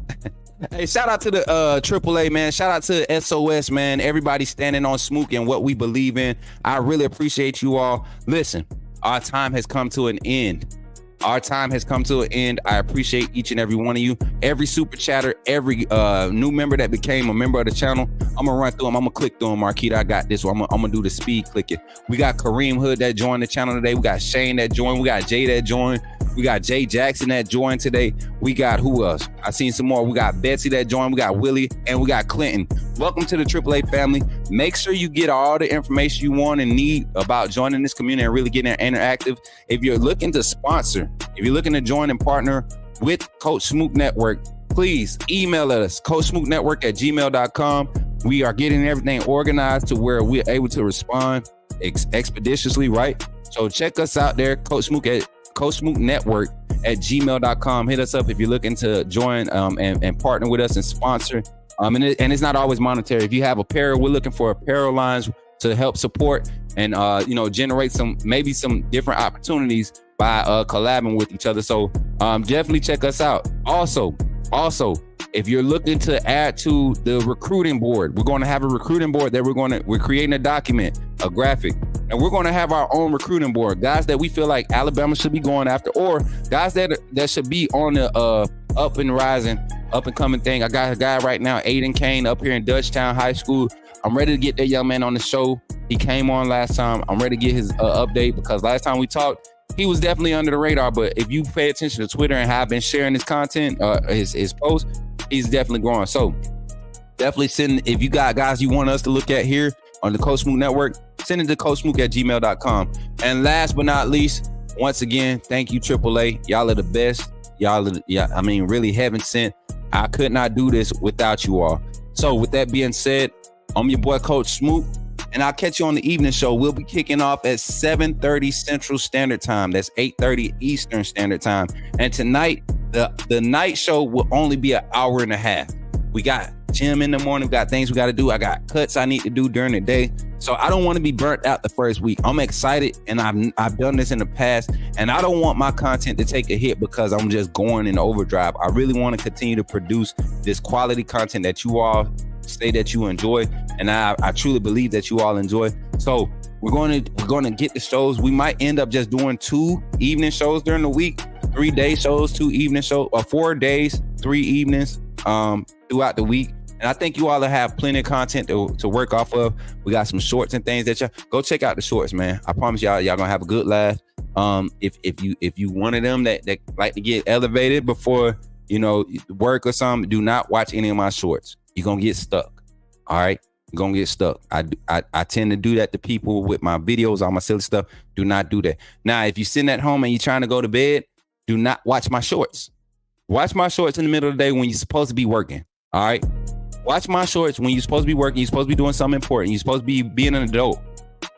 Hey, shout out to the AAA, man. Shout out to SOS, man. Everybody standing on Smook and what we believe in. I really appreciate you all. Listen, our time has come to an end. I appreciate each and every one of you. Every super chatter, every new member that became a member of the channel. I'm going to run through them. I'm going to click through them, Marquita. I got this one. I'm going to do the speed clicking. We got Kareem Hood that joined the channel today. We got Shane that joined. We got Jay that joined. We got Jay Jackson that joined today. We got who else? I seen some more. We got Betsy that joined. We got Willie and we got Clinton. Welcome to the AAA family. Make sure you get all the information you want and need about joining this community and really getting interactive. If you're looking to sponsor, if you're looking to join and partner with Coach Smook Network, please email us, coachsmooknetwork@gmail.com. We are getting everything organized to where we're able to respond expeditiously, right? So check us out there, Coach Smook Network@gmail.com. Hit us up if you're looking to join and partner with us and sponsor. And it's not always monetary. If you have apparel, we're looking for apparel lines to help support and generate some different opportunities by collabing with each other. So definitely check us out. Also, if you're looking to add to the recruiting board, we're going to have a recruiting board that we're creating a document, a graphic, and we're going to have our own recruiting board. Guys that we feel like Alabama should be going after, or guys that should be on the up and rising, up and coming thing. I got a guy right now, Aiden Kane, up here in Dutchtown High School. I'm ready to get that young man on the show. He came on last time. I'm ready to get his update because last time we talked, he was definitely under the radar. But if you pay attention to Twitter and have been sharing his content, his posts, he's definitely growing. So definitely send, if you got guys you want us to look at here on the Coach Smook Network, send it to coachsmook@gmail.com. And last but not least, once again, thank you, AAA. Y'all are the best. Really heaven sent. I could not do this without you all. So with that being said, I'm your boy, Coach Smook, and I'll catch you on the evening show. We'll be kicking off at 7:30 Central Standard Time. That's 8:30 Eastern Standard Time. And tonight, the night show will only be an hour and a half. We got gym in the morning. We got things we got to do. I got cuts I need to do during the day. So I don't want to be burnt out the first week. I'm excited, and I've done this in the past, and I don't want my content to take a hit because I'm just going in overdrive. I really want to continue to produce this quality content that you all say that you enjoy, and I truly believe that you all enjoy. So we're going to get the shows. We might end up just doing 2 evening shows during the week, 3-day shows, 2 evening shows, or 4 days, 3 evenings throughout the week. And I think you all have plenty of content to work off of. We got some shorts and things that y'all go check out the shorts, man. I promise y'all gonna have a good laugh. If you one of them that like to get elevated before work or something, do not watch any of my shorts. You're gonna get stuck. All right, you're gonna get stuck. I tend to do that to people with my videos, all my silly stuff. Do not do that. Now, if you're sitting at home and you're trying to go to bed, do not watch my shorts. Watch my shorts in the middle of the day when you're supposed to be working. All right. Watch my shorts when you're supposed to be working. You're supposed to be doing something important. You're supposed to be being an adult.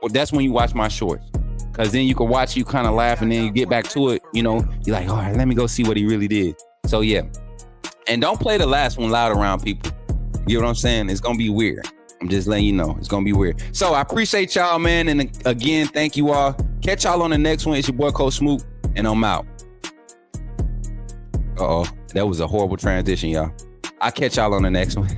Well, that's when you watch my shorts. Because then you can watch, you kind of laugh, and then you get back to it. You're like, all right, let me go see what he really did. So, yeah. And don't play the last one loud around people. You know what I'm saying? It's going to be weird. I'm just letting you know. It's going to be weird. So, I appreciate y'all, man. And again, thank you all. Catch y'all on the next one. It's your boy, Coach Smook, and I'm out. Uh-oh. That was a horrible transition, y'all. I'll catch y'all on the next one.